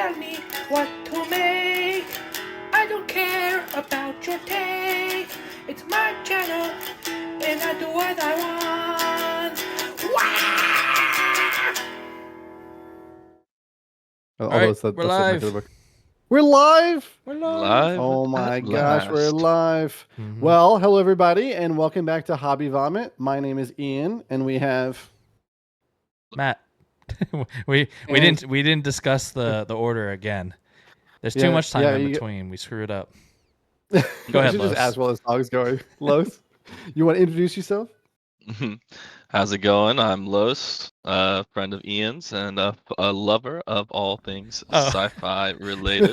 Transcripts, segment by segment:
tell me what to make. I don't care about your take. It's my channel, and I do what I want. All right, those, we're that's live. the book. We're live. We're live. Live. Oh my at gosh, we're last. live. Mhm. Well, hello everybody, and welcome back to Hobby Vomit. My name is Ian, and we have Matt. we didn't discuss the order again. There's too much time in between. We screwed up. Go I ahead, should Los. just ask while this dog's going. Los, you want to introduce yourself? How's it going? I'm Los, a friend of Ian's and a lover of all things sci-fi related.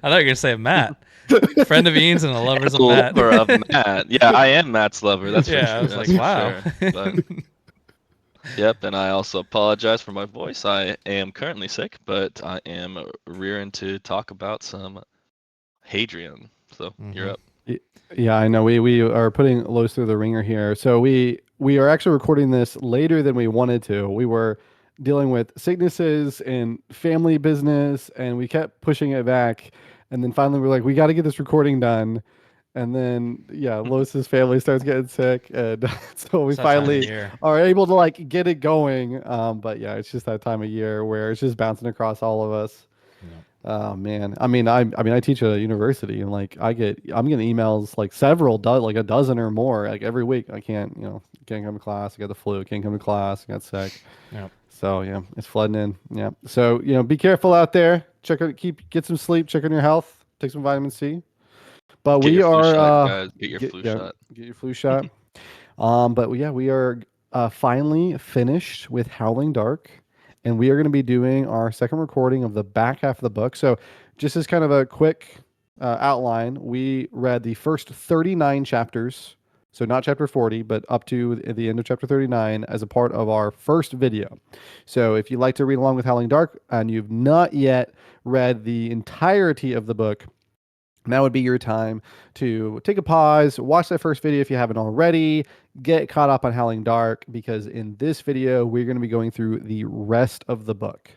I thought you were gonna say Matt, friend of Ian's and a lover's of A Matt. lover of Matt. Yeah, I am Matt's lover. That's for Yeah, sure. I was That's like, for wow. sure. But, yep, and I also apologize for my voice. I am currently sick, but I am rearing to talk about some Hadrian. So you're up. Yeah, I know. We are putting Los through the ringer here. So we are actually recording this later than we wanted to. We were dealing with sicknesses and family business, and we kept pushing it back. And then finally, we're like, we got to get this recording done. And then, yeah, Los's family starts getting sick, and so we It's that time of finally year. are able to like get it going. But yeah, it's just that time of year where it's just bouncing across all of us. Yep. Oh man, I teach at a university, and like I'm getting emails like like a dozen or more like every week. I can't can't come to class. I got the flu. Can't come to class. I got sick. Yep. So yeah, it's flooding in. Yeah. So be careful out there. Get some sleep. Check on your health. Take some vitamin C. But Get we your flu are shot, guys. Get your flu shot. Get your flu shot. But yeah, we are finally finished with Howling Dark, and we are going to be doing our second recording of the back half of the book. So, just as kind of a quick outline, we read the first 39 chapters, so not chapter 40, but up to the end of chapter 39 as a part of our first video. So, if you'd like to read along with Howling Dark and you've not yet read the entirety of the book, that would be your time to take a pause, watch that first video if you haven't already, get caught up on Howling Dark, because in this video, we're going to be going through the rest of the book.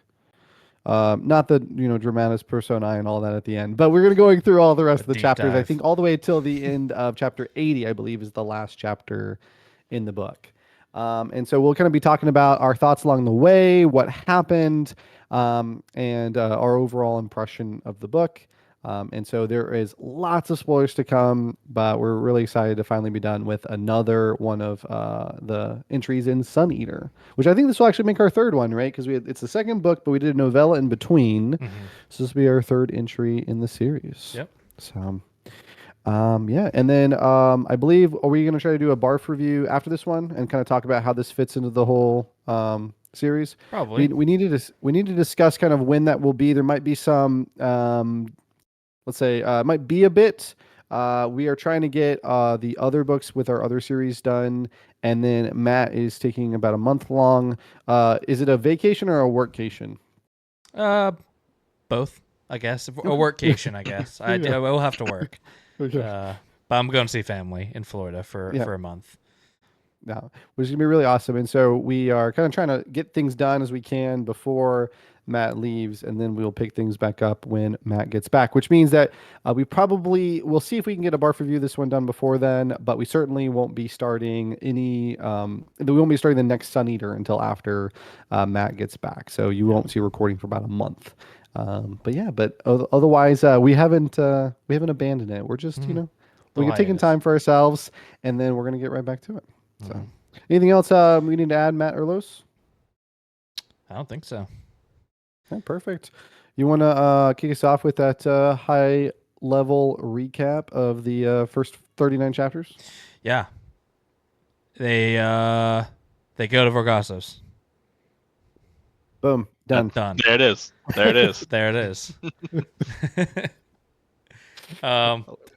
Not the, dramatis personae and all that at the end, but we're going to going through all the rest of the deep chapters. I dive. think all the way till the end of chapter 80, I believe, is the last chapter in the book. And so we'll kind of be talking about our thoughts along the way, what happened, and our overall impression of the book. And so there is lots of spoilers to come, but we're really excited to finally be done with another one of the entries in Sun Eater, which I think this will actually make our third one, right? Because it's the second book, but we did a novella in between. Mhm. So this will be our third entry in the series. Yep. So, yeah. And then I believe, are we going to try to do a barf review after this one and kind of talk about how this fits into the whole series? Probably. We need to discuss kind of when that will be. There might be some let's say it might be a bit. We are trying to get the other books with our other series done, and then Matt is taking about a month long. Is it a vacation or a workcation? Both, I guess. A workcation, I guess. I will have to work. Okay. But I'm going to see family in Florida for a month. No, which is gonna be really awesome. And so we are kind of trying to get things done as we can before Matt leaves, and then we'll pick things back up when Matt gets back. Which means that we'll see if we can get a barf review this one done before then. But we certainly won't be starting any. We won't be starting the next Sun Eater until after Matt gets back. So you won't see recording for about a month. But otherwise we haven't abandoned it. We're just we're taking time for ourselves, and then we're gonna get right back to it. So, anything else we need to add, Matt or Los? I don't think so. Okay, perfect. You want to kick us off with that high level recap of the first 39 chapters? Yeah. They go to Vorgassos. Boom. Done. Done. There it is. There it is. There it is.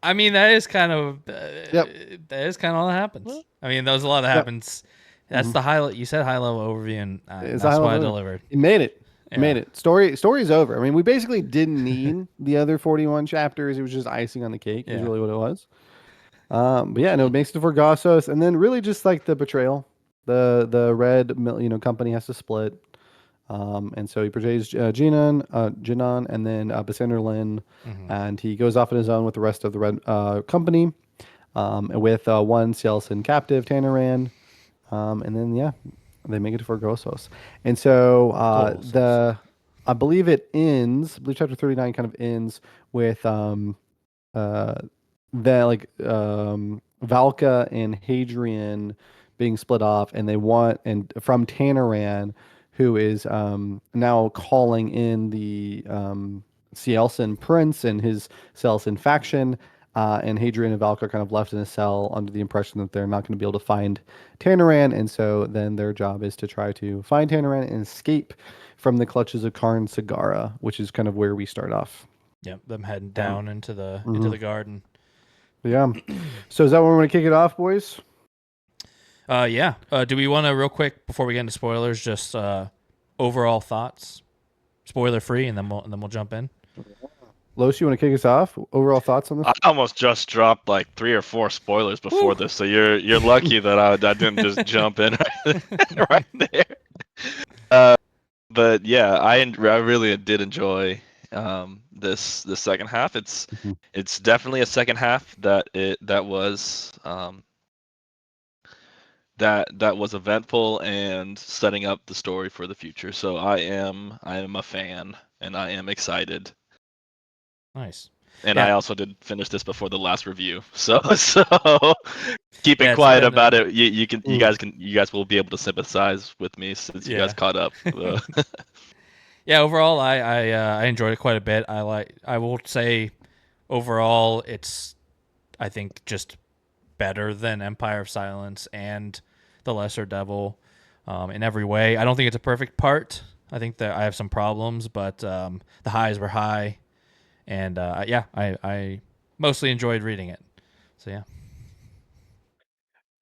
I mean, that is kind of that is kind of all that happens. I mean, there's a lot that happens. That's the highlight. You said high level overview, and that's why I delivered. You made it. Yeah. Made it. Story's over. I mean, we basically didn't need the other 41 chapters. It was just icing on the cake. Is really what it was. But yeah, no, it makes it to Vorgassos, and then really just like the betrayal. The red company has to split. And so he portrays Jinan, and then Basander Lin, and he goes off on his own with the rest of the Red Company, with one Cielson captive, Tanaran, and then they make it to Forgosos. And so I believe it ends. I believe chapter 39 kind of ends with uh, Valka and Hadrian being split off, and they want and from Tanaran, who is now calling in the Cielson prince and his Cielson faction. And Hadrian and Valka are kind of left in a cell under the impression that they're not going to be able to find Tanaran, and so then their job is to try to find Tanaran and escape from the clutches of Karn Sagara, which is kind of where we start off. Yep, them heading down into the garden. Yeah. So is that when we're going to kick it off, boys? Yeah. Do we want to, real quick, before we get into spoilers, just overall thoughts, spoiler free, and then we'll jump in? Los, you want to kick us off? Overall thoughts on this? I almost just dropped like 3 or 4 spoilers before this, so you're lucky that I didn't just jump in right there. But yeah, I really did enjoy this second half. It's definitely a second half that was that was eventful and setting up the story for the future. So I am a fan, and I am excited. Nice. And yeah. I also did finish this before the last review, so keeping quiet about it. You guys will be able to sympathize with me since you guys caught up. Yeah, overall, I enjoyed it quite a bit. I will say, overall, it's, I think, just better than Empire of Silence and The Lesser Devil in every way. I don't think it's a perfect part. I think that I have some problems, but the highs were high. And I mostly enjoyed reading it. So yeah.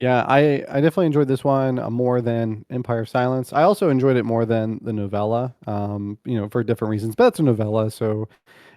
Yeah, I definitely enjoyed this one more than Empire of Silence. I also enjoyed it more than the novella, for different reasons. But it's a novella, so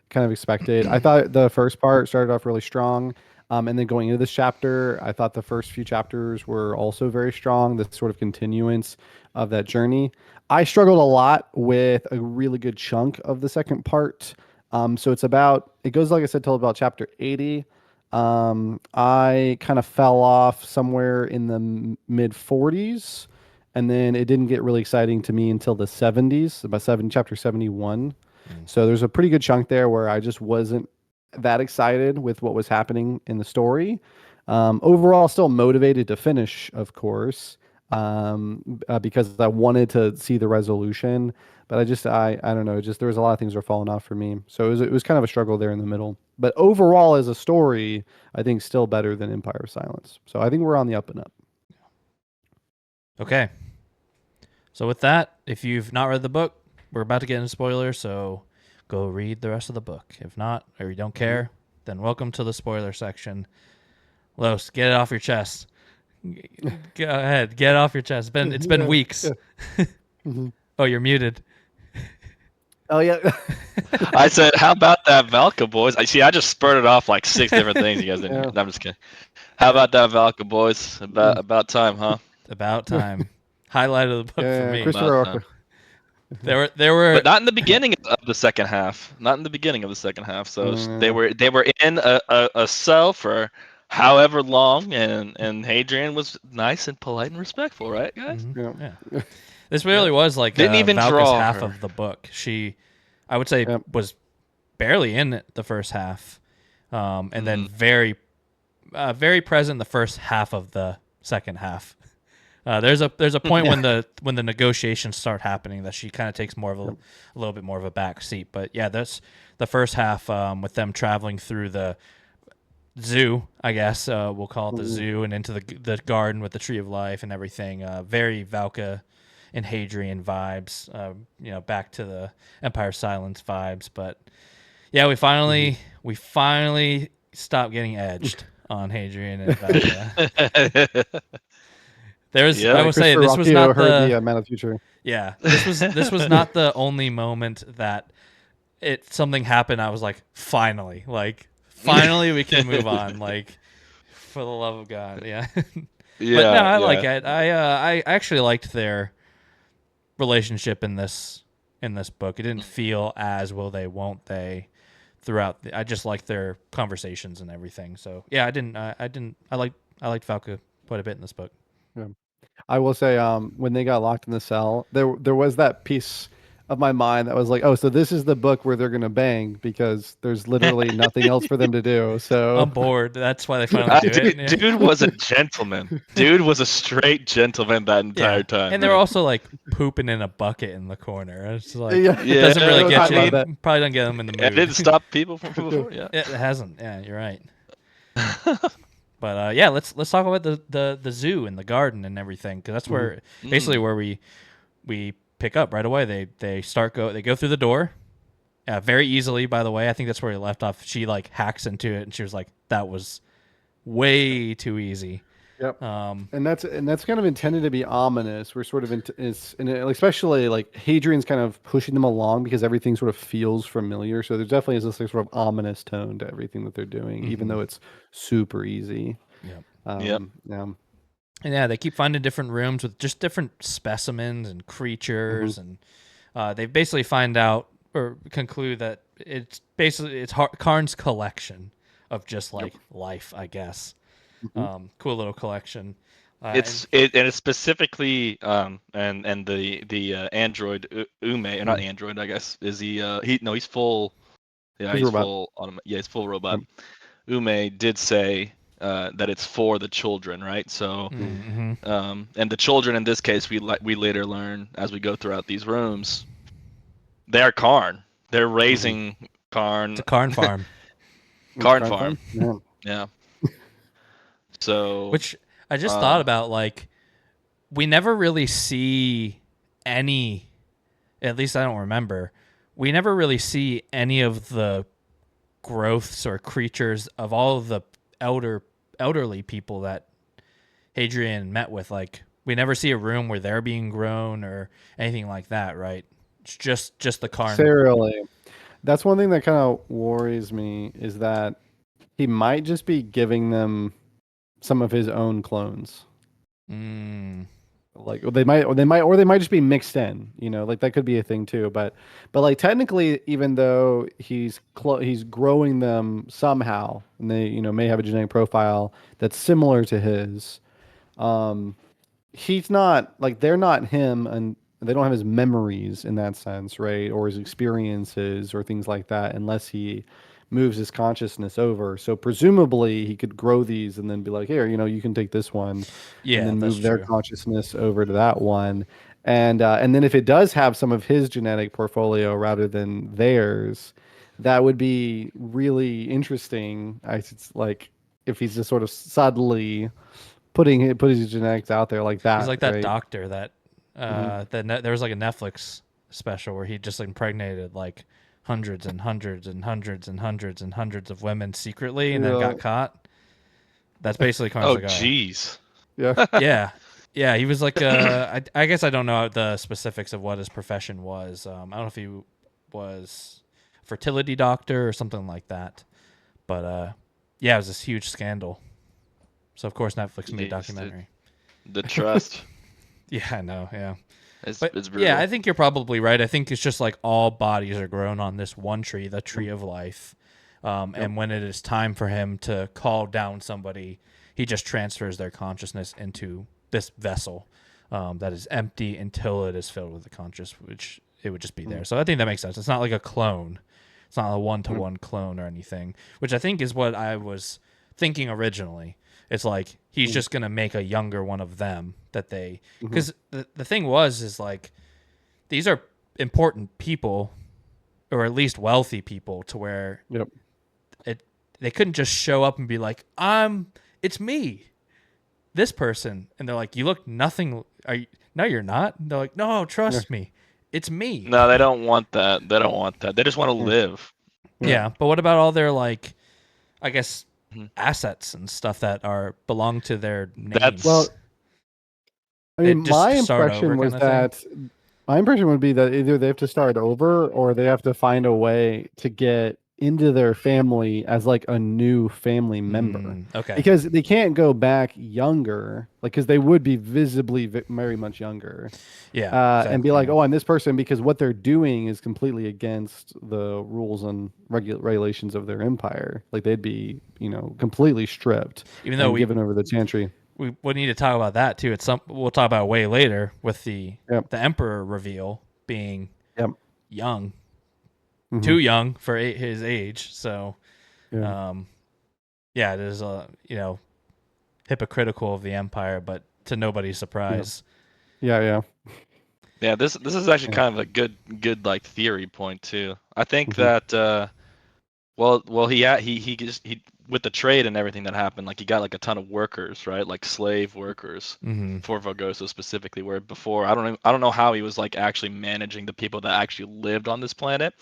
kind of expected. I thought the first part started off really strong. And then going into this chapter, I thought the first few chapters were also very strong, this sort of continuance of that journey. I struggled a lot with a really good chunk of the second part. So it goes, like I said, till about chapter 80. I kind of fell off somewhere in the mid 40s, and then it didn't get really exciting to me until the 70s, about chapter 71. So there's a pretty good chunk there where I just wasn't that excited with what was happening in the story. Overall, still motivated to finish, of course, because I wanted to see the resolution. But I don't know. Just there was a lot of things that were falling off for me, so it was kind of a struggle there in the middle. But overall, as a story, I think still better than Empire of Silence. So I think we're on the up and up. Okay. So with that, if you've not read the book, we're about to get into spoilers, so go read the rest of the book. If not, or you don't care, then welcome to the spoiler section. Los, get it off your chest. Go ahead, get it off your chest. It's been weeks. Oh, you're muted. Oh yeah. I said, how about that Valka, boys? I just spurted off like 6 different things. You guys didn't. Yeah. No, I'm just kidding. How about that Valka, boys? About time, huh? About time. Highlight of the book for me. Christopher Ruocchio. There were, but not in the beginning of the second half. Not in the beginning of the second half. So they were in a cell for however long, and Hadrian was nice and polite and respectful, right, guys? Mm-hmm. Yeah. This really was like didn't even Valka's draw half her. of the book. She, I would say, was barely in the first half, and then very present the first half of the second half. There's a point when the negotiations start happening that she kind of takes more of a little bit more of a back seat. But yeah, that's the first half with them traveling through the zoo, I guess we'll call it the zoo, and into the garden with the tree of life and everything. Very Valka and Hadrian vibes, back to the Empire Silence vibes. But yeah, we finally stopped getting edged on Hadrian and Valka. I would say this was not the Man of Future. Yeah, this was not the only moment that something happened. I was like, finally we can move on. Like, for the love of God, yeah. But no, I like it. I actually liked their relationship in this book. It didn't feel as will they, won't they throughout. I just liked their conversations and everything. So yeah, I liked Falco quite a bit in this book. Yeah. I will say, when they got locked in the cell, there was that piece of my mind that was like, oh, so this is the book where they're gonna bang because there's literally nothing else for them to do. So I'm bored. That's why they finally do it. Yeah. Dude was a gentleman. Dude was a straight gentleman that entire time. And they were also like pooping in a bucket in the corner. It's like yeah, it doesn't really I get love you. that. Probably don't get them in the mood. It didn't stop people from before. Yeah. It hasn't. Yeah, you're right. But yeah, let's talk about the zoo and the garden and everything, because that's where basically where we pick up right away. They go through the door, very easily. By the way, I think that's where we left off. She like hacks into it, and she was like, "That was way too easy." Yep. And that's kind of intended to be ominous. We're sort of especially like Hadrian's kind of pushing them along because everything sort of feels familiar. So there definitely is this like, sort of ominous tone to everything that they're doing, even though it's super easy. Yep. Yeah. And yeah, they keep finding different rooms with just different specimens and creatures, and they basically find out or conclude that it's Karn's collection of just like life, I guess. Cool little collection. It's specifically and the android Ume, or not android, I guess, is he's full. Yeah, he's full he's full robot. Ume did say that it's for the children, right? So, and the children in this case, we later learn as we go throughout these rooms, they're Karn. They're raising Karn. It's a Karn farm. Karn farm. Yeah. So, which I just thought about, like, we never really see any, at least I don't remember, we never really see any of the growths or creatures of all of the elderly people that Hadrian met with. Like, we never see a room where they're being grown or anything like that, right? It's just the Karn. Necessarily. That's one thing that kind of worries me, is that he might just be giving them some of his own clones. Like they might just be mixed in, like that could be a thing too. But like technically, even though he's growing them somehow, and they may have a genetic profile that's similar to his, he's not, like, they're not him, and they don't have his memories in that sense, right? Or his experiences or things like that, unless he moves his consciousness over. So presumably he could grow these and then be like, here, you can take this one, and then move their consciousness over to that one. And then if it does have some of his genetic portfolio rather than theirs, that would be really interesting. It's like if he's just sort of subtly putting his genetics out there like that. He's like that right? doctor that there was like a Netflix special where he just impregnated like hundreds and hundreds and hundreds and hundreds and hundreds of women secretly, and then got caught. That's basically Karn's the guy. Jeez. Yeah. Yeah. He was like, I guess I don't know the specifics of what his profession was. I don't know if he was a fertility doctor or something like that. But yeah, it was this huge scandal. So of course Netflix made a documentary. The trust. Yeah, I know. Yeah. It's brutal. Yeah, I think you're probably right. I think it's just like all bodies are grown on this one tree, the tree of life. And when it is time for him to call down somebody, he just transfers their consciousness into this vessel that is empty until it is filled with the conscious, which it would just be there. So I think that makes sense. It's not like a clone. It's not a one-to-one clone or anything, which I think is what I was thinking originally. It's like he's just going to make a younger one of them that they... Because the thing is like, these are important people, or at least wealthy people, to where they couldn't just show up and be like, it's me, this person. And they're like, you look nothing... No, you're not. And they're like, no, trust me. It's me. No, they don't want that. They don't want that. They just want to live. Yeah, but what about all their, like, I guess... assets and stuff that belong to their names? Well, I mean, my impression would be that either they have to start over or they have to find a way to get into their family as like a new family member. Okay. Because they can't go back younger, like because they would be visibly very much younger. Yeah. And be like, oh, I'm this person, because what they're doing is completely against the rules and regulations of their empire. Like they'd be, completely stripped Even though given over the chantry. we need to talk about that too. We'll talk about it way later with the emperor reveal being young, too young for his age. So, it is hypocritical of the empire, but to nobody's surprise. Yeah. This is actually kind of a good like theory point too. I think that he with the trade and everything that happened, like he got like a ton of workers, right? Like slave workers for Vogoso specifically. Where before, I don't know how he was like actually managing the people that actually lived on this planet.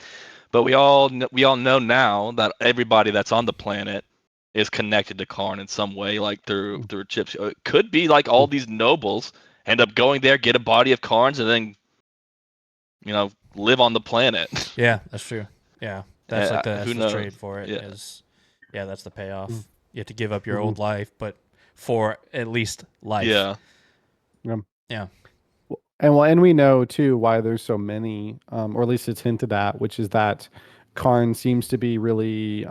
But we all know now that everybody that's on the planet is connected to Karn in some way, like through chips. It could be like all these nobles end up going there, get a body of Karns, and then live on the planet. Yeah, that's true. Yeah, that's like that's the trade for it. Yeah. That's the payoff. You have to give up your old life, but for at least life. Yeah. And we know too why there's so many, or at least it's hinted at, which is that Karn seems to be really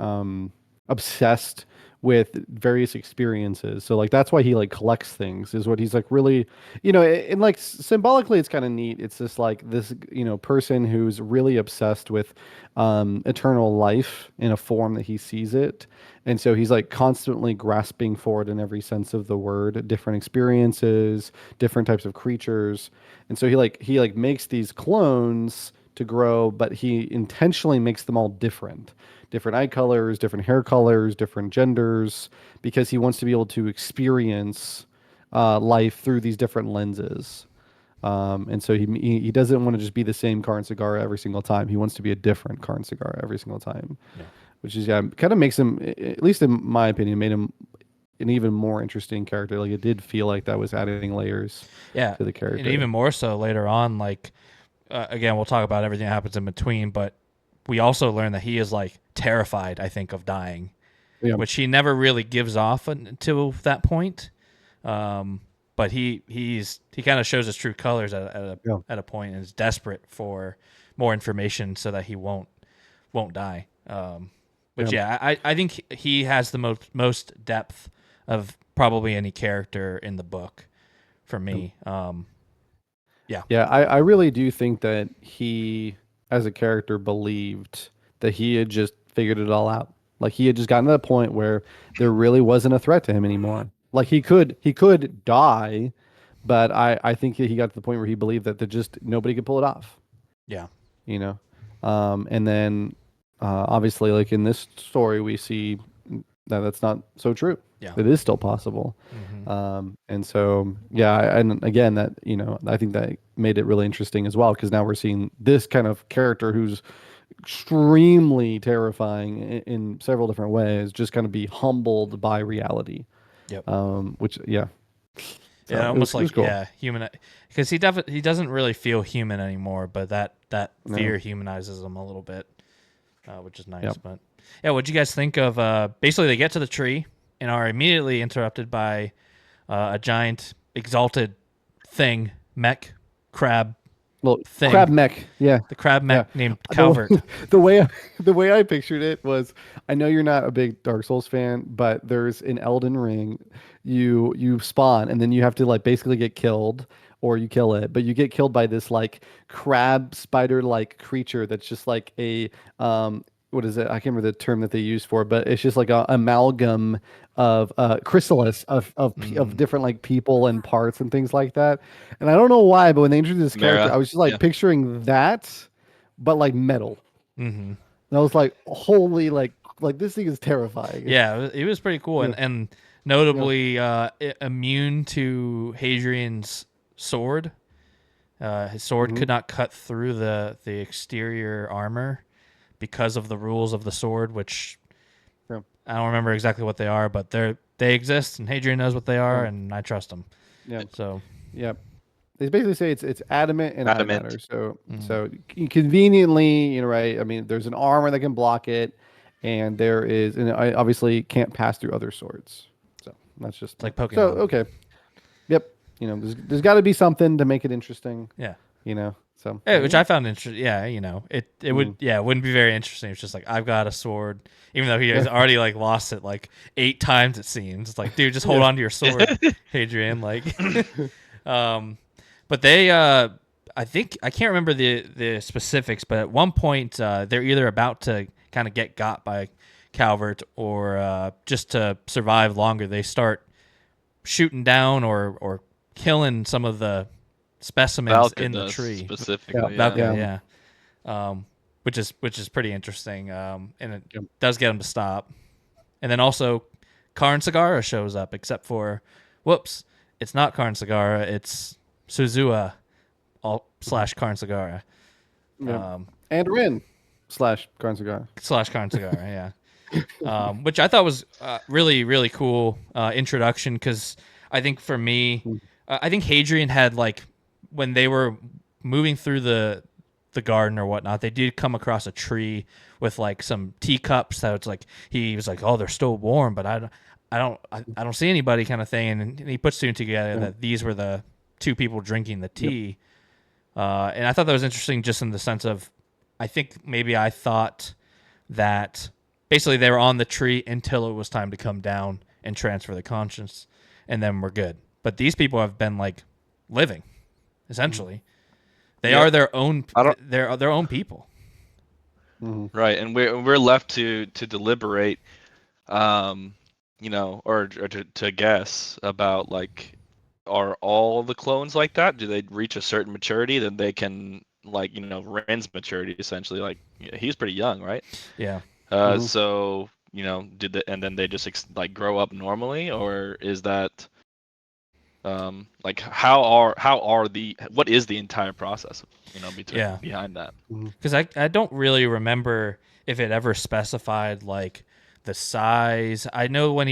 obsessed with various experiences. So like that's why he like collects things, is what he's like really, and like symbolically it's kind of neat. It's just like this, person who's really obsessed with eternal life in a form that he sees it. And so he's like constantly grasping for it in every sense of the word, different experiences, different types of creatures. And so he makes these clones to grow, but he intentionally makes them all different eye colors, different hair colors, different genders, because he wants to be able to experience life through these different lenses. And so he doesn't want to just be the same Karn Cigar every single time. He wants to be a different Karn Cigar every single time, which is kind of makes him, at least in my opinion, made him an even more interesting character. Like it did feel like that was adding layers to the character, and even more so later on. Like again, we'll talk about everything that happens in between, but we also learn that he is like terrified, I think, of dying, which he never really gives off until that point. But he kind of shows his true colors at a point, and is desperate for more information so that he won't die. I think he has the most depth of probably any character in the book for me. I really do think that he, as a character, believed that he had just figured it all out. Like he had just gotten to the point where there really wasn't a threat to him anymore. Like he could die, but I think he got to the point where he believed that just nobody could pull it off. Yeah. And then obviously, like in this story, we see that that's not so true. Yeah. It is still possible. And so, and again, that, I think that made it really interesting as well, because now we're seeing this kind of character who's extremely terrifying in several different ways, just kind of be humbled by reality. Yep. Which, So almost like cool. Human, because he doesn't really feel human anymore, but that fear humanizes him a little bit, which is nice. Yep. But what'd you guys think of? Basically, they get to the tree and are immediately interrupted by a giant exalted thing, mech crab. Thing. Crab mech, the crab mech named Calvert. The way I pictured it was, I know you're not a big Dark Souls fan, but there's an Elden Ring, you spawn and then you have to like basically get killed, or you kill it, but you get killed by this like crab spider like creature that's just like a what is it? I can't remember the term that they use for it, but it's just like a amalgam of chrysalis of different like people and parts and things like that. And I don't know why, but when they introduced this character, I was just like picturing that, but like metal. And I was like, holy, like this thing is terrifying. Yeah, it was pretty cool, and notably immune to Hadrian's sword. His sword could not cut through the exterior armor because of the rules of the sword, which I don't remember exactly what they are, but they exist, and Hadrian knows what they are, and I trust him. Yeah. So. Yeah. They basically say it's adamant and antimatter. So conveniently, right? I mean, there's an armor that can block it, and there is, and I obviously can't pass through other swords. So that's just It's like Pokemon. So okay, yep. There's got to be something to make it interesting. Yeah. So yeah, which I found interesting. Yeah, it would it wouldn't be very interesting. It's just like I've got a sword, even though he has already like lost it like 8 times. It seems it's like, dude, just hold on to your sword, Hadrian. Like, but they I think I can't remember the specifics, but at one point they're either about to kind of get got by Calvert or just to survive longer. They start shooting down or killing some of the specimens in the tree specifically. Valka, which is pretty interesting, and it does get them to stop. And then also Karn Sagara shows up, except for whoops, it's not Karn Sagara, it's Suzua slash Karn Sagara, and Rin slash Karn Sagara. Which I thought was really, really cool introduction, because I think for me, I think Hadrian had, like, when they were moving through the garden or whatnot, they did come across a tree with like some teacups that was like, he was like, oh, they're still warm, but I don't see anybody, kind of thing. And he puts two together that these were the two people drinking the tea. And I thought that was interesting, just in the sense of, I think maybe I thought that basically they were on the tree until it was time to come down and transfer the conscience, and then we're good. But these people have been like living, essentially. They are their own. They're their own people. Right, and we're left to deliberate, or to guess about, like, are all the clones like that? Do they reach a certain maturity that they can, like, Ren's maturity, essentially? Like, he's pretty young, right? Yeah. So and then they just like grow up normally, or is that like what is the entire process behind that? Because I don't really remember if it ever specified like the size. I know when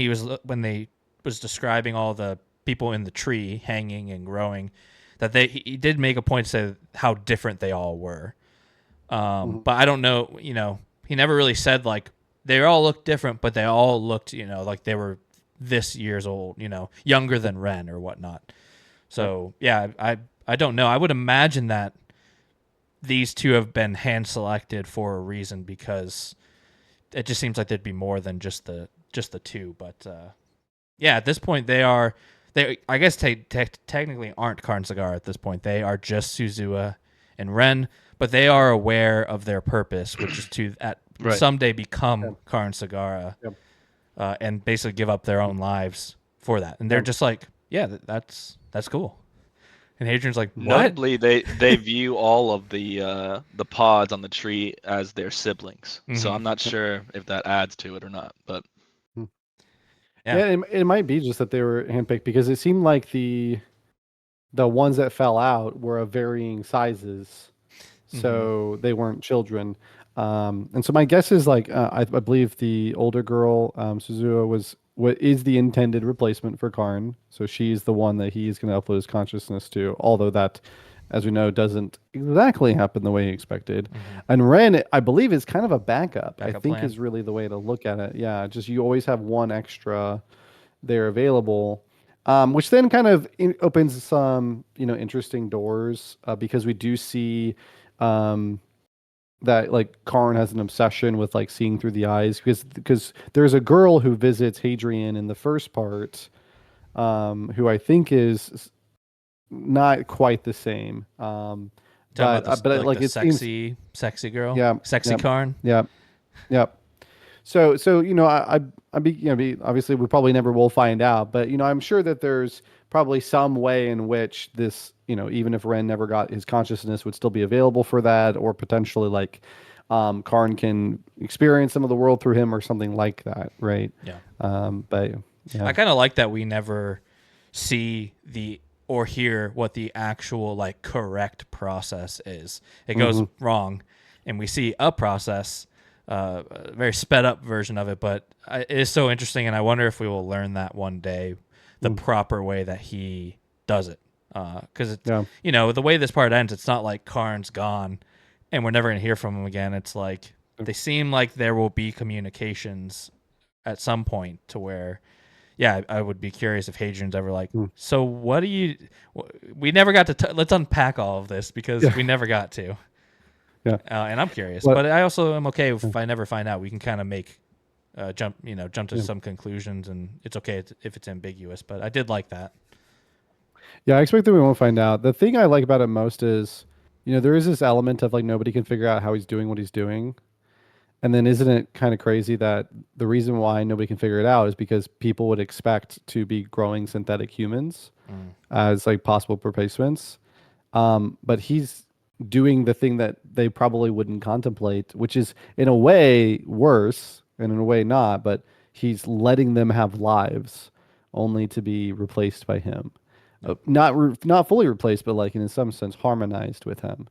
they was describing all the people in the tree hanging and growing, that he did make a point to say how different they all were. But I don't know, he never really said like they all looked different, but they all looked, like they were this years old, younger than Ren or whatnot. So yeah, I don't know. I would imagine that these two have been hand selected for a reason, because it just seems like there'd be more than just the two. But at this point they I guess technically aren't Karn Sagara at this point. They are just Suzua and Ren, but they are aware of their purpose, which is to someday become Karn Sagara. And basically give up their own lives for that. And they're just like, yeah, that's cool. And Hadrian's like, what? Notably, they view all of the pods on the tree as their siblings. So I'm not sure if that adds to it or not. But it might be just that they were handpicked, because it seemed like the ones that fell out were of varying sizes, so they weren't children. And so my guess is, like, I believe the older girl, Suzua, was what is the intended replacement for Karn. So she's the one that he's going to upload his consciousness to, although that, as we know, doesn't exactly happen the way he expected. And Ren, I believe, is kind of a backup. I think plan is really the way to look at it. Yeah, just you always have one extra there available, which then kind of opens some interesting doors, because we do see that, like, Karn has an obsession with, like, seeing through the eyes, because there's a girl who visits Hadrian in the first part, who I think is not quite the same. But like, the it sexy girl, sexy Karn. Yeah. So I'd be obviously we probably never will find out, but I'm sure that there's probably some way in which this, even if Ren never got his consciousness, would still be available for that, or potentially, like, Karn can experience some of the world through him or something like that, right? Yeah. But I kind of like that we never see or hear what the actual, like, correct process is. It goes wrong, and we see a process, a very sped up version of it, but it is so interesting, and I wonder if we will learn that one day, the proper way that he does it. Because the way this part ends, it's not like Karn's gone and we're never going to hear from him again. It's like they seem like there will be communications at some point to where, yeah, I would be curious if Hadrian's ever like, so what do you? We never got to. Let's unpack all of this because we never got to. Yeah, and I'm curious, but I also am okay if I never find out. We can kind of make jump to some conclusions, and it's okay if it's ambiguous. But I did like that. Yeah, I expect that we won't find out. The thing I like about it most is, there is this element of like nobody can figure out how he's doing what he's doing. And then isn't it kind of crazy that the reason why nobody can figure it out is because people would expect to be growing synthetic humans as like possible replacements. But he's doing the thing that they probably wouldn't contemplate, which is in a way worse and in a way not, but he's letting them have lives only to be replaced by him. Not fully replaced, but like in some sense harmonized with him.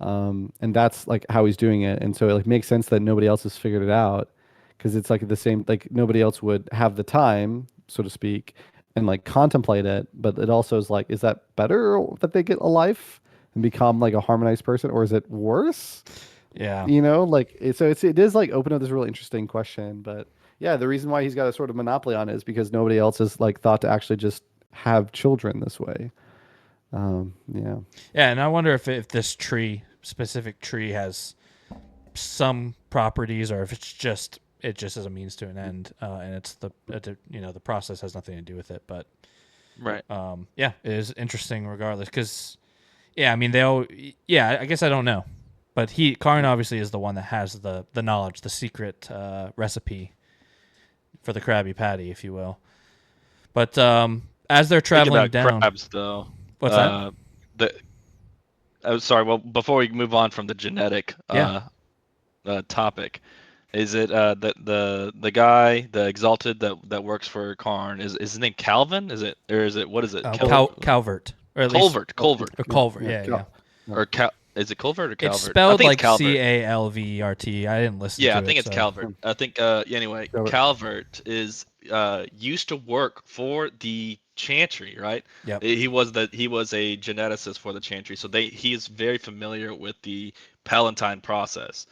And that's like how he's doing it. And so it like makes sense that nobody else has figured it out, because it's like the same, like nobody else would have the time, so to speak, and like contemplate it. But it also is like, is that better that they get a life and become like a harmonized person, or is it worse? Yeah. Like it is like open up this really interesting question. But yeah, the reason why he's got a sort of monopoly on it is because nobody else has like thought to actually just have children this way. Yeah, and I wonder if this specific tree has some properties, or if it just is a means to an end, and it's the process has nothing to do with it. But right, it is interesting regardless, because I mean I guess I don't know, but Karn obviously is the one that has the knowledge, the secret recipe for the Krabby Patty, if you will. But as they're traveling down, crabs though. What's that? I'm sorry. Well, before we move on from the genetic topic, is it the guy, the exalted that works for Karn, is his name Calvin? Is it, or is it, what is it? Calvert, or at least Culvert. Or Culvert. Yeah. Or is it Culvert or Calvert? It's spelled like Calvert. Calvert. I didn't listen. Yeah, to I think it, it's Calvert. I think anyway, Calvert is used to work for the Chantry, right? Yep. He was a geneticist for the Chantry, so he is very familiar with the Palatine process.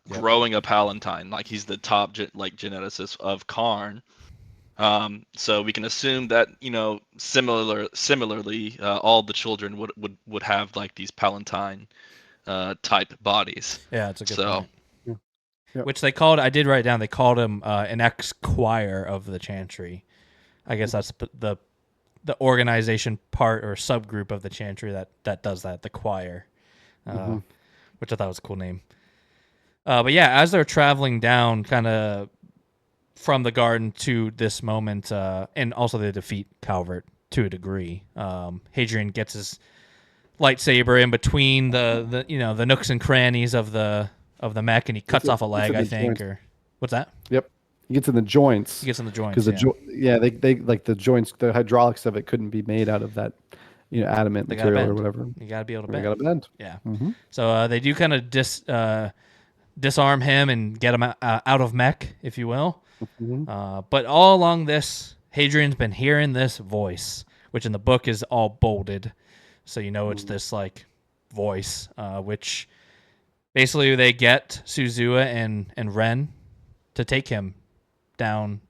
Growing a Palatine, like he's the top geneticist of Karn. So we can assume that similarly, all the children would have like these Palatine type bodies. Yeah, it's a good point. Yep. Which they called, I did write down, they called him an ex-choir of the Chantry. I guess that's the organization part or subgroup of the Chantry that does that, the choir, which I thought was a cool name. But yeah, as they're traveling down kind of from the garden to this moment, and also they defeat Calvert to a degree. Hadrian gets his lightsaber in between the nooks and crannies of the mech, and he cuts off a leg, I think. Joints. Or what's that? Yep, he gets in the joints. Because they like the joints, the hydraulics of it couldn't be made out of that adamant material or whatever. You got to be able to bend. Got to bend. Yeah. Mm-hmm. So they do kind of disarm him and get him out of mech, if you will. Mm-hmm. But all along this, Hadrian's been hearing this voice, which in the book is all bolded, so it's this like voice, which basically they get Suzua and Ren to take him down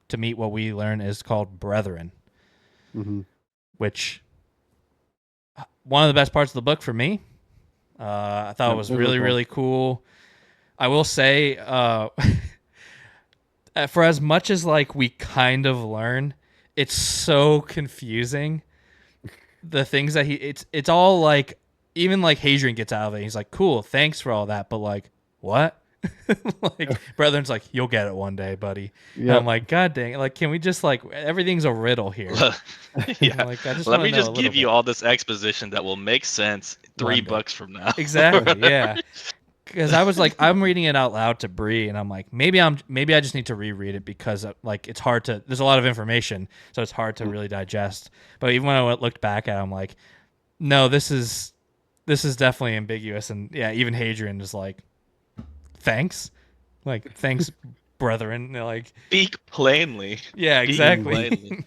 to meet what we learn is called Brethren, which one of the best parts of the book for me. I thought it was really, really cool. I will say, for as much as like we kind of learn, it's so confusing. The things that it's all like, even like Hadrian gets out of it. He's like, cool, thanks for all that. But like, what? Like, Brethren's like, you'll get it one day, buddy. Yeah. I'm like, God dang it. Like, can we just like, everything's a riddle here. Yeah. Like, let me just give you all this exposition that will make sense 3 books from now. Exactly. Yeah. Because I was like, I'm reading it out loud to Bree, and I'm like, maybe I just need to reread it because like it's hard to. There's a lot of information, so it's hard to really digest. But even when I looked back at it, I'm like, no, this is definitely ambiguous, and yeah, even Hadrian is like, thanks, brethren. Like, speak plainly. Yeah, exactly.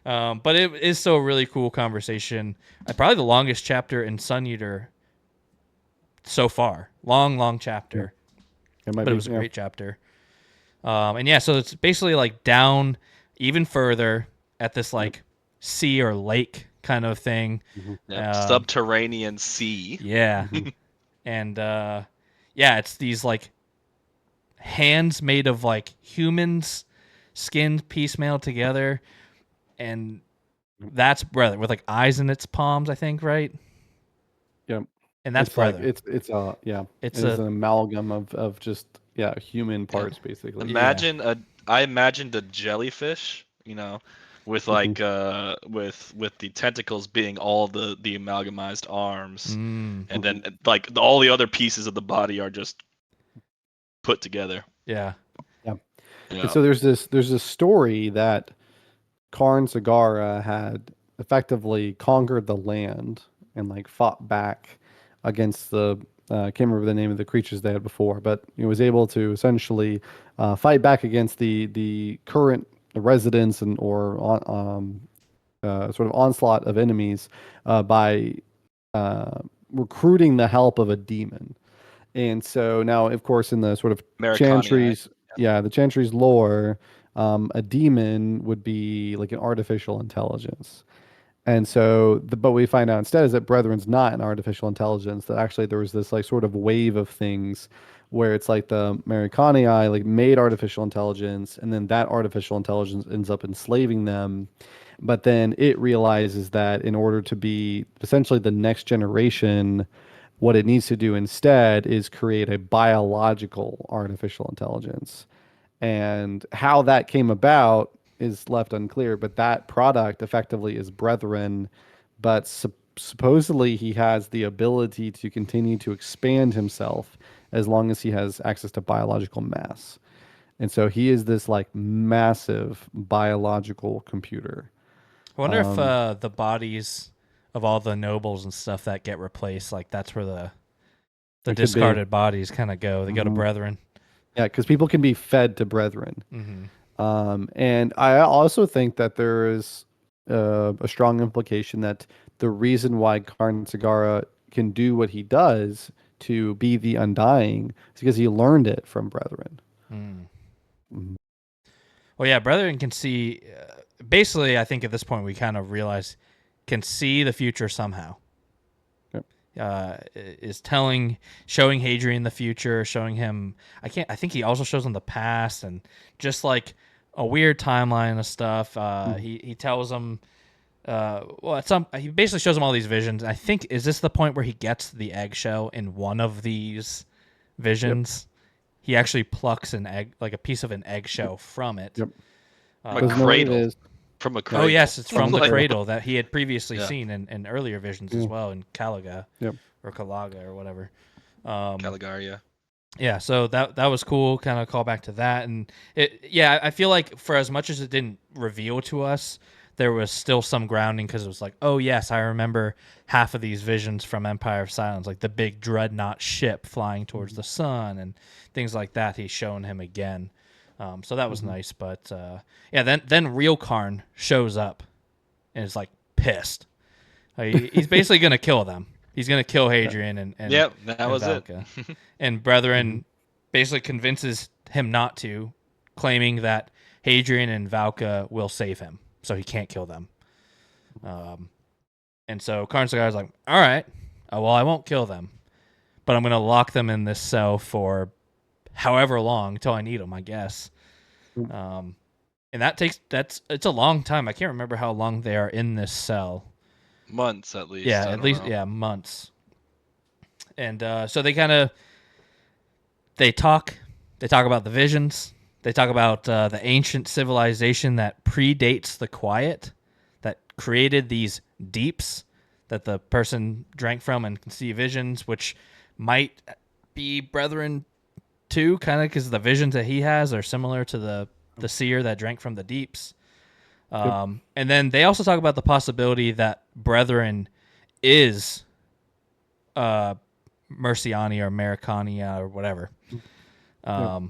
But it is still a really cool conversation. Probably the longest chapter in Sun Eater so far. Long chapter. But it was a great chapter. And yeah, so it's basically like down even further at this like sea or lake kind of thing. Subterranean sea. Yeah. And yeah, it's these like hands made of like humans skinned piecemeal together, and that's Brother with like eyes in its palms, I think, right? Yep. And that's it's Brother. like it's an amalgam of just human parts basically. I imagined a jellyfish, with like with the tentacles being all the amalgamized arms, and then like all the other pieces of the body are just put together. Yeah. And so there's this story that Karn Sagara had effectively conquered the land and like fought back against the I can't remember the name of the creatures they had before, but he was able to essentially fight back against the current residents and sort of onslaught of enemies by recruiting the help of a demon. And so now, of course, in the sort of Chantry's, the Chantry's lore, a demon would be like an artificial intelligence. And so, but we find out instead is that Brethren's not an artificial intelligence. That actually there was this like sort of wave of things where it's like the Americani like made artificial intelligence, and then that artificial intelligence ends up enslaving them. But then it realizes that in order to be essentially the next generation, what it needs to do instead is create a biological artificial intelligence. And how that came about is left unclear, but that product effectively is Brethren, but supposedly he has the ability to continue to expand himself as long as he has access to biological mass. And so he is this like massive biological computer. I wonder if the bodies of all the nobles and stuff that get replaced, like that's where the discarded bodies kind of go. They go to Brethren. Yeah, because people can be fed to Brethren. And I also think that there is a strong implication that the reason why Karn Sagara can do what he does to be the Undying is because he learned it from Brethren. Well, yeah, Brethren can see. Basically, I think at this point we kind of realize can see the future somehow. Is showing Hadrian the future, showing him. I think he also shows him the past and just like a weird timeline of stuff. He tells him. He basically shows him all these visions. I think is this the point where he gets the eggshell in one of these visions? Yep. He actually plucks an egg, like a piece of an eggshell from it. Yep. From a cradle. From a cradle. Oh yes, it's from the cradle that he had previously seen in earlier visions as well in Calaga, or Calaga or whatever. Calagar, yeah. Yeah, so that was cool. Kind of call back to that, and I feel like for as much as it didn't reveal to us, there was still some grounding because it was like, oh yes, I remember half of these visions from Empire of Silence, like the big dreadnought ship flying towards the sun and things like that. He's shown him again. So that was nice, but then real Karn shows up and is like pissed. He's basically gonna kill them. He's gonna kill Hadrian and yep, that was Valka. And Brethren basically convinces him not to, claiming that Hadrian and Valka will save him, so he can't kill them. And so Karn Sagara's like, all right, well I won't kill them, but I'm gonna lock them in this cell for however long until I need them, I guess. And it's a long time. I can't remember how long they are in this cell. Months at least. Yeah, at least months. And so they talk about the visions. They talk about the ancient civilization that predates the Quiet, that created these deeps that the person drank from and can see visions, which might be Brethren too, kind of because the visions that he has are similar to the seer that drank from the deeps. And then they also talk about the possibility that Brethren is Merciani or Americania or whatever. And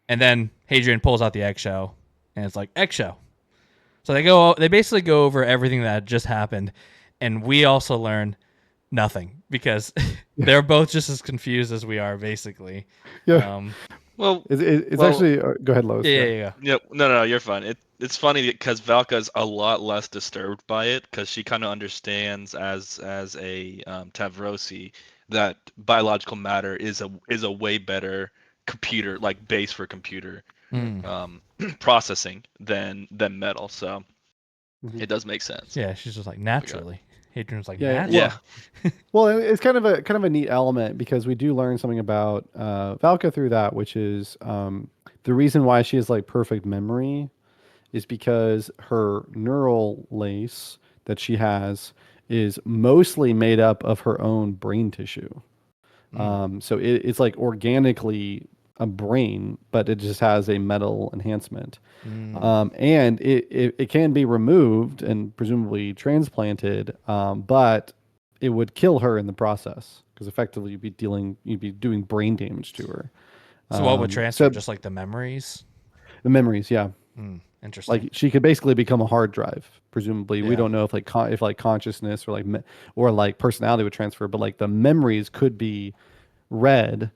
then Hadrian pulls out the eggshell and it's like eggshell. So they basically go over everything that had just happened, and we also learn nothing because they're both just as confused as we are, basically. Yeah. Well, It's actually. Go ahead, Lois. Yeah. no, you're fine. It's funny because Valka's a lot less disturbed by it because she kind of understands as a Tavrosi that biological matter is a way better computer like base for computer processing than metal. So Mhm. it does make sense. Yeah, she's just like naturally. Hadrian's like Yeah. naturally. Yeah. Well, it's kind of a neat element because we do learn something about Valka through that, which is the reason why she has like perfect memory is because her neural lace that she has is mostly made up of her own brain tissue. So it's like organically a brain, but it just has a metal enhancement. And it can be removed and presumably transplanted, but it would kill her in the process because effectively you'd be doing brain damage to her. So what would transfer? So Just like the memories? the memories, yeah. Interesting. Like she could basically become a hard drive. Presumably, we Yeah. don't know if if like consciousness or like personality would transfer, but like the memories could be read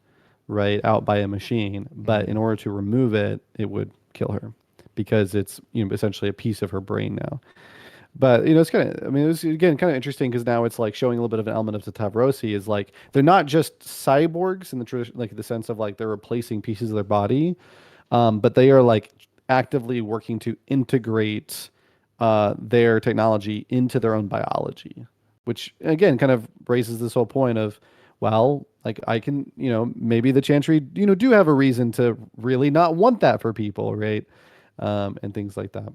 right out by a machine. But in order to remove it, it would kill her because it's essentially a piece of her brain now. But it's kind of, I mean, it was again kind of interesting because now it's like showing a little bit of an element of the Tavrosi is like they're not just cyborgs in the tradition, like the sense of like they're replacing pieces of their body, but they are like actively working to integrate their technology into their own biology, which again kind of raises this whole point of, well, like I can, maybe the Chantry, do have a reason to really not want that for people, right? And things like that.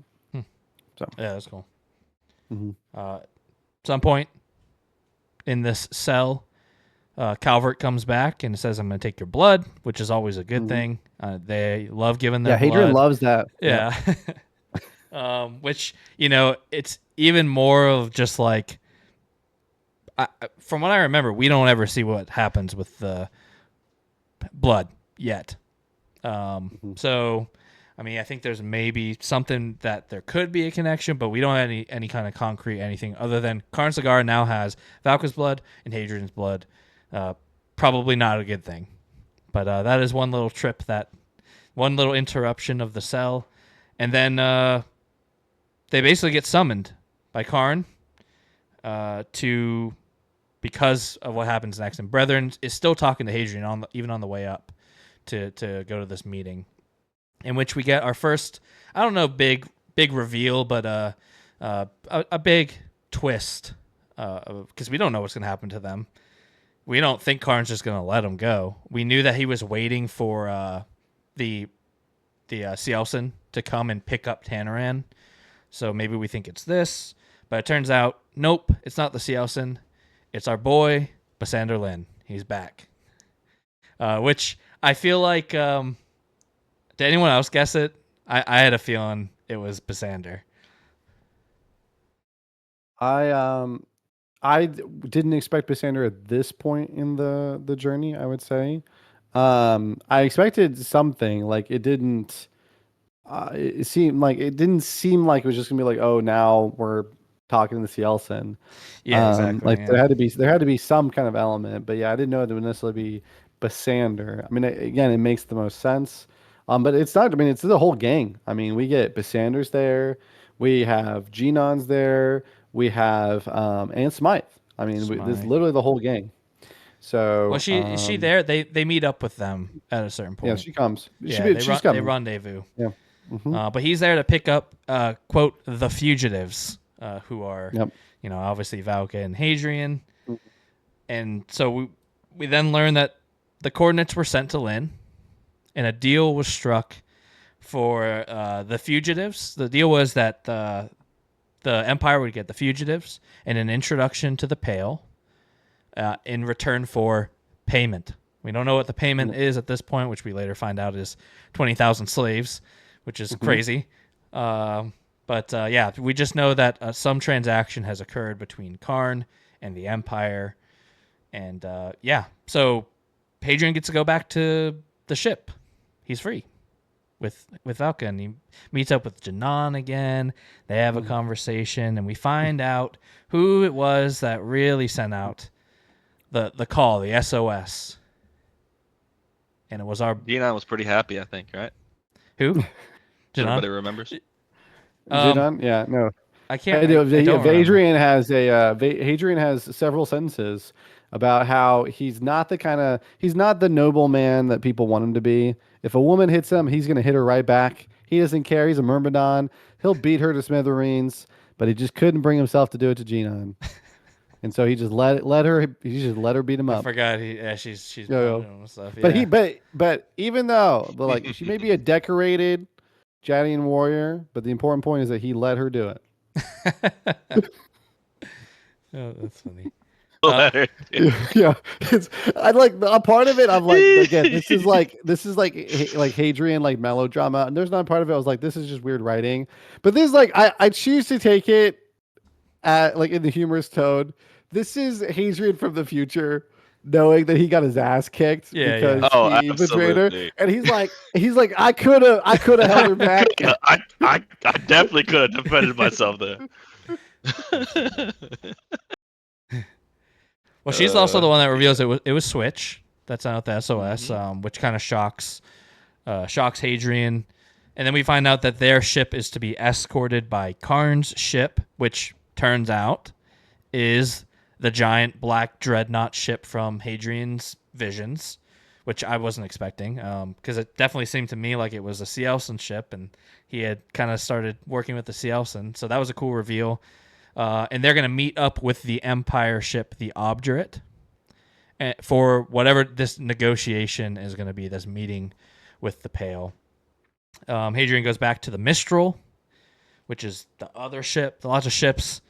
So Yeah, that's cool. mhm. Some point in this cell, Calvert comes back and says, "I'm going to take your blood," which is always a good thing. They love giving their Hadrian blood. loves that. Yeah. Which, it's even more of just like, from what I remember, we don't ever see what happens with the blood yet. So, I mean, I think there's maybe something that there could be a connection, but we don't have any kind of concrete anything other than Karn Sagar now has Valka's blood and Hadrian's blood. Probably not a good thing. But that is one little interruption of the cell. And then they basically get summoned by Karn because of what happens next. And Brethren is still talking to Hadrian even on the way up to go to this meeting, in which we get our first, I don't know, big reveal, but a big twist, because we don't know what's going to happen to them. We don't think Karn's just going to let them go. We knew that he was waiting for the Cielsen to come and pick up Tanaran, so maybe we think it's this, but it turns out, nope, it's not the Cielsen. It's our boy, Basander Lin. He's back. Which I feel like, did anyone else guess it? I had a feeling it was Basander. I didn't expect Basander at this point in the journey, I would say. I expected something like it didn't. It didn't seem like it was just gonna be like, oh, now we're talking to the Cielsen. Yeah, exactly. Like there had to be some kind of element, but yeah, I didn't know it would necessarily be Basander. I mean, again, it makes the most sense. But it's not. I mean, it's the whole gang. I mean, we get Basander's there, we have Genon's there, we have and Smythe. I mean, this is literally the whole gang. So, well, is she there? They meet up with them at a certain point. Yeah, she comes. She's coming. They rendezvous. Yeah. But he's there to pick up, quote, the fugitives, who are, obviously Valka and Hadrian. And so we then learn that the coordinates were sent to Lin, and a deal was struck for the fugitives. The deal was that the Empire would get the fugitives and an introduction to the Pale in return for payment. We don't know what the payment is at this point, which we later find out is 20,000 slaves, which is crazy. But we just know that some transaction has occurred between Karn and the Empire. And so Hadrian gets to go back to the ship. He's free with Valka, and he meets up with Janan again. They have a conversation, and we find out who it was that really sent out the call, the SOS, and it was our Dion was pretty happy, I think, right? who? So Janon? everybody remembers. Jidon? Yeah, no. I can't. I don't remember. Hadrian has several sentences about how he's not the noble man that people want him to be. If a woman hits him, he's gonna hit her right back. He doesn't care. He's a myrmidon. He'll beat her to smithereens, but he just couldn't bring himself to do it to Genon. And so he just let her beat him I up. forgot. She's Yo. and stuff. Yeah. But even though like she may be a decorated Jadian warrior, but the important point is that he let her do it. Oh, that's funny. Yeah, I like a part of it. I'm like, again, this is like Hadrian like melodrama, and there's not a part of it. I was like, this is just weird writing, but this is like I choose to take it at like in the humorous tone. This is Hadrian from the future, knowing that he got his ass kicked because he betrayed her, and he's like, I could have held her back. I definitely could have defended myself there. Well, she's also the one that reveals it was Switch. That's out the SOS, which kind of shocks Hadrian. And then we find out that their ship is to be escorted by Karn's ship, which turns out is the giant black dreadnought ship from Hadrian's visions, which I wasn't expecting, because it definitely seemed to me like it was a Cielson ship, and he had kind of started working with the Cielson. So that was a cool reveal. And they're going to meet up with the Empire ship, the Obdurate, for whatever this negotiation is going to be, this meeting with the Pale. Hadrian goes back to the Mistral, which is the other ship, lots of ships.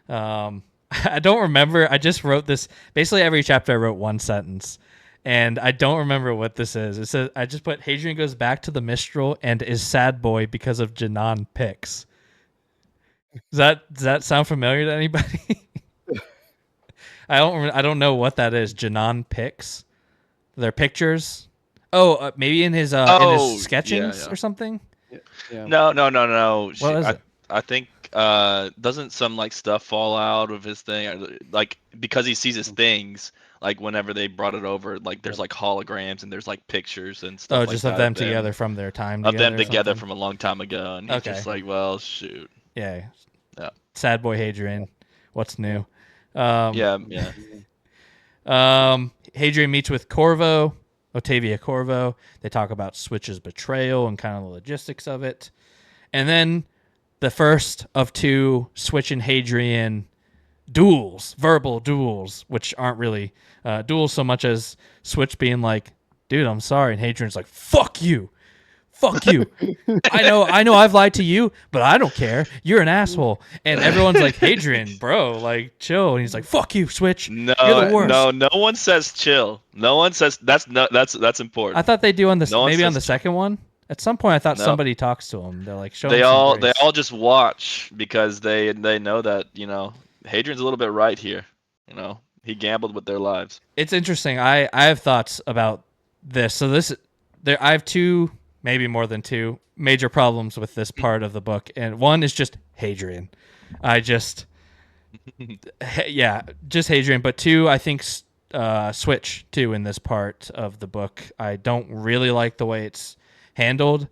I don't remember. I just wrote this. Basically, every chapter I wrote one sentence, and I don't remember what this is. It says, I just put, Hadrian goes back to the Mistral and is sad boy because of Janon Pix. Does that sound familiar to anybody? I don't know what that is. Janon Pix. Their pictures. Oh, maybe in his sketchings or something. Yeah. No. What is it? I think doesn't some like stuff fall out of his thing, like because he sees his things, like whenever they brought it over, like there's like holograms and there's like pictures and stuff. Oh, just of them together from their time. Of them together from a long time ago, and he's just like, well, shoot. Yeah. Sad boy Hadrian. What's new? Yeah. Hadrian meets with Octavia Corvo. They talk about Switch's betrayal and kind of the logistics of it. And then the first of two Switch and Hadrian duels, verbal duels, which aren't really duels so much as Switch being like, dude, I'm sorry. And Hadrian's like, fuck you. Fuck you. I know I've lied to you, but I don't care. You're an asshole. And everyone's like, Hadrian, bro, like chill. And he's like, fuck you, Switch. No, you're the worst. No one says chill. No one says that's important. I thought they do on the on the second one. At some point I thought somebody talks to him. They're like, show they him all some grace. they all just watch because they know that, Hadrian's a little bit right here. He gambled with their lives. It's interesting. I have thoughts about this. So I have two, maybe more than two, major problems with this part of the book. And one is just Hadrian. Just Hadrian. But two, I think Switch, too, in this part of the book. I don't really like the way it's handled.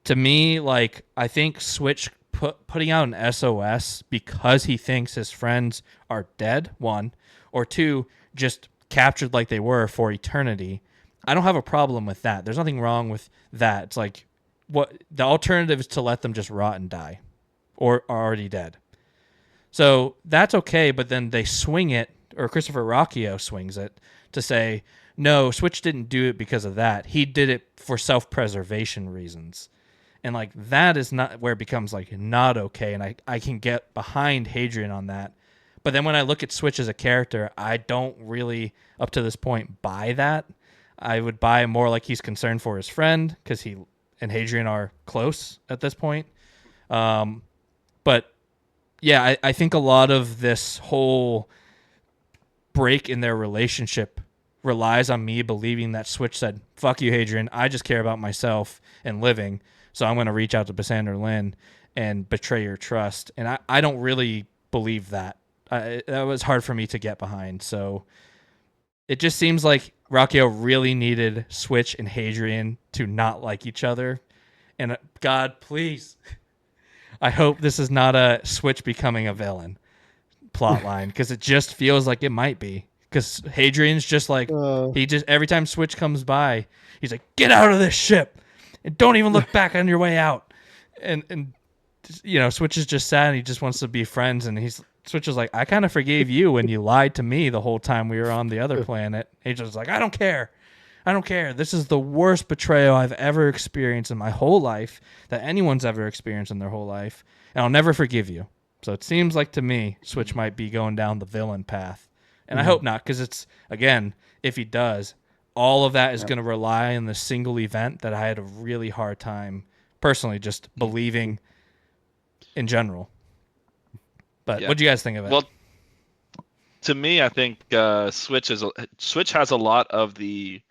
To me, like, I think Switch putting out an SOS because he thinks his friends are dead, one, or two, just captured like they were for eternity. I don't have a problem with that. There's nothing wrong with that. It's like, what the alternative is to let them just rot and die, or are already dead. So that's okay, but then they swing it, or Christopher Ruocchio swings it to say, no, Switch didn't do it because of that. He did it for self-preservation reasons. And like that is not where it becomes like not okay, and I can get behind Hadrian on that. But then when I look at Switch as a character, I don't really, up to this point, buy that. I would buy more like he's concerned for his friend, because he and Hadrian are close at this point. But yeah, I think a lot of this whole break in their relationship relies on me believing that Switch said, fuck you, Hadrian, I just care about myself and living, so I'm going to reach out to Bassander Lin and betray your trust. And I don't really believe that. That was hard for me to get behind. So It just seems like Ruocchio really needed Switch and Hadrian to not like each other. And God, please, I hope this is not a Switch becoming a villain plot line, because it just feels like it might be. Because Hadrian's just like, he just, every time Switch comes by, he's like, get out of this ship and don't even look back on your way out. And you know, Switch is just sad and he just wants to be friends. And Switch is like, I kind of forgave you when you lied to me the whole time we were on the other planet. Hadrian's like, I don't care. I don't care. This is the worst betrayal I've ever experienced in my whole life, that anyone's ever experienced in their whole life. And I'll never forgive you. So it seems like to me, Switch might be going down the villain path. And I hope not, because it's, again, if he does, all of that is going to rely on the single event that I had a really hard time personally just believing in general. But what do you guys think of it? Well, to me, I think Switch has a lot of the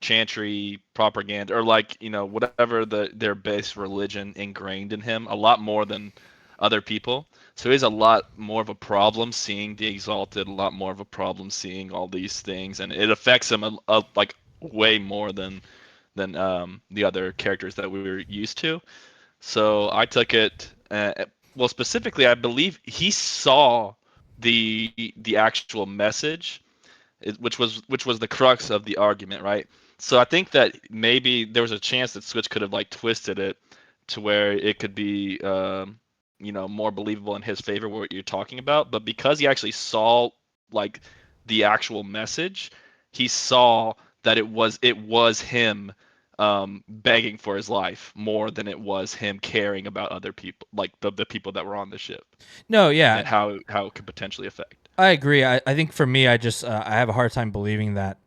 chantry propaganda, or like, you know, whatever their base religion ingrained in him, a lot more than other people. So he's a lot more of a problem seeing the exalted, a lot more of a problem seeing all these things, and it affects him like way more than the other characters that we were used to. So I took it. Well, specifically, I believe he saw the actual message, which was the crux of the argument, right? So I think that maybe there was a chance that Switch could have like twisted it to where it could be, you know, more believable in his favor, what you're talking about. But because he actually saw like the actual message, he saw that it was him begging for his life more than it was him caring about other people, like the people that were on the ship. No, yeah, and how it could potentially affect. I agree. I think for me, I just I have a hard time believing that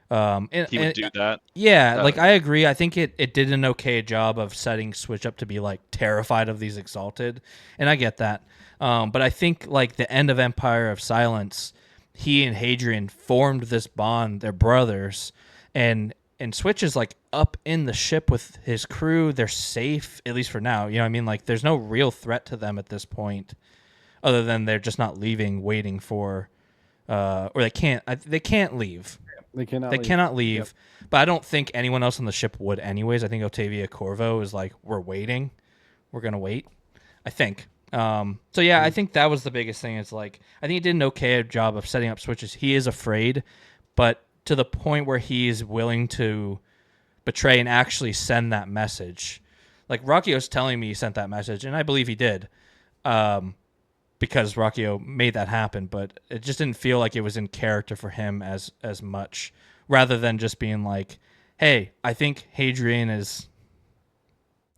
He would do that. Yeah, like I agree. I think it did an okay job of setting Switch up to be like terrified of these exalted, and I get that. But I think like the end of Empire of Silence, he and Hadrian formed this bond. They're brothers, and Switch is like up in the ship with his crew. They're safe, at least for now. You know what I mean? Like there's no real threat to them at this point, other than they're just not leaving, waiting for, or they can't leave. They cannot leave. Yep. But I don't think anyone else on the ship would anyways. I think Octavia Corvo is like, we're waiting. We're going to wait, I think. So, yeah, I think that was the biggest thing. It's like, I think he did an okay job of setting up Switches. He is afraid, but to the point where he is willing to betray and actually send that message. Like, Ruocchio's telling me he sent that message, and I believe he did. Because Ruocchio made that happen, but it just didn't feel like it was in character for him as much, rather than just being like, hey, I think Hadrian is,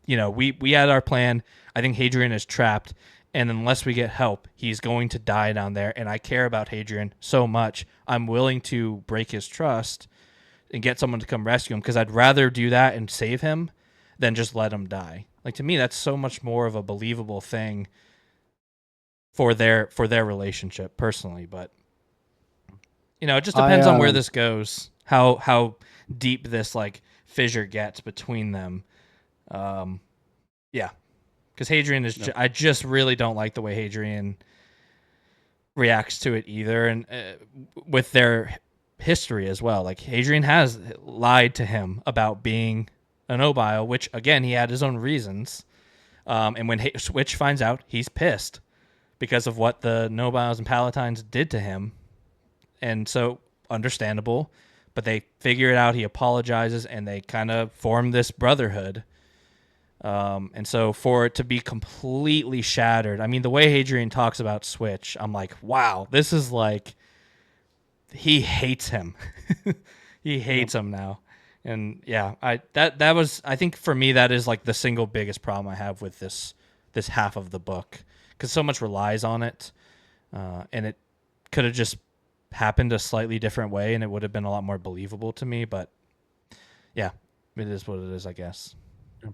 you know, we had our plan. I think Hadrian is trapped, and unless we get help, he's going to die down there, and I care about Hadrian so much, I'm willing to break his trust and get someone to come rescue him, because I'd rather do that and save him than just let him die. Like, to me, that's so much more of a believable thing for their relationship personally. But you know, it just depends on where this goes, how deep this like fissure gets between them. Yeah, because Hadrian is I just really don't like the way Hadrian reacts to it either, and with their history as well. Like Hadrian has lied to him about being a nobile, which again he had his own reasons, and when Switch finds out, he's pissed because of what the nobiles and palatines did to him. And so, understandable. But they figure it out, he apologizes, and they kind of form this brotherhood. And so, for it to be completely shattered, I mean, the way Hadrian talks about Switch, I'm like, wow, this is like, he hates him. He hates him now. And yeah, that was, I think for me, that is like the single biggest problem I have with this half of the book. Because so much relies on it, and it could have just happened a slightly different way, and it would have been a lot more believable to me. But yeah, it is what it is, I guess.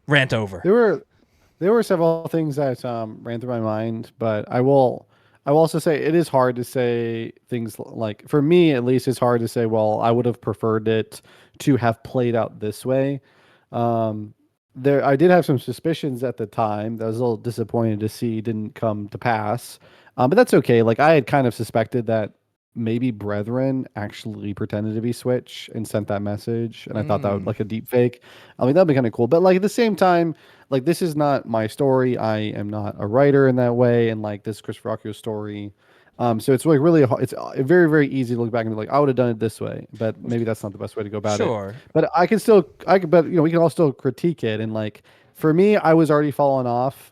Rant over. There were several things that ran through my mind, but I will also say it is hard to say things like, for me at least, it's hard to say, well, I would have preferred it to have played out this way. I did have some suspicions at the time that I was a little disappointed to see didn't come to pass. But that's okay. Like I had kind of suspected that maybe Brethren actually pretended to be Switch and sent that message, and I thought that would like a deep fake. I mean, that'd be kind of cool. But like at the same time, like this is not my story. I am not a writer in that way, and like this is Chris Roccio's story. So it's like really it's very very easy to look back and be like, I would have done it this way, but maybe that's not the best way to go about it. Sure. But but we can all still critique it. And like for me, I was already falling off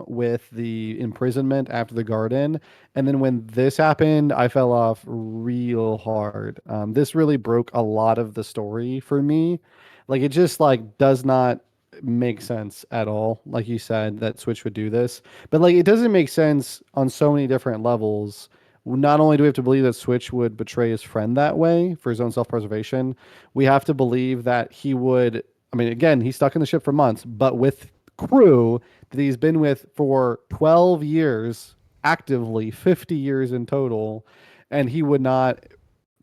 with the imprisonment after the garden, and then when this happened, I fell off real hard. This really broke a lot of the story for me. Like it just like does not make sense at all. Like you said, that Switch would do this, but like it doesn't make sense on so many different levels. Not only do we have to believe that Switch would betray his friend that way for his own self-preservation, we have to believe that he would. I mean, again, he's stuck in the ship for months, but with crew that he's been with for 12 years actively, 50 years in total, and he would not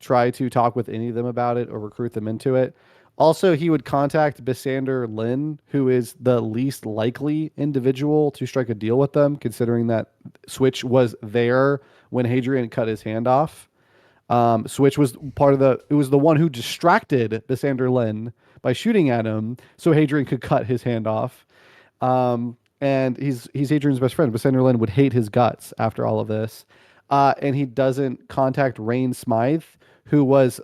try to talk with any of them about it or recruit them into it. Also, he would contact Bisander Lin, who is the least likely individual to strike a deal with them, considering that Switch was there when Hadrian cut his hand off. Switch was it was the one who distracted Bisander Lin by shooting at him so Hadrian could cut his hand off. And he's Hadrian's best friend. Bisander Lin would hate his guts after all of this. And he doesn't contact Rain Smythe, who was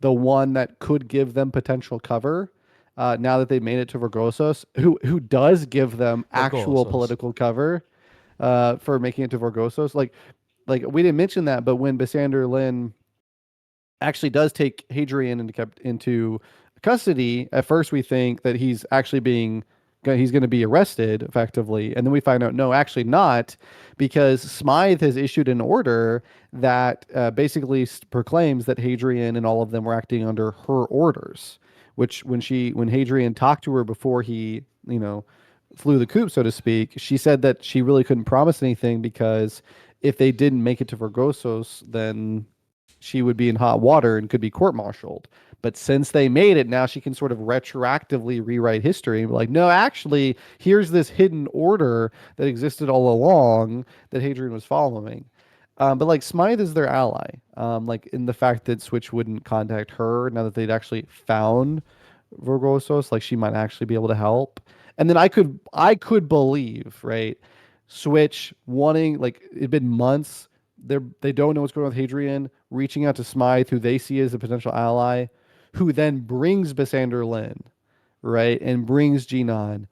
the one that could give them potential cover. Now that they've made it to Vorgosos, who does give them actual political cover for making it to Vorgosos. Like we didn't mention that, but when Bisander Lin actually does take Hadrian into custody, at first we think that he's going to be arrested effectively, and then we find out no, actually not, because Smythe has issued an order that basically proclaims that Hadrian and all of them were acting under her orders. Which when Hadrian talked to her before he flew the coop, so to speak, she said that she really couldn't promise anything because if they didn't make it to Vergosos, then she would be in hot water and could be court-martialed. But since they made it, now she can sort of retroactively rewrite history and be like, no, actually, here's this hidden order that existed all along that Hadrian was following. But like Smythe is their ally, like in the fact that Switch wouldn't contact her now that they'd actually found Vergosos, like she might actually be able to help. And then I could believe, right? Switch wanting, like it'd been months. They don't know what's going on with Hadrian, reaching out to Smythe, who they see as a potential ally, who then brings Bisander Lin, right? And brings Genon,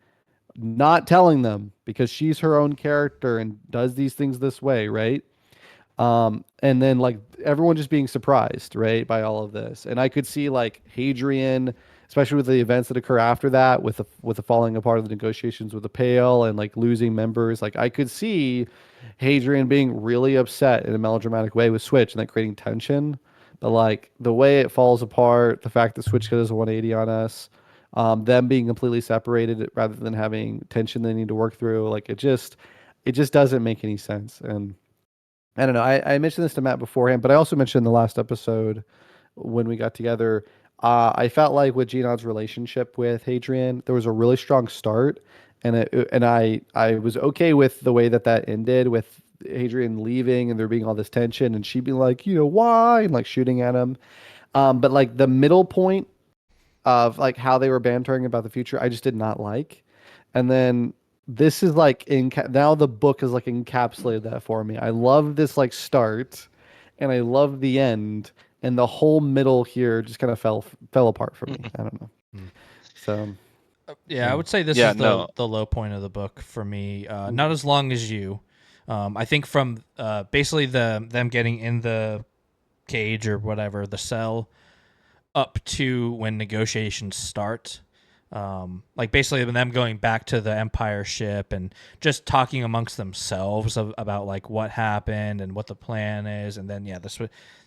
not telling them because she's her own character and does these things this way, right? And then like everyone just being surprised, right, by all of this. And I could see like Hadrian, especially with the events that occur after that, with the falling apart of the negotiations with the Pale and like losing members. Like I could see Hadrian being really upset in a melodramatic way with Switch and like creating tension. But like the way it falls apart, the fact that Switch does a 180 on us, them being completely separated rather than having tension they need to work through, like it just doesn't make any sense. And I don't know. I mentioned this to Matt beforehand, but I also mentioned in the last episode when we got together. I felt like with Genon's relationship with Hadrian, there was a really strong start, and I was okay with the way that ended with Hadrian leaving and there being all this tension, and she being like, why, and like shooting at him. But like the middle point of like how they were bantering about the future, I just did not like, and then this is like now the book has like encapsulated that for me. I love this like start, and I love the end, and the whole middle here just kind of fell apart for me. I don't know. So I would say this is the low point of the book for me. Not as long as you. I think from basically them getting in the cage or whatever, the cell, up to when negotiations start. Like basically them going back to the Empire ship and just talking amongst themselves about like what happened and what the plan is, and then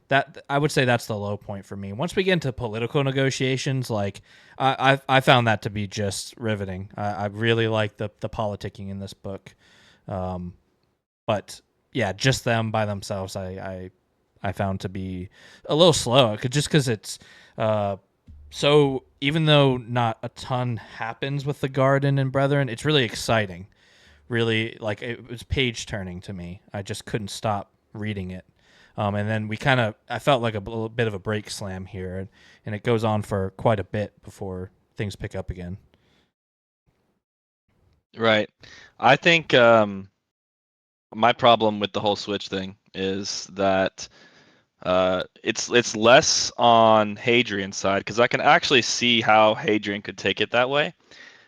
that I would say that's the low point for me. Once we get into political negotiations, like I found that to be just riveting. I really like the politicking in this book, but yeah, just them by themselves, I found to be a little slow, just because it's. So even though not a ton happens with the Garden and Brethren, it's really exciting. Really, like it was page turning to me. I just couldn't stop reading it. And then I felt like a little bit of a break slam here, and it goes on for quite a bit before things pick up again. Right. I think my problem with the whole Switch thing is that it's less on Hadrian's side, because I can actually see how Hadrian could take it that way.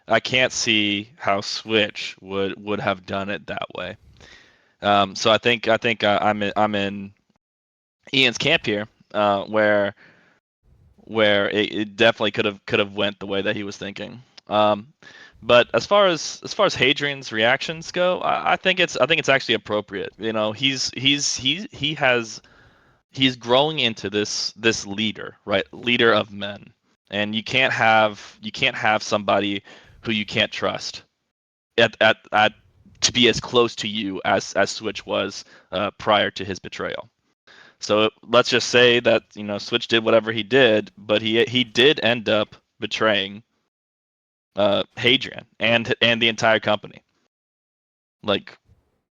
I can't see how Switch would have done it that way. So I think I'm in Ian's camp here, where it definitely could have went the way that he was thinking. But as far as Hadrian's reactions go, I think it's actually appropriate. You know, he's growing into this leader, right? Leader of men, and you can't have somebody who you can't trust at to be as close to you as Switch was prior to his betrayal. So let's just say that, you know, Switch did whatever he did, but he did end up betraying Hadrian and the entire company. Like,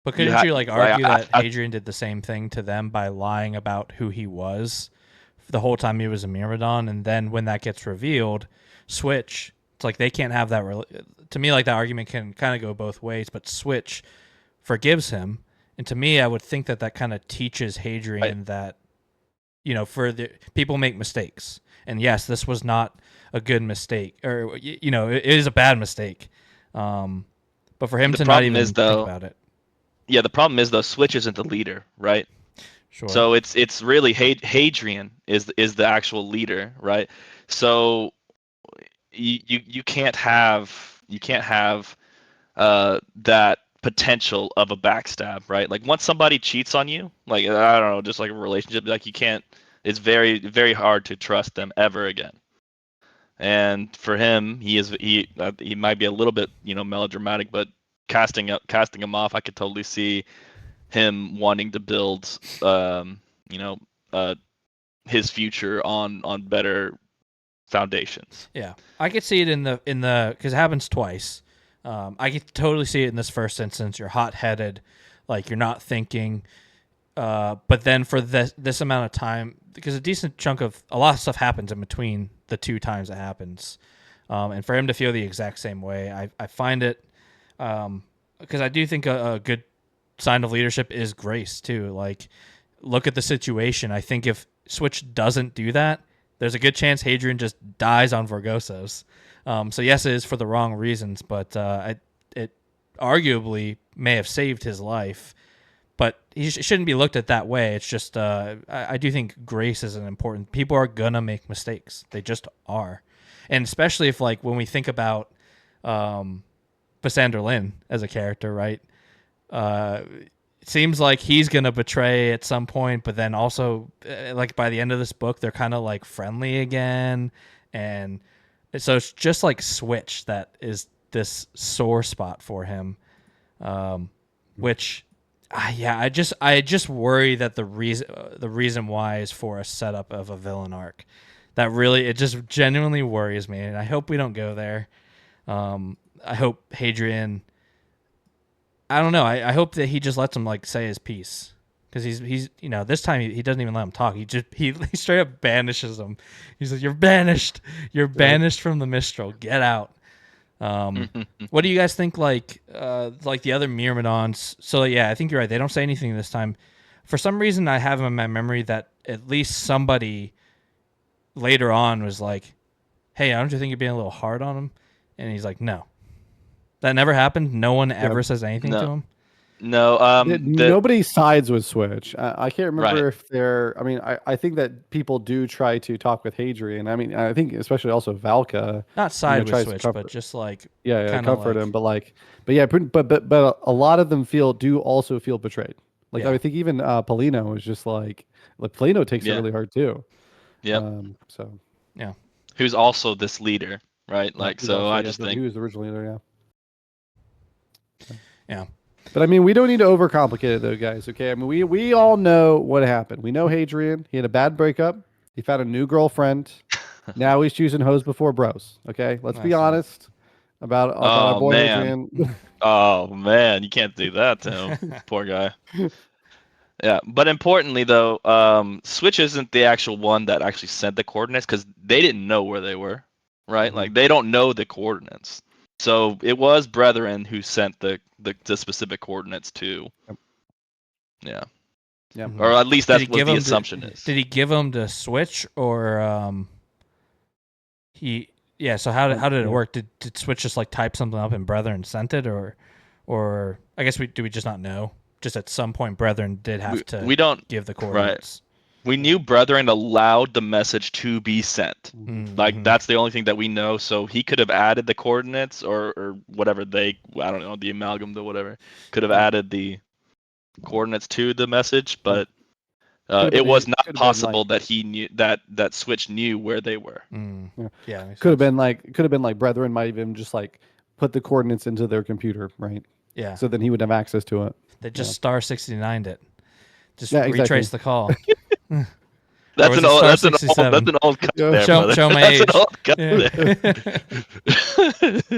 but couldn't you argue that Hadrian did the same thing to them by lying about who he was the whole time he was a Myrmidon, and then when that gets revealed, Switch, it's like they can't have that. To me, like, that argument can kind of go both ways, but Switch forgives him. And to me, I would think that kind of teaches Hadrian that, you know, people make mistakes. And yes, this was not a good mistake, or, you know, it is a bad mistake. But for him to not even think about it. Yeah, the problem is, though, Switch isn't the leader, right? Sure. So it's really Hadrian is the actual leader, right? So you can't have that potential of a backstab, right? Like, once somebody cheats on you, like, I don't know, just like a relationship, like, you can't. It's very, very hard to trust them ever again. And for him, he might be a little bit, you know, melodramatic, but casting him off, I could totally see him wanting to build, his future on better foundations. Yeah, I could see it in the because it happens twice. I could totally see it in this first instance. You're hot-headed, like, you're not thinking. But then for this amount of time, because a lot of stuff happens in between the two times it happens, and for him to feel the exact same way, I find it, because I do think a good sign of leadership is grace too. Like, look at the situation. I think if Switch doesn't do that, there's a good chance Hadrian just dies on Vorgosos. So yes, it is for the wrong reasons, but it arguably may have saved his life. But he shouldn't be looked at that way. It's just I do think grace is an important. People are gonna make mistakes. They just are, and especially if, like, when we think about Vasander Lin as a character, right? It seems like he's gonna betray at some point, but then also, like, by the end of this book, they're kind of like friendly again, and so it's just like Switch that is this sore spot for him, which. I just worry that the reason why is for a setup of a villain arc. It just genuinely worries me, and I hope we don't go there. I hope Hadrian. I don't know. I hope that he just lets him, like, say his piece, because he's you know, this time he doesn't even let him talk. He straight up banishes him. He says, "You're banished. You're banished from the Mistral. Get out." What do you guys think, like the other Myrmidons? So yeah, I think you're right. They don't say anything this time. For some reason, I have in my memory that at least somebody later on was like, "Hey, don't you think you're being a little hard on him?" And he's like, "No, that never happened. No one ever says anything to him." No, nobody sides with Switch. I can't remember if they're. I mean, I think that people do try to talk with Hadrian. I mean, I think especially also Valka. Not side with Switch, but just like comfort him. But a lot of them also feel betrayed. Like, I think even Polino is just like Polino takes it really hard too. Yeah. So yeah, who's also this leader, right? Like, so also, I just think he was the original leader. Yeah. But I mean, we don't need to overcomplicate it, though, guys. Okay, I mean, we all know what happened. We know Hadrian. He had a bad breakup. He found a new girlfriend. Now he's choosing hoes before bros. Okay, let's be honest about our boy Hadrian. Oh man, you can't do that to him, poor guy. Yeah, but importantly though, Switch isn't the actual one that actually sent the coordinates because they didn't know where they were, right? Like they don't know the coordinates. So it was Brethren who sent the specific coordinates to. Yep. Yeah. Yeah. Or at least Did that's he what give the him assumption is. Did he give him the Switch or he? Yeah. So how did it work? Did Switch just like type something up and Brethren sent it, or I guess we just not know. Just at some point, Brethren did have to We don't give the right. coordinates. We knew Brethren allowed the message to be sent. Like that's the only thing that we know. So he could have added the coordinates or whatever I don't know, the amalgam, the whatever, could have added the coordinates to the message, but it was not possible that he knew that Switch knew where they were. Yeah, could have been like Brethren might even just like put the coordinates into their computer, right? Yeah. So then he would have access to it. They just star 69'd it. Just Yeah, exactly. retrace the call. That's an old cut there, brother. Show my That's age. an old cut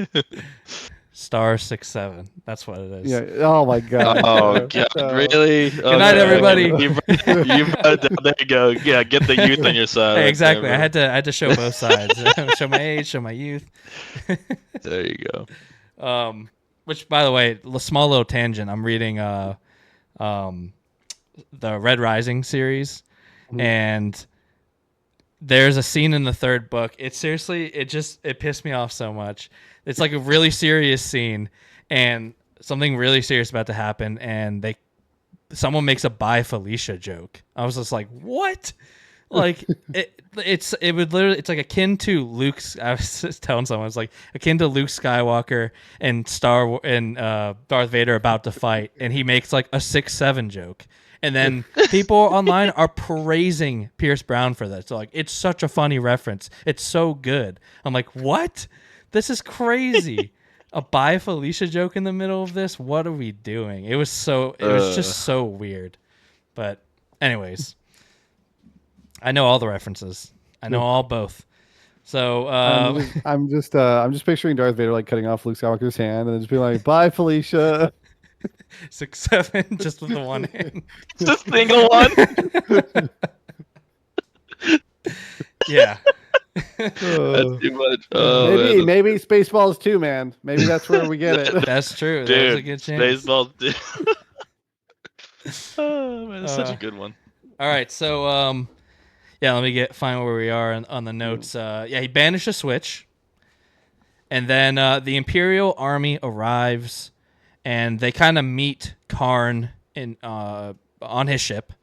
there. Star 67. That's what it is. Yeah. Oh my god. Oh god, really? Good night, everybody. You brought it down. There you go. Yeah, get the youth on your side. Hey, right exactly. there, I had to show both sides. Show my age, show my youth. There you go. Which, by the way, small little tangent. I'm reading the Red Rising series, and there's a scene in the third book. It seriously, it pissed me off so much. It's like a really serious scene, and something really serious about to happen, and someone makes a "Bye Felicia" joke. I was just like, what? Like it's like akin to Luke's. I was just telling someone it's like akin to Luke Skywalker and Darth Vader about to fight, and he makes like a 6'7" joke, and then people online are praising Pierce Brown for that. So like, it's such a funny reference. It's so good. I'm like, what? This is crazy. A "Bye Felicia" joke in the middle of this. What are we doing? It was just so weird. But anyways. I know all the references. I know all both. So I'm just picturing Darth Vader like cutting off Luke Skywalker's hand and then just being like, "Bye, Felicia." 6'7", just with the one hand. Just a single one. Yeah. That's too much. Oh, maybe Spaceballs too, man. Maybe that's where we get it. That's true. Dude, that was a good chance. Spaceballs, dude. Oh man, that's such a good one. All right, so yeah, let me find where we are on the notes. He banished a Switch, and then the Imperial army arrives, and they kind of meet Karn on his ship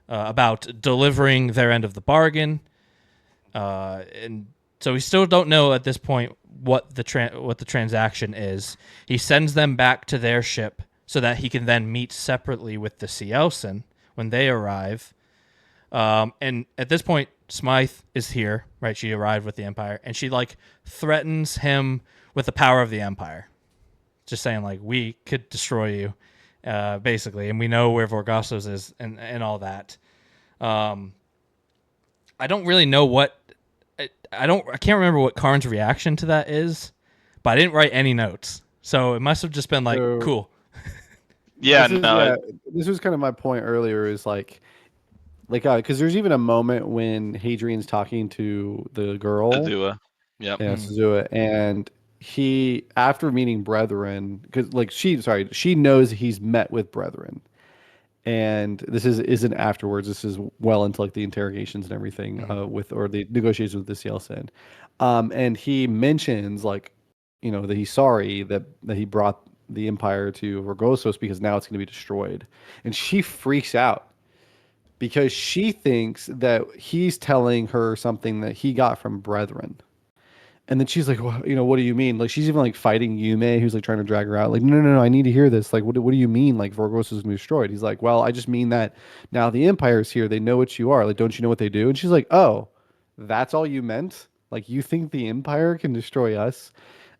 about delivering their end of the bargain. And so we still don't know at this point what the transaction is. He sends them back to their ship so that he can then meet separately with the Cielsen when they arrive. And at this point, Smythe is here, right? She arrived with the Empire, and she like threatens him with the power of the Empire, just saying like, we could destroy you, basically, and we know where Vorgossos is and all that. I don't really know what. I can't remember what Karn's reaction to that is, but I didn't write any notes, so it must have just been like, cool. Yeah, this was kind of my point earlier. Is like because there's even a moment when Hadrian's talking to the girl, Sazua. Yep. Yeah, Sazua, and he, after meeting Brethren, because like she knows he's met with Brethren. And this isn't afterwards. This is well into like the interrogations and everything or the negotiations with the Cielsen. And he mentions like, that he's sorry that he brought the Empire to Vorgossos because now it's going to be destroyed. And she freaks out because she thinks that he's telling her something that he got from Brethren. And then she's like, well, what do you mean? Like, she's even like fighting Yume, who's like trying to drag her out. Like, no, I need to hear this. Like, what do you mean? Like, Vorgossos is going to be destroyed. He's like, well, I just mean that now the Empire's here. They know what you are. Like, don't you know what they do? And she's like, oh, that's all you meant? Like, you think the Empire can destroy us?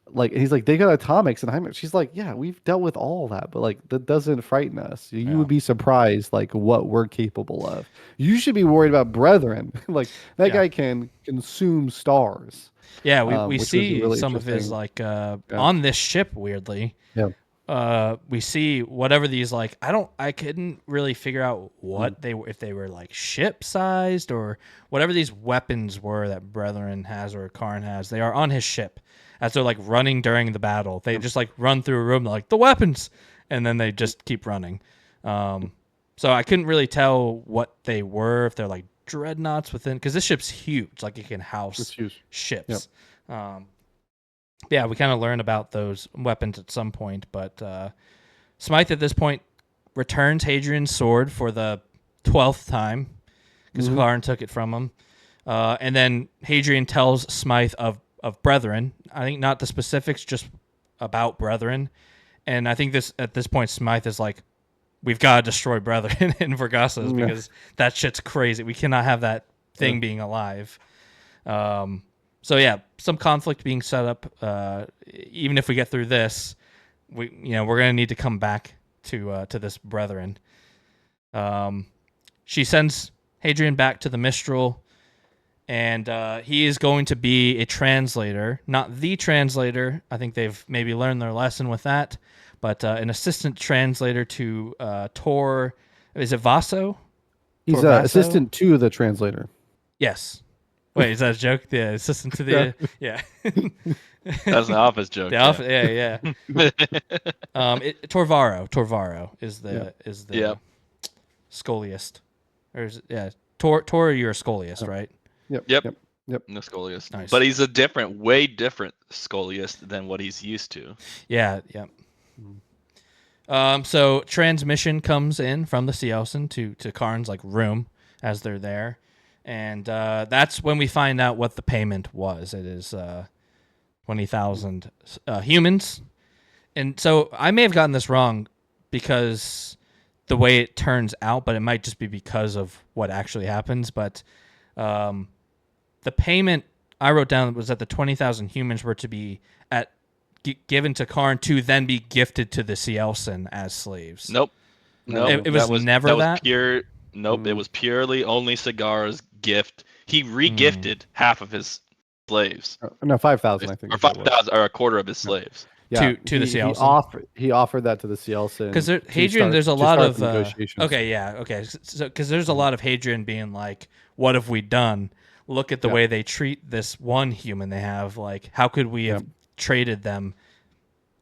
Like, and he's like, they got atomics and HIMARS. She's like, yeah, we've dealt with all that, but like, that doesn't frighten us. You would be surprised, like, what we're capable of. You should be worried about Brethren. Like, that guy can consume stars. Yeah, we see really some of his like on this ship weirdly. Yeah. we see whatever these like I couldn't really figure out what they were, if they were like ship sized or whatever these weapons were that Brethren has or Karn has. They are on his ship as they're like running during the battle. They just like run through a room like the weapons, and then they just keep running. So I couldn't really tell what they were, if they're like dreadnoughts within, because this ship's huge, like it can house ships. Yep. Yeah, we kind of learn about those weapons at some point, but Smythe at this point returns Hadrian's sword for the 12th time because Karn took it from him. And then Hadrian tells Smythe of Brethren. I think not the specifics, just about Brethren. And I think at this point, Smythe is like, we've got to destroy Brethren in Vergassos because that shit's crazy. We cannot have that thing being alive. So yeah, some conflict being set up. Even if we get through this, we're gonna need to come back to this Brethren. She sends Hadrian back to the Mistral, and he is going to be a translator, not the translator. I think they've maybe learned their lesson with that, but an assistant translator to Tor. Is it Vaso? He's an assistant to the translator. Yes. Wait, is that a joke? The assistant to the yeah. That's an office joke. The office, yeah. Torvaro is the scholiast, or is it, Tor, you're a scholiast, right? Yep. No scholiast. Nice. But he's a way different scholiast than what he's used to. Yeah. So transmission comes in from the Cielsen to Karn's like room as they're there. And that's when we find out what the payment was. It is 20,000 humans. And so I may have gotten this wrong because the way it turns out, but it might just be because of what actually happens. But the payment I wrote down was that the 20,000 humans were to be given to Karn to then be gifted to the Cielsen as slaves. Nope. It was never that. Was pure. Nope, it was purely only Cigarra's gift. He re-gifted half of his slaves. No, 5,000, I think. Or 5,000, or a quarter of his slaves. Yeah, to the Cielsen. He offered that to the Cielsen. Because Hadrian, there's a lot of okay. So because there's a lot of Hadrian being like, "What have we done? Look at the way they treat this one human they have. Like, how could we have traded them?"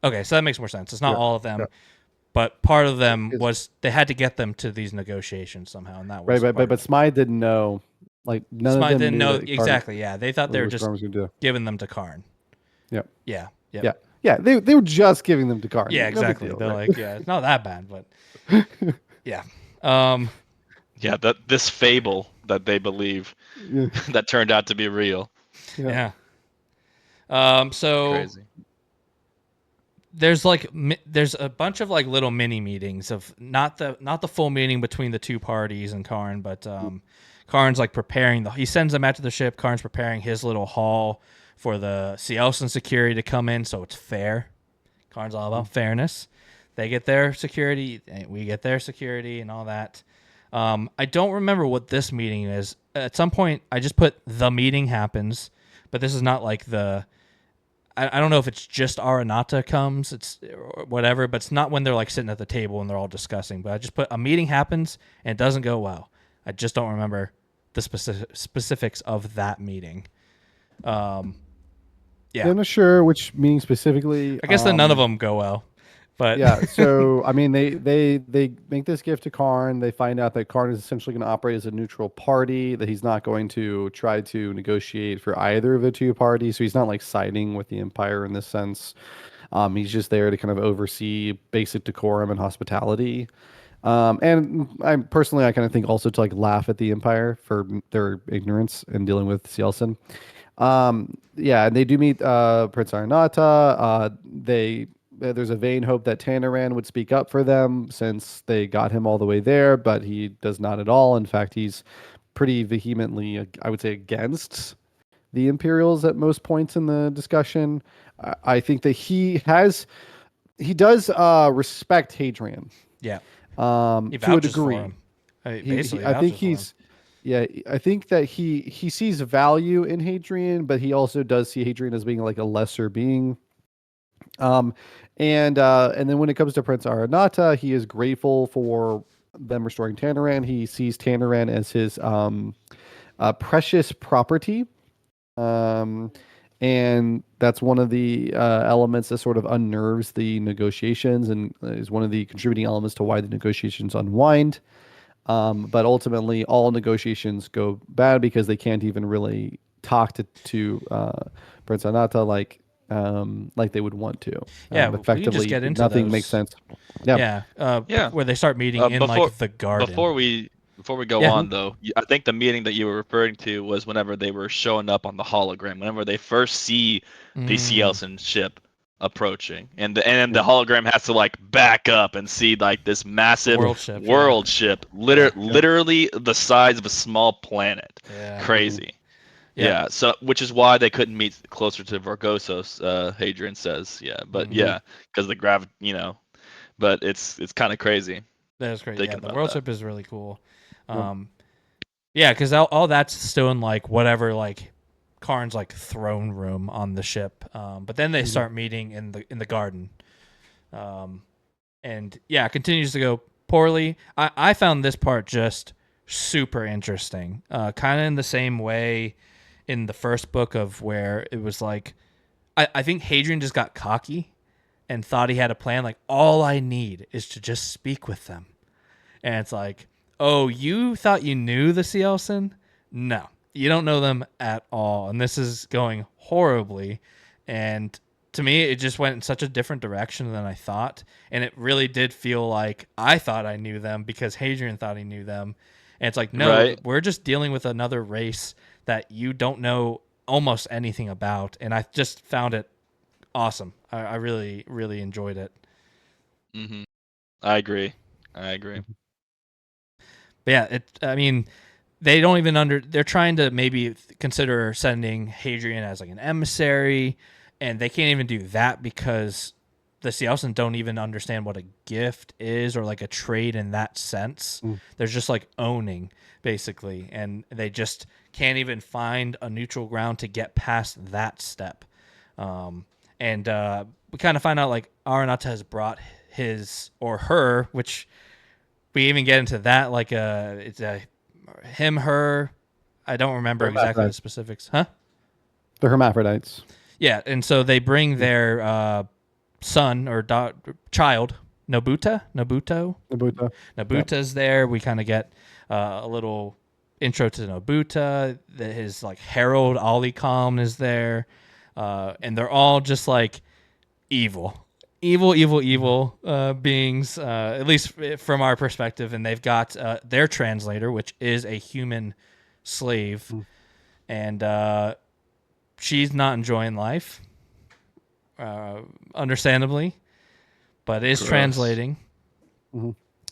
Okay, so that makes more sense. It's not all of them. Yeah. But part of them was they had to get them to these negotiations somehow, and that was right. But Smythe didn't know, like none Smythe of them didn't know Karn, exactly. Yeah, they thought they were just giving them to Karn. Yep. Yeah. They were just giving them to Karn. Yeah, exactly. Deal, they're right? Like, it's not that bad, but yeah. That this fable that they believe that turned out to be real. Yeah. So. Crazy. There's a bunch of like little mini meetings of not the full meeting between the two parties and Karn, but Karn's like preparing he sends them out to the ship. Karn's preparing his little hall for the Cielsen security to come in, so it's fair. Karn's all about fairness. They get their security, we get their security, and all that. I don't remember what this meeting is. At some point, I just put the meeting happens, but this is not like the. I don't know if it's just Aranata comes, it's or whatever, but it's not when they're like sitting at the table and they're all discussing. But I just put a meeting happens and it doesn't go well. I just don't remember the specifics of that meeting. I'm not sure which meeting specifically. I guess that none of them go well. But yeah, so I mean, they make this gift to Karn. They find out that Karn is essentially going to operate as a neutral party. That he's not going to try to negotiate for either of the two parties. So he's not like siding with the Empire in this sense. He's just there to kind of oversee basic decorum and hospitality. And I kind of think also to like laugh at the Empire for their ignorance in dealing with Cielsen. And they do meet Prince Aranata. There's a vain hope that Tanaran would speak up for them since they got him all the way there, but he does not at all. In fact, he's pretty vehemently, I would say, against the Imperials at most points in the discussion. I think that he does respect Hadrian. Yeah. To a degree. I think that he sees value in Hadrian, but he also does see Hadrian as being like a lesser being. Um, and then when it comes to Prince Aranata, he is grateful for them restoring Tanaran. He sees Tanaran as his precious property. Um, and that's one of the elements that sort of unnerves the negotiations and is one of the contributing elements to why the negotiations unwind. But ultimately, all negotiations go bad because they can't even really talk to Prince Anata like they would want to. Yeah, we can just Effectively, get into nothing those. makes sense. Yeah. Yeah, Yeah. where they start meeting in Before like the garden. before we go Yeah. on though, I think the meeting that you were referring to was whenever they were showing up on the hologram. Whenever they first see the Cielson ship approaching, and the hologram has to like back up and see like this massive World ship, Yeah. literally the size of a small planet. Yeah. Crazy. Yep. Yeah, so which is why they couldn't meet closer to Vargosos, Hadrian says. Yeah, but yeah, because the gravity, but it's kind of crazy. That is great. Thinking Yeah, the about world that. ship is really cool. Yeah, because all that's still in like whatever like Karn's like throne room on the ship. But then they start meeting in the garden. And yeah, it continues to go poorly. I found this part just super interesting. Kind of in the same way in the first book of where it was like I think Hadrian just got cocky and thought he had a plan. Like, all I need is to just speak with them. And it's like, oh, you thought you knew the Cielson? No, you don't know them at all. And this is going horribly. And to me, it just went in such a different direction than I thought. And it really did feel like I thought I knew them because Hadrian thought he knew them. And it's like, no, Right. we're just dealing with another race that you don't know almost anything about. And I just found it awesome. I really, really enjoyed it. Mm-hmm. I agree. But yeah, I mean, they don't even they're trying to maybe consider sending Hadrian as like an emissary, and they can't even do that because the Cielson don't even understand what a gift is or like a trade in that sense. There's just like owning basically, and they just can't even find a neutral ground to get past that step. And we kind of find out like Aranata has brought his or her, which we even get into that like it's a him, her. I don't remember exactly the specifics, huh? The hermaphrodites. Yeah, and so they bring their son or child, Nobuto's Yep. there. We kind of get a little intro to Nobuta. His like herald Alicom is there, and they're all just like evil beings, at least from our perspective. And they've got their translator, which is a human slave, and she's not enjoying life, understandably, but is translating.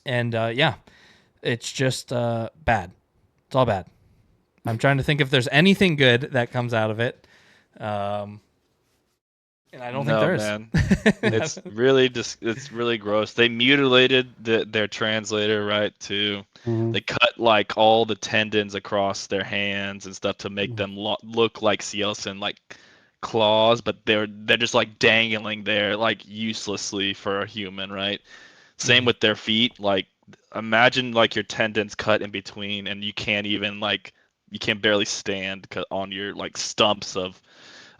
And yeah, it's just bad. It's all bad. I'm trying to think if there's anything good that comes out of it. And I don't think there is. Man. It's really gross. They mutilated their translator, right? They cut like all the tendons across their hands and stuff to make them look like Cielson, like claws, but they're just like dangling there like uselessly for a human, right? Same with their feet. Like imagine like your tendons cut in between and you can't even like you can barely stand on your like stumps of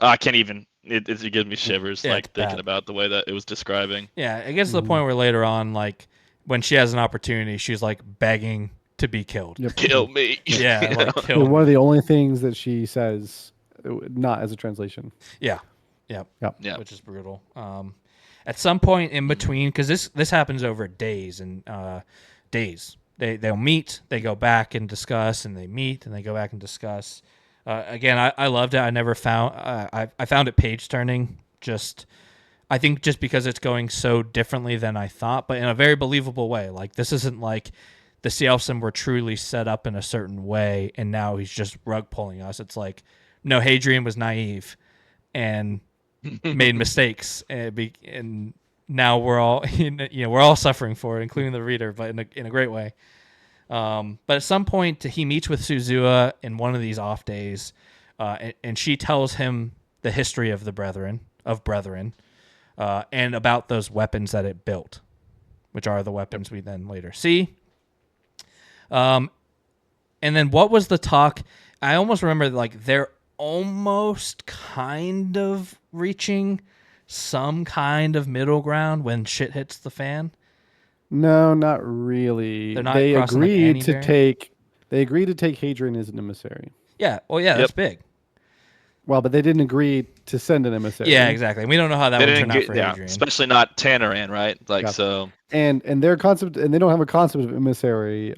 I can't even. It gives me shivers like thinking about the way that it was describing. Yeah, it gets to the point where later on, like when she has an opportunity, she's like begging to be killed. Yep. Kill me. Yeah, like kill me. One of the only things that she says, not as a translation. Yeah, yeah, Yeah. which is brutal. At some point in between, because this happens over days and days. They'll meet, they go back and discuss, and they meet and they go back and discuss. Again, I loved it. I never found I found it page turning. I think just because it's going so differently than I thought, but in a very believable way. Like this isn't like the Cielson were truly set up in a certain way, and now he's just rug pulling us. It's like no, Hadrian was naive and made mistakes, and now we're all we're all suffering for it, including the reader, but in a great way. But at some point, he meets with Suzua in one of these off days, and she tells him the history of the brethren. and about those weapons that it built, which are the weapons we then later see. And then what was the talk? I almost remember like they're almost kind of reaching some kind of middle ground when shit hits the fan. No, not really. They're not They crossing like agreed any to barrier. take Hadrian as an emissary. Yeah. Well, yeah, that's big. Well, but they didn't agree to send an emissary. Yeah, exactly. We don't know how that They would didn't turn out get, for yeah, Hadrian. especially not Tanneran, right? Like, Yeah. so. And their concept, and they don't have a concept of emissary,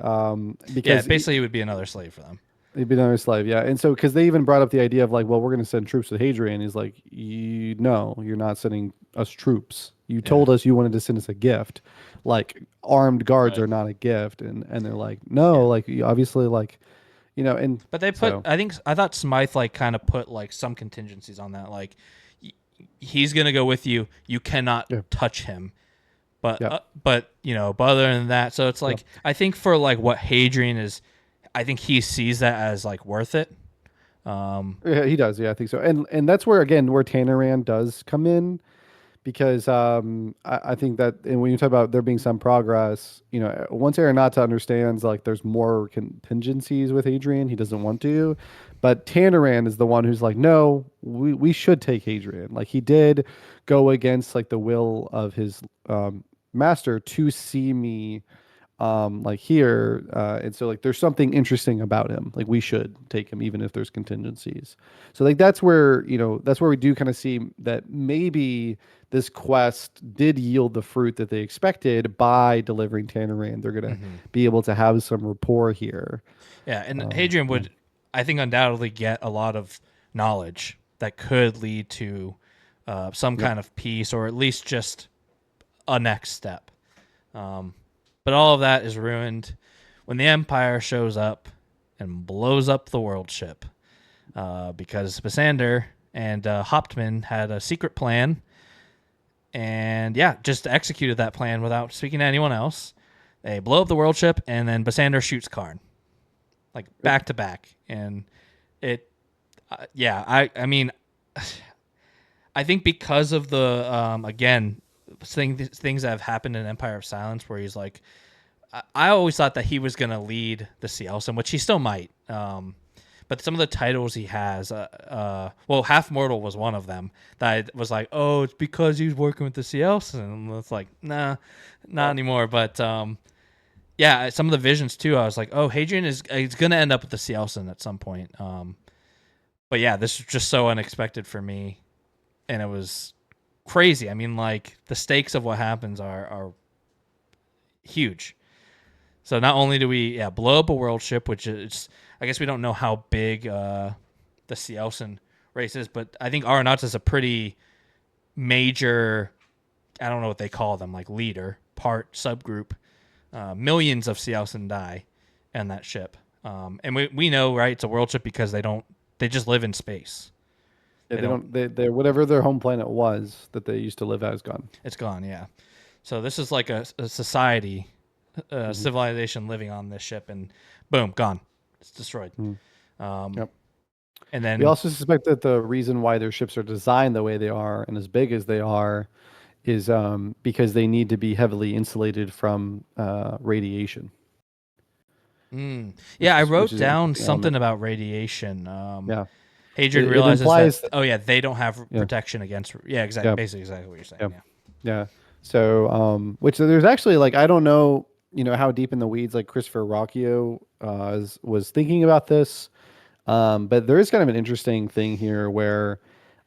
because basically, it would be another slave for them. he'd be another slave. Yeah, and so because they even brought up the idea of like, well, we're going to send troops to Hadrian. He's like, no, you're not sending us troops. You told us you wanted to send us a gift. Like armed guards Right. are not a gift, and they're like, no, like obviously, like, and But they put, I thought Smythe like kind of put like some contingencies on that. Like he's gonna go with you. You cannot touch him. But but other than that, so it's like I think for like what Hadrian is, I think he sees that as like worth it. Yeah, he does. Yeah, I think so. And that's where where Tanneran does come in, because I think that, and when you talk about there being some progress, once Arenata understands like there's more contingencies with Hadrian, he doesn't want to, but Tanneran is the one who's like, no, we should take Hadrian. Like he did go against like the will of his master to see me like here, and so like there's something interesting about him. Like we should take him even if there's contingencies. So like that's where we do kind of see that maybe this quest did yield the fruit that they expected by delivering Tanneran. They're gonna be able to have some rapport here. Yeah, and Hadrian would, I think, undoubtedly get a lot of knowledge that could lead to some kind of peace, or at least just a next step. But all of that is ruined when the Empire shows up and blows up the world ship, because Lysander and Hauptmann had a secret plan, and just executed that plan without speaking to anyone else. They blow up the world ship, and then Lysander shoots Karn, like back to back, and it, I mean, I think because of the again things that have happened in Empire of Silence, where he's like, I always thought that he was going to lead the Cielsen, which he still might. But some of the titles he has, Half Mortal was one of them that I was like, oh, it's because he's working with the Cielsen. And it's like, nah, not anymore. But some of the visions too, I was like, oh, Hadrian is going to end up with the Cielsen at some point. But yeah, this was just so unexpected for me. And it was crazy. I mean, like, the stakes of what happens are huge. So not only do we blow up a world ship, which is, I guess we don't know how big the Cielsen race is, but I think Arenata is a pretty major, I don't know what they call them, like leader, part, subgroup. Millions of Cielsen die on that ship. And we know, right, it's a world ship because they just live in space. Yeah, they whatever their home planet was that they used to live at is gone. It's gone, yeah. So this is like a society, civilization living on this ship, and boom, gone. It's destroyed. Yep. And then we also suspect that the reason why their ships are designed the way they are and as big as they are is because they need to be heavily insulated from radiation. I wrote down something about radiation. Hadrian it realizes that they don't have protection against. Yeah, exactly. Yeah. Basically, exactly what you're saying. Yeah. So, which there's actually like, I don't know, how deep in the weeds like Christopher Ruocchio was thinking about this, but there is kind of an interesting thing here where,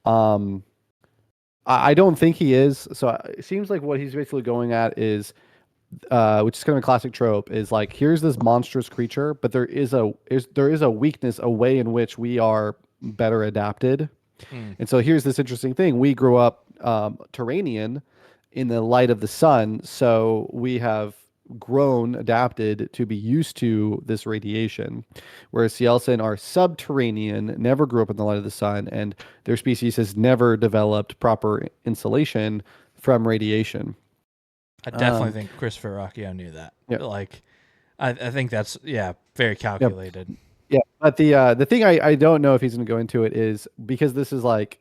I don't think he is. So it seems like what he's basically going at is, which is kind of a classic trope, is like, here's this monstrous creature, but there is a weakness, a way in which we are better adapted. And so here's this interesting thing. We grew up Turanian in the light of the sun, so we have grown, adapted to be used to this radiation, whereas Cielsen are subterranean, never grew up in the light of the sun, and their species has never developed proper insulation from radiation. I definitely think Christopher Ruocchio knew that. Yep. Like, I think that's very calculated. Yep. Yeah, but the thing I don't know if he's going to go into it is because this is like,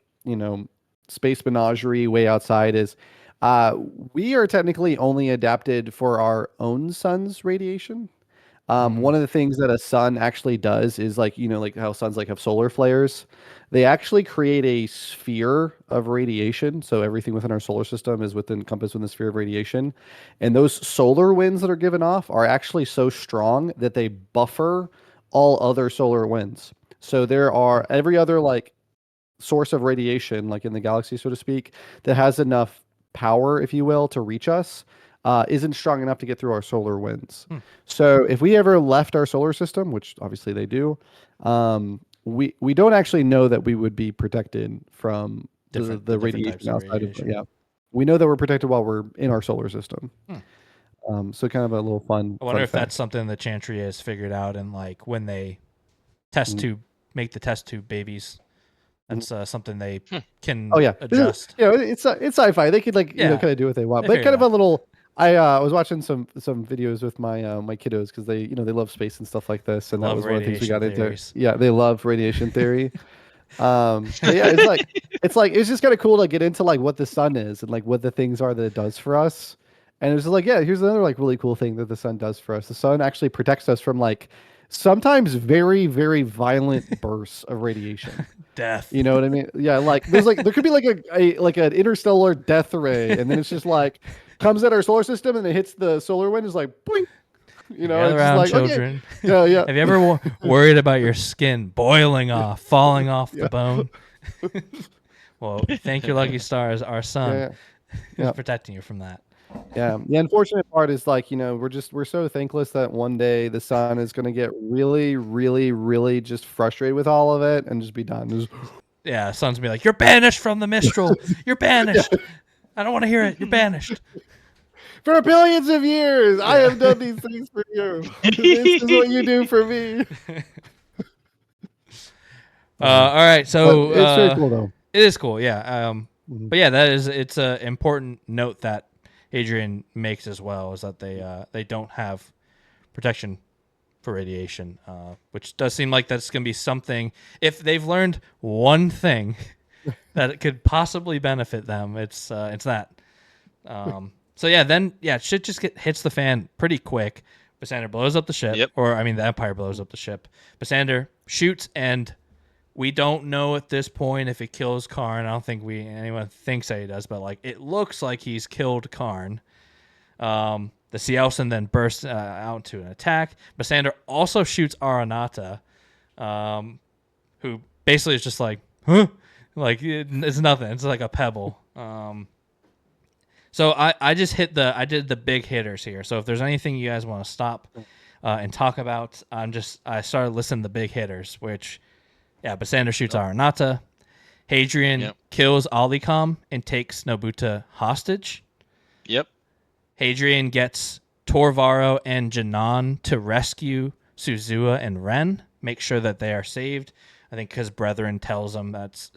space menagerie way outside is we are technically only adapted for our own sun's radiation. One of the things that a sun actually does is like, like how suns like have solar flares. They actually create a sphere of radiation. So everything within our solar system is encompassed within the sphere of radiation. And those solar winds that are given off are actually so strong that they buffer all other solar winds. So there are every other like source of radiation, like in the galaxy, so to speak, that has enough power, if you will, to reach us, isn't strong enough to get through our solar winds. So if we ever left our solar system, which obviously they do, we don't actually know that we would be protected from the different radiation types of outside radiation. of yeah. We know that we're protected while we're in our solar system. So kind of a little fun. I wonder if fact. that's something the Chantry has figured out, and like when they test tube make the test tube babies. That's something they can adjust. It's sci-fi. They could kind of do what they want. But kind of a little. I was watching some videos with my my kiddos because they they love space and stuff like this, and that was one of the things we got into. Yeah, they love radiation theory. But yeah, it's just kind of cool to get into like what the sun is and like what the things are that it does for us. And it's just like, yeah, here's another like really cool thing that the sun does for us. The sun actually protects us from like sometimes very, very violent bursts of radiation. Death. You know what I mean? Yeah, like there could be like like an interstellar death ray, and then it's just like comes at our solar system and it hits the solar wind, is like blink. Gather it's around, like children. Okay. Yeah. Have you ever worried about your skin boiling off, falling off the bone? Well, thank your lucky stars, our sun is protecting you from that. Yeah. The unfortunate part is like, we're so thankless that one day the sun is going to get really, really, really just frustrated with all of it and just be done. Yeah, sun's be like, you're banished from the Mistral. You're banished. I don't want to hear it. You're banished. For billions of years, I have done these things for you. This is what you do for me. All right, so it's very cool though. It is cool, yeah. But yeah, it's an important note that Adrian makes as well, is that they don't have protection for radiation, which does seem like that's going to be something. If they've learned one thing that it could possibly benefit them, it's that. So yeah, shit just hits the fan pretty quick. Basander blows up the ship, the Empire blows up the ship. Basander shoots, and we don't know at this point if it kills Karn. I don't think anyone thinks that he does, but like it looks like he's killed Karn. The Cielson then bursts out to an attack. Basander also shoots Aranata, who basically is just like, huh? Like it's nothing. It's like a pebble. So I did the big hitters here. So if there's anything you guys want to stop and talk about, I started listing the big hitters, which, Basander shoots Aranata. Hadrian kills Alicom and takes Nobuta hostage. Yep. Hadrian gets Torvaro and Janan to rescue Suzua and Ren, make sure that they are saved. I think because Brethren tells him that's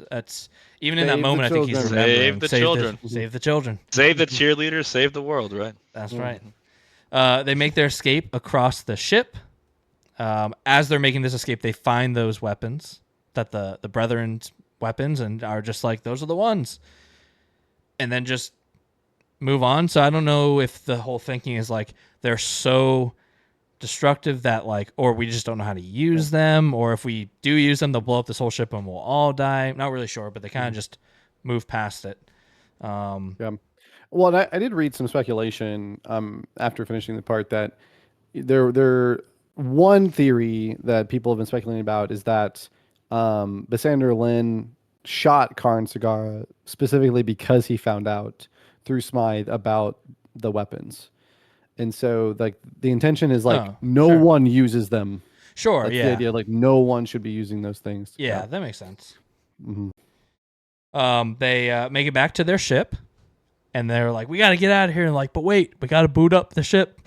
even in that moment. I think he's remembering save the children, save the children, save the cheerleaders, save the world. Right. That's right. They make their escape across the ship. As they're making this escape, they find those weapons, that the Brethren's weapons, and are just like, those are the ones, and then just move on. So I don't know if the whole thinking is like they're so destructive that like, or we just don't know how to use them, or if we do use them, they'll blow up this whole ship and we'll all die. Not really sure, but they kind of just move past it. Well, I did read some speculation after finishing the part that there one theory that people have been speculating about is that Basander Lin shot Karn Sagara specifically because he found out through Smythe about the weapons. And so, like, the intention is like no one uses them. Sure, That's the idea. Like, no one should be using those things. Yeah, that makes sense. They make it back to their ship, and they're like, "We got to get out of here." And like, but wait, we got to boot up the ship.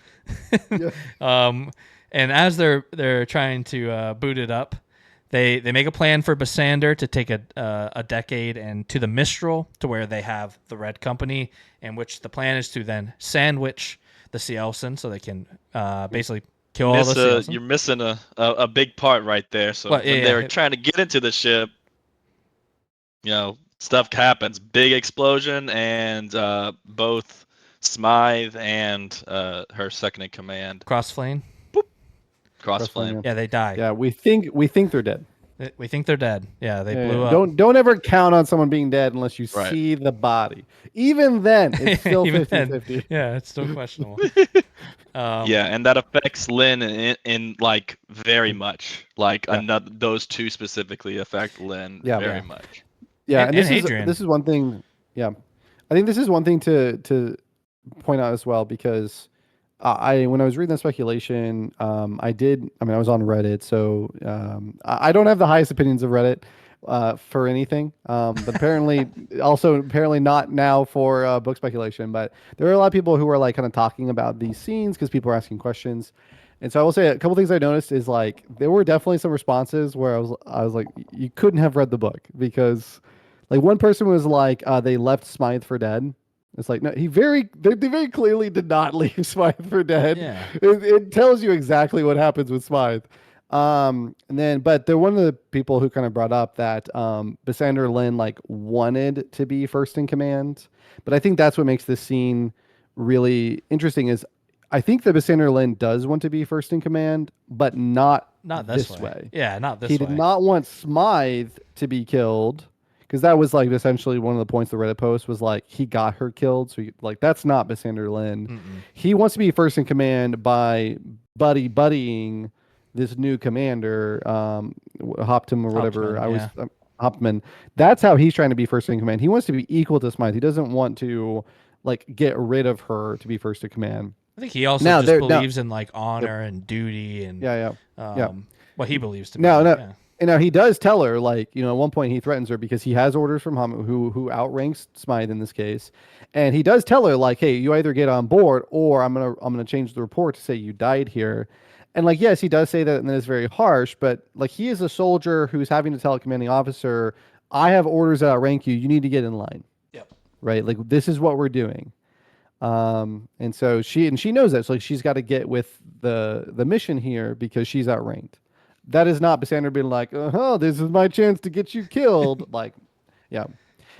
And as they're trying to boot it up, they make a plan for Basander to take a decade and to the Mistral, to where they have the Red Company, in which the plan is to then sandwich the Cielson, so they can basically kill all the Cielson. You're missing a big part right there. So when they're trying to get into the ship, stuff happens. Big explosion, and both Smythe and her second in command, Crossflame. Crossflame. Yeah, they die. Yeah, we think they're dead. We think they're dead. Yeah, they blew up. Don't ever count on someone being dead unless you Right. see the body. Even then, it's still Even 50-50. yeah, it's still questionable. Yeah, and that affects Lynn in like very much. Like another, those two specifically affect Lynn very much. Yeah, and Hadrian. this is one thing. Yeah, I think this is one thing to point out as well, because when I was reading the speculation, I was on Reddit, so I don't have the highest opinions of Reddit for anything, but apparently not now for book speculation. But there are a lot of people who are like kind of talking about these scenes because people are asking questions. And so I will say a couple things I noticed is like there were definitely some responses where I was like, you couldn't have read the book, because like one person was like they left Smythe for dead. It's like, no, they very clearly did not leave Smythe for dead. Yeah. It tells you exactly what happens with Smythe. But they're one of the people who kind of brought up that Basander Lynn like wanted to be first in command. But I think that's what makes this scene really interesting is I think that Basander Lynn does want to be first in command, but not this way. Yeah, not this way. He did not want Smythe to be killed, because that was like essentially one of the points of the Reddit post was like he got her killed. So like that's not Basander Lynn. He wants to be first in command by buddying this new commander, Hoptum or whatever. Hopman. That's how he's trying to be first in command. He wants to be equal to Smythe. He doesn't want to like get rid of her to be first in command. I think he also believes in like honor and duty and what he believes to be. And now he does tell her, like, you know, at one point he threatens her because he has orders from Hum, who outranks Smythe in this case, and he does tell her like, hey, you either get on board or I'm gonna change the report to say you died here. And like, yes, he does say that, and that is very harsh, but like he is a soldier who's having to tell a commanding officer, I have orders that outrank you. You need to get in line. Yep. Right. Like this is what we're doing. And so she knows that. So like she's got to get with the mission here because she's outranked. That is not Basander being like, this is my chance to get you killed. Like, yeah.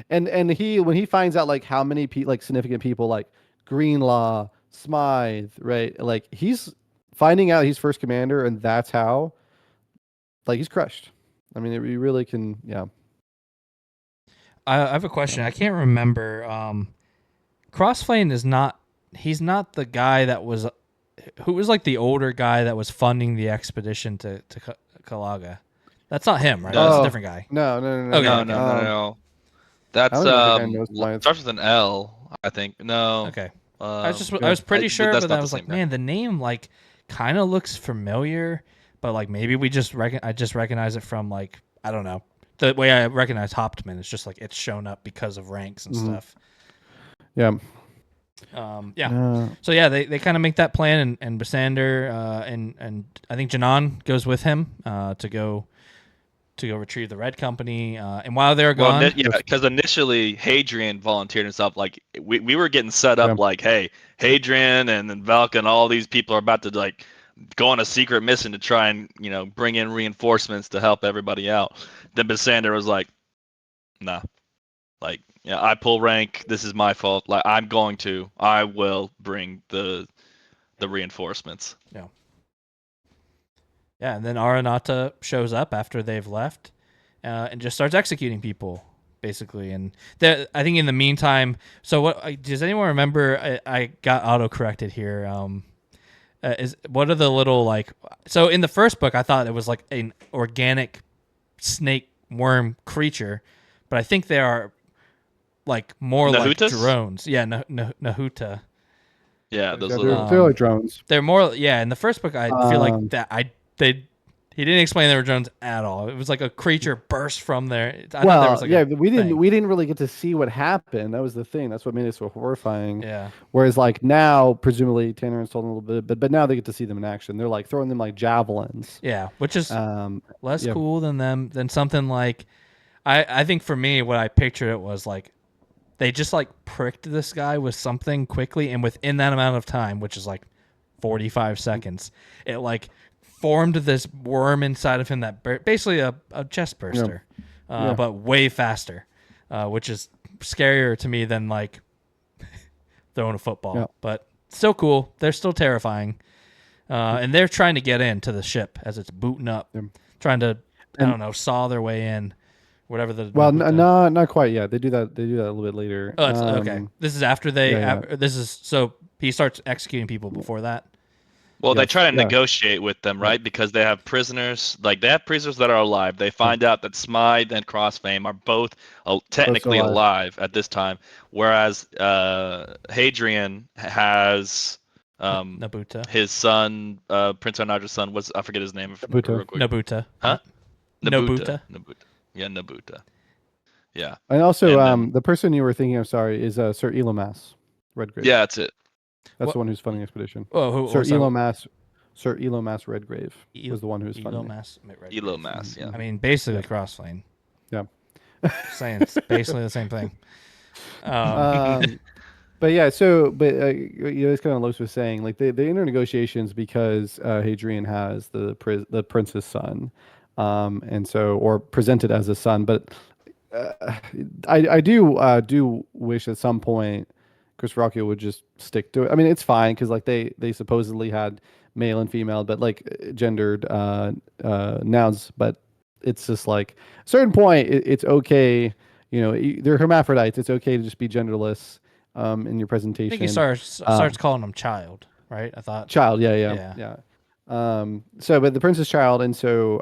And when he finds out like how many like significant people like Greenlaw, Smythe, right? Like he's finding out he's first commander, and that's how like he's crushed. I mean, you really can, yeah. I have a question. I can't remember. Crossflame he's not the guy that was who was like the older guy that was funding the expedition to Kalaga. That's not him, right? That's a different guy. No. Okay. No. That's starts with an L, I think. No. Okay. I was pretty sure, but I was like, man, the name like kind of looks familiar, but like maybe I just recognize it from like, I don't know. The way I recognize Hauptmann is just like it's shown up because of ranks and stuff. Yeah. So yeah, they kind of make that plan, and Basander and I think Janan goes with him to go retrieve the Red Company. And while they're gone, because initially Hadrian volunteered himself. Like we were getting set up like, hey, Hadrian and then Valka and all these people are about to like go on a secret mission to try and bring in reinforcements to help everybody out. Then Basander was like, nah, like. Yeah, I pull rank. This is my fault. Like I will bring the reinforcements. Yeah. Yeah, and then Aranata shows up after they've left, and just starts executing people, basically. And I think in the meantime, so what does anyone remember? I got auto-corrected here. What are the little like? So in the first book, I thought it was like an organic snake worm creature, but I think they are. Like more Nahutas? Like drones. Yeah, Nahuta. Yeah, those they're like drones. They're more in the first book I feel like that he didn't explain they were drones at all. It was like a creature burst from there. We didn't really get to see what happened. That was the thing. That's what made it so horrifying. Yeah. Whereas like now, presumably Tanner has told them a little bit, but now they get to see them in action. They're like throwing them like javelins. Yeah, which is less cool than something like I think for me what I pictured it was like they just like pricked this guy with something quickly, and within that amount of time, which is like 45 seconds, it like formed this worm inside of him that basically a chest burster, but way faster. which is scarier to me than like throwing a football. Yeah. But still cool. They're still terrifying. And they're trying to get into the ship as it's booting up, trying to, I don't know, saw their way in, whatever the. Well, no, not quite yet. They do that. They do that a little bit later. Oh, it's, okay. This is after they. Yeah. This is so he starts executing people before that. Well, they Yes, try to yeah. negotiate with them, right? Because they have prisoners, like they have prisoners that are alive. They find out that Smythe and Crossfame are both technically alive at this time, whereas Hadrian has Nabuta. his son, Prince Arnadra's son, was I forget his name. Nabuta. Huh? Nabuta. Yeah, Nabuta. Yeah. And also, the person you were thinking of, sorry, is Sir Elomas Redgrave. Yeah, that's it. That's the one who's funding expedition. Oh, Sir Elomas Redgrave was the one who was funding. Elomas, yeah. I mean, basically Crossflame. Yeah. Saying it's basically the same thing. But yeah, so it's kind of Los was saying, like they enter negotiations because Hadrian has the prince's son, and so or presented as a son. But I do wish at some point Christopher Ruocchio would just stick to it. I mean, it's fine because like they supposedly had male and female, but like gendered nouns. But it's just like a certain point, it's okay. You know, they're hermaphrodites. It's okay to just be genderless in your presentation. I think he starts calling him child, right? I thought child. Yeah. So, but the prince's child, and so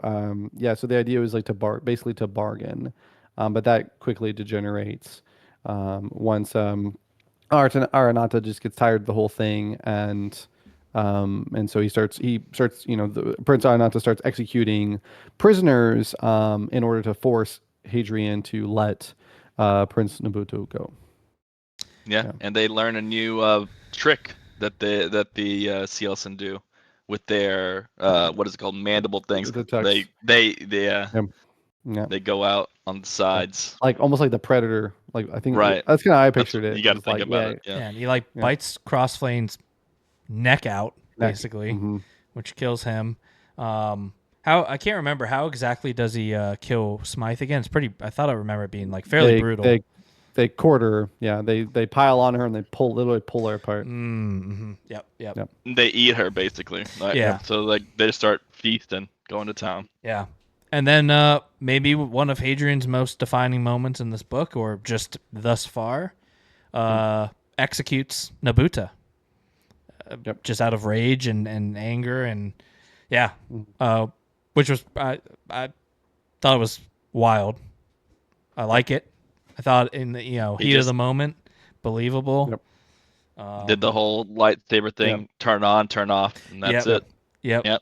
so the idea was like basically to bargain, but that quickly degenerates once Aranata just gets tired of the whole thing, and so he starts the Prince Aranata starts executing prisoners in order to force Hadrian to let Prince Nabuto go. Yeah, and they learn a new trick that the Cielsen do with their what is it called, mandible things. They go out on the sides, like almost like the Predator. Like I think right. That's kind of how I pictured it. You got to think about it. Yeah, and he bites Crossflame's neck out basically, which kills him. How I can't remember how exactly does he kill Smythe again? It's pretty. I thought I remember it being like fairly brutal. They quarter, they pile on her and they literally pull her apart. Mm-hmm. Yep. They eat her basically. Like, so like they just start feasting, going to town. Yeah. And then maybe one of Hadrian's most defining moments in this book, or just thus far, executes Nabuta. Just out of rage and anger and which was I thought it was wild. I like it. I thought in the heat of the moment, believable. Did the whole lightsaber thing turn on, turn off, and that's it. Yep.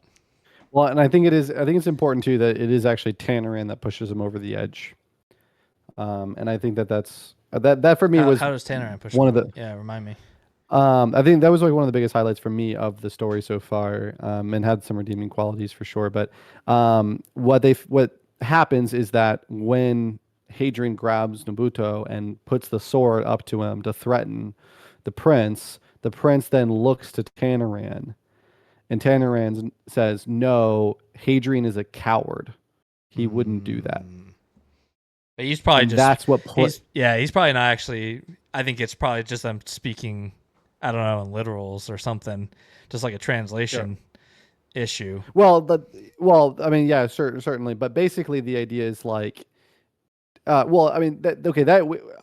Well, and I think it's important too that it is actually Tanaran that pushes him over the edge. And I think that's for me was how does Tanaran push one him of the remind me. I think that was like one of the biggest highlights for me of the story so far, and had some redeeming qualities for sure. But what happens is that when Hadrian grabs Nabuto and puts the sword up to him to threaten the prince then looks to Tanaran, and Tanaran says, "No, Hadrian is a coward. He wouldn't do that." But he's probably and that's what he's probably not actually. I think it's probably just them speaking, I don't know, in literals or something, just like a translation issue. Well, I mean, yeah, certainly, but basically the idea is like, I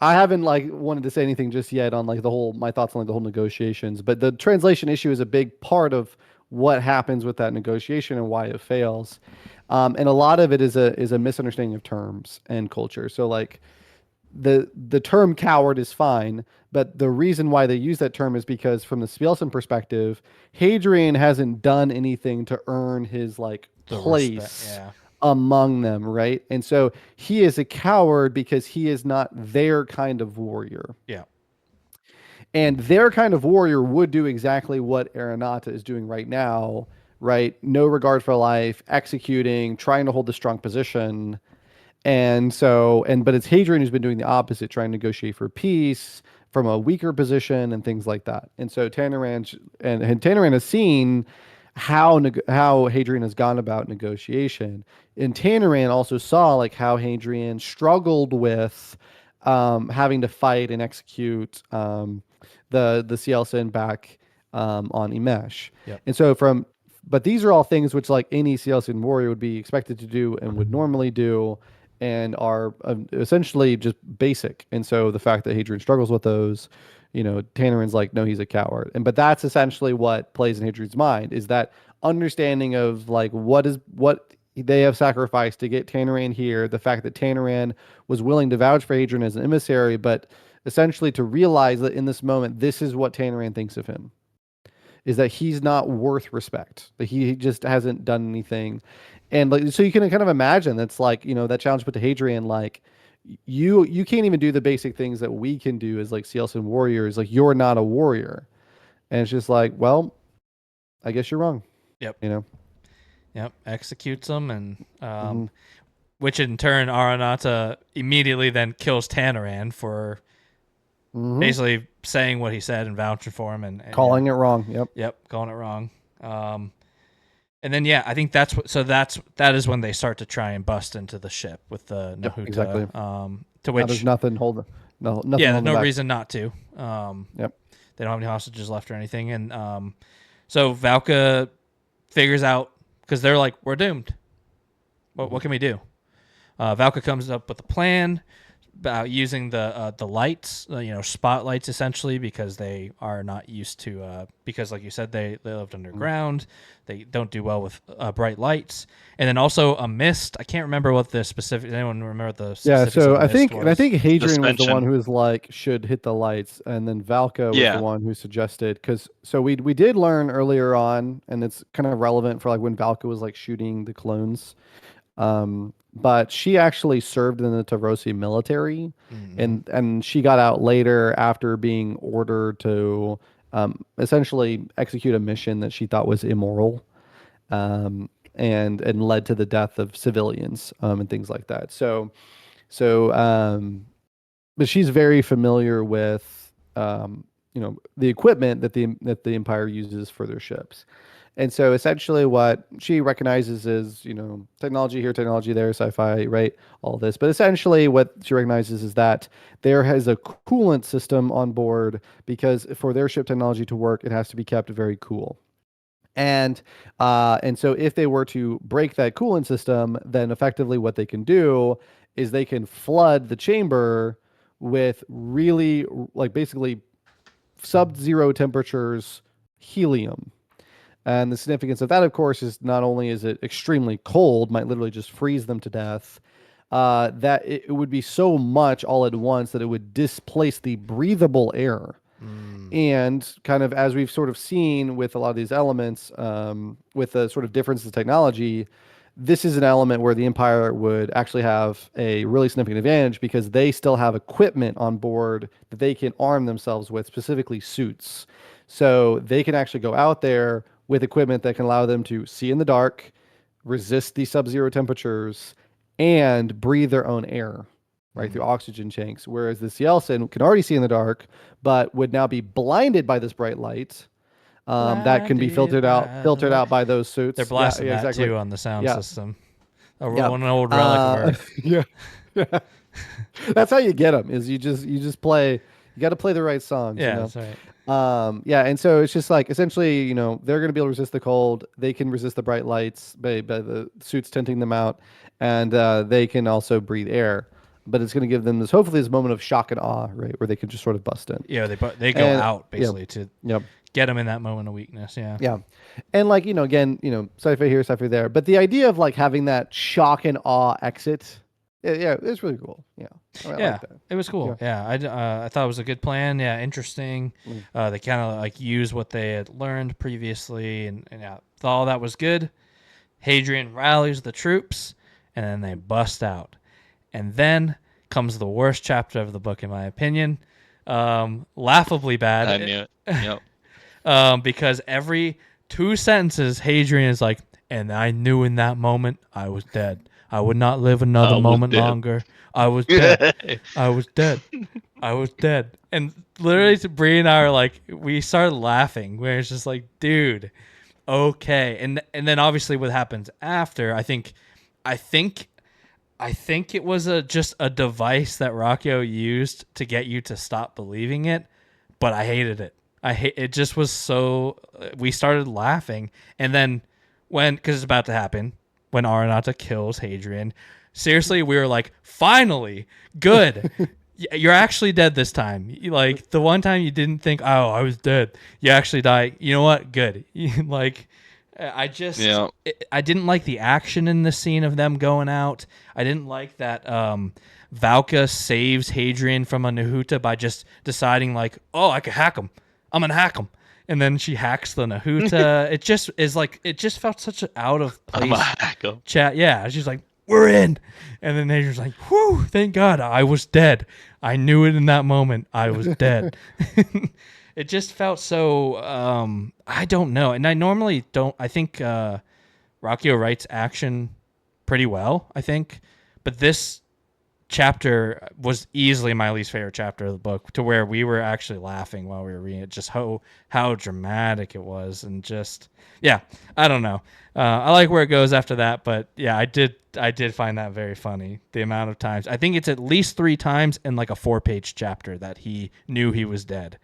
haven't like wanted to say anything just yet on like my thoughts on like the whole negotiations, but the translation issue is a big part of what happens with that negotiation and why it fails, and a lot of it is a misunderstanding of terms and culture. So like, the term coward is fine, but the reason why they use that term is because from the Spielsen perspective, Hadrian hasn't done anything to earn his like place among them, right? And so he is a coward because he is not their kind of warrior. Yeah. And their kind of warrior would do exactly what Aranata is doing right now, right? No regard for life, executing, trying to hold the strong position. But it's Hadrian who's been doing the opposite, trying to negotiate for peace from a weaker position and things like that. And so Tanaran has seen how Hadrian has gone about negotiation. And Tanaran also saw like how Hadrian struggled with having to fight and execute the CL Sin back on Imesh. Yep. And so but these are all things which like any CL Sin warrior would be expected to do and would normally do, and are essentially just basic. And so the fact that Hadrian struggles with those, Tanarin's like, no, he's a coward. But that's essentially what plays in Hadrian's mind, is that understanding of like what they have sacrificed to get Tanaran here, the fact that Tanaran was willing to vouch for Hadrian as an emissary, but essentially to realize that in this moment, this is what Tanaran thinks of him, is that he's not worth respect, that he just hasn't done anything. And like, so you can kind of imagine that's like, that challenge put to Hadrian, like, you can't even do the basic things that we can do as like CL Sin warriors. Like, you're not a warrior. And it's just like, well, I guess you're wrong. Yep. Yep. Executes them, and which in turn Aranata immediately then kills Tanaran for basically saying what he said and vouching for him and calling it wrong. Yep, calling it wrong. And then I think that is when they start to try and bust into the ship with the Nahuta. Yep, exactly. To which there's nothing holding. Nothing. Yeah, there's no back. reason not to. Yep. They don't have any hostages left or anything, and so Valka figures out, because they're like, we're doomed. What can we do? Valka comes up with a plan about using the lights, spotlights essentially, because they are not used to, because like you said, they lived underground. They don't do well with bright lights. And then also a mist. I can't remember what the specific, anyone remember the specifics so of I mist think, was? and I think Hadrian was the Suspension. one who was like, should hit the lights. And then Valka was the one who suggested, so we did learn earlier on, and it's kind of relevant for like when Valka was like shooting the clones. But she actually served in the Tavrosi military, and she got out later after being ordered to essentially execute a mission that she thought was immoral, and led to the death of civilians and things like that. But she's very familiar with the equipment that the Empire uses for their ships. And so essentially what she recognizes is, technology here, technology there, sci-fi, right? All this. But essentially what she recognizes is that there has a coolant system on board, because for their ship technology to work, it has to be kept very cool. And so if they were to break that coolant system, then effectively what they can do is they can flood the chamber with really, like, basically sub-zero temperatures helium. And the significance of that, of course, is not only is it extremely cold, might literally just freeze them to death, that it would be so much all at once that it would displace the breathable air. And kind of as we've sort of seen with a lot of these elements, with the sort of difference in technology, this is an element where the Empire would actually have a really significant advantage, because they still have equipment on board that they can arm themselves with, specifically suits. So they can actually go out there with equipment that can allow them to see in the dark, resist the sub-zero temperatures, and breathe their own air, right, through oxygen tanks. Whereas the CL Sin can already see in the dark, but would now be blinded by this bright light that can be filtered out by those suits. They're blasting that exactly. too on the sound system. An old relic of Earth. Yeah. That's how you get them. Is you just play. You got to play the right songs. Yeah, that's right. And so it's just like, essentially, they're going to be able to resist the cold. They can resist the bright lights by the suits tinting them out, and they can also breathe air. But it's going to give them hopefully this moment of shock and awe, right, where they can just sort of bust in. Yeah, they go out basically to get them in that moment of weakness. Yeah. Yeah. And like, again, sci-fi here, sci-fi there. But the idea of like having that shock and awe exit, it's really cool. Yeah. I like that. It was cool. Yeah. I thought it was a good plan. Yeah. Interesting. They kind of like use what they had learned previously, and thought all that was good. Hadrian rallies the troops, and then they bust out. And then comes the worst chapter of the book, in my opinion. Laughably bad. I knew it. Yep. Because every 2 sentences, Hadrian is like, and I knew in that moment I was dead. I would not live another moment longer. I was dead. I was dead. I was dead. And literally, Bree and I are like, we started laughing, where it's just like, dude, okay. And then obviously what happens after, I think I think it was just a device that Ruocchio used to get you to stop believing it, but I hated it. It just was so we started laughing, and then because it's about to happen, when Aranata kills Hadrian, seriously, we were like, finally, good. You're actually dead this time. Like the one time you didn't think, oh, I was dead. You actually die. You know what? Good. Like I just I didn't like the action in the scene of them going out. I didn't like that Valka saves Hadrian from a Nahuta by just deciding like, oh, I could hack him. I'm gonna hack him. And then she hacks the Nahuta. It just is like it just felt such an out of place I'm a hacker. chat. Yeah, she's like, we're in. And then Hadrian's like, whew, thank God I was dead. I knew it in that moment. I was dead. It just felt so, I don't know. And I normally don't, I think Ruocchio writes action pretty well, I think. But this chapter was easily my least favorite chapter of the book, to where we were actually laughing while we were reading it, just how dramatic it was. And just, yeah, I don't know. I like where it goes after that, but yeah, I did find that very funny. The amount of times, I think it's at least 3 times in like a 4-page chapter that he knew he was dead.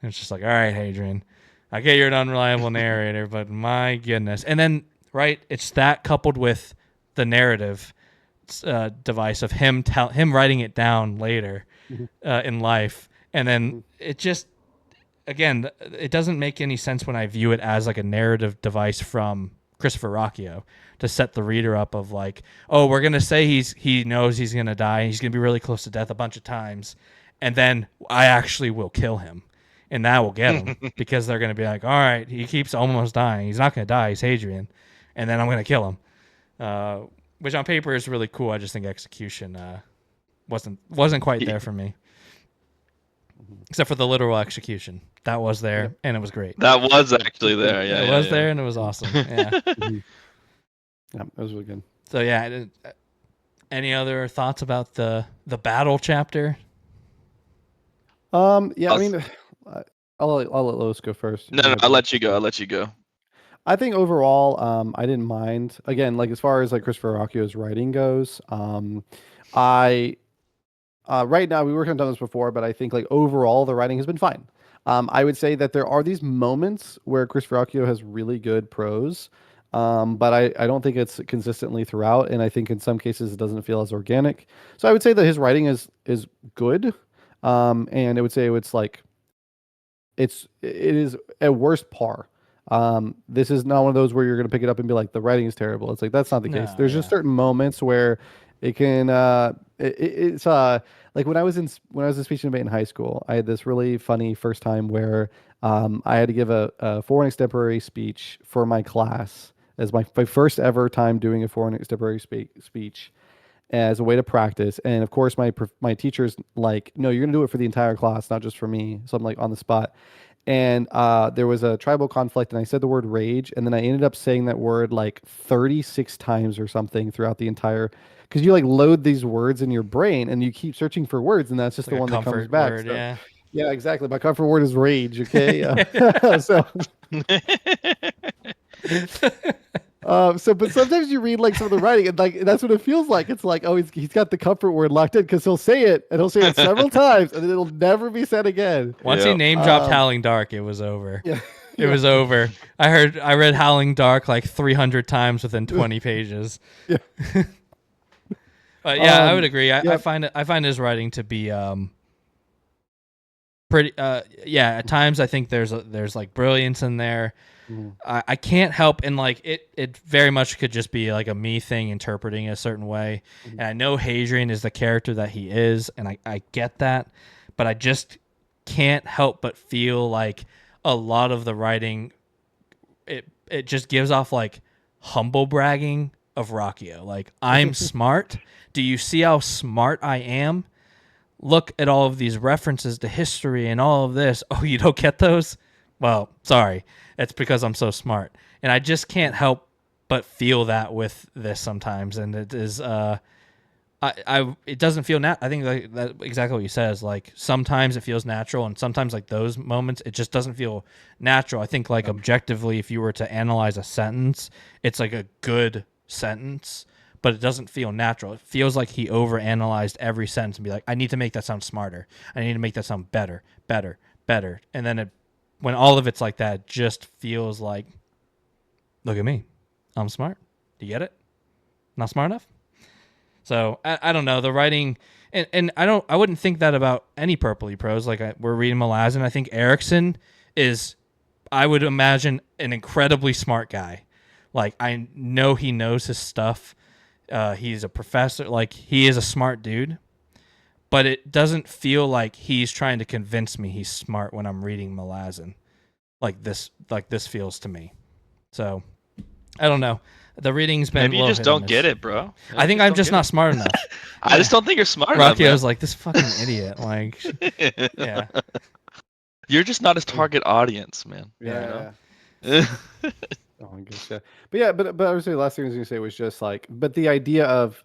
And it's just like, all right, Hadrian, I get you're an unreliable narrator, but my goodness. And then, right, it's that coupled with the narrative device of him writing it down later in life, and then it just, again, it doesn't make any sense when I view it as like a narrative device from Christopher Ruocchio to set the reader up of like, oh, we're gonna say he knows he's gonna die and he's gonna be really close to death a bunch of times, and then I actually will kill him, and that will get him because they're gonna be like, all right, he keeps almost dying, he's not gonna die, he's Hadrian, and then I'm gonna kill him. Which on paper is really cool. I just think execution wasn't quite there for me, except for the literal execution that was there, and it was great. That was actually there. Yeah, it was there, and it was awesome. Yeah, yeah, that was really good. So yeah, any other thoughts about the battle chapter? Yeah, I mean, I'll let Lois go first. No, I'll let you go. I think overall, I didn't mind. Again, like as far as like Christopher Ruocchio's writing goes, I right now we worked on this before, but I think like overall the writing has been fine. I would say that there are these moments where Christopher Ruocchio has really good prose, but I don't think it's consistently throughout, and I think in some cases it doesn't feel as organic. So I would say that his writing is good, and I would say it's like it is at worst par. This is not one of those where you're going to pick it up and be like, the writing is terrible. It's like, that's not the case. There's just certain moments where it can, it's like when I was in speech and debate in high school, I had this really funny first time where, I had to give a foreign extemporary speech for my class as my first ever time doing a foreign extemporary speech as a way to practice. And of course my teacher's like, no, you're going to do it for the entire class, not just for me. So I'm like on the spot. And there was a tribal conflict, and I said the word rage, and then I ended up saying that word like 36 times or something throughout the entire, because you like load these words in your brain and you keep searching for words, and that's just the one that comes back. Word, so, yeah, exactly. My comfort word is rage. Okay, so. But sometimes you read like some of the writing, and like that's what it feels like. It's like, oh, he's got the comfort word locked in, because he'll say it, and he'll say it several times, and then it'll never be said again. Once he name dropped Howling Dark, it was over. Yeah. It was over. I read Howling Dark like 300 times within 20 pages. Yeah. But yeah, I would agree. I find his writing to be pretty. At times I think there's like brilliance in there. I can't help, and like it very much could just be like a me thing interpreting a certain way. And I know Hadrian is the character that he is, and I get that, but I just can't help but feel like a lot of the writing, it just gives off like humble bragging of Ruocchio. Like, I'm smart. Do you see how smart I am? Look at all of these references to history and all of this. Oh, you don't get those? Well, sorry. It's because I'm so smart. And I just can't help but feel that with this sometimes. And it is, it doesn't feel I think like that exactly what you said is like, sometimes it feels natural, and sometimes like those moments, it just doesn't feel natural. I think like objectively, if you were to analyze a sentence, it's like a good sentence, but it doesn't feel natural. It feels like he overanalyzed every sentence and be like, I need to make that sound smarter. I need to make that sound better. And then when all of it's like that, it just feels like, look at me. I'm smart. Do you get it? Not smart enough? So I don't know. The writing, and I wouldn't think that about any Purpley pros. Like we're reading Malazan. I think Erickson is, I would imagine, an incredibly smart guy. Like I know he knows his stuff. He's a professor. Like he is a smart dude. But it doesn't feel like he's trying to convince me he's smart when I'm reading Malazan. Like this feels to me. So I don't know. The reading's been maybe you just don't get it, bro. Maybe I think I'm just not smart enough. I just don't think you're smart enough. Ruocchio was like, this fucking idiot. Like, yeah. You're just not his target audience, man. Yeah. Oh, I guess, yeah. But I would say the last thing I was going to say was just like, but the idea of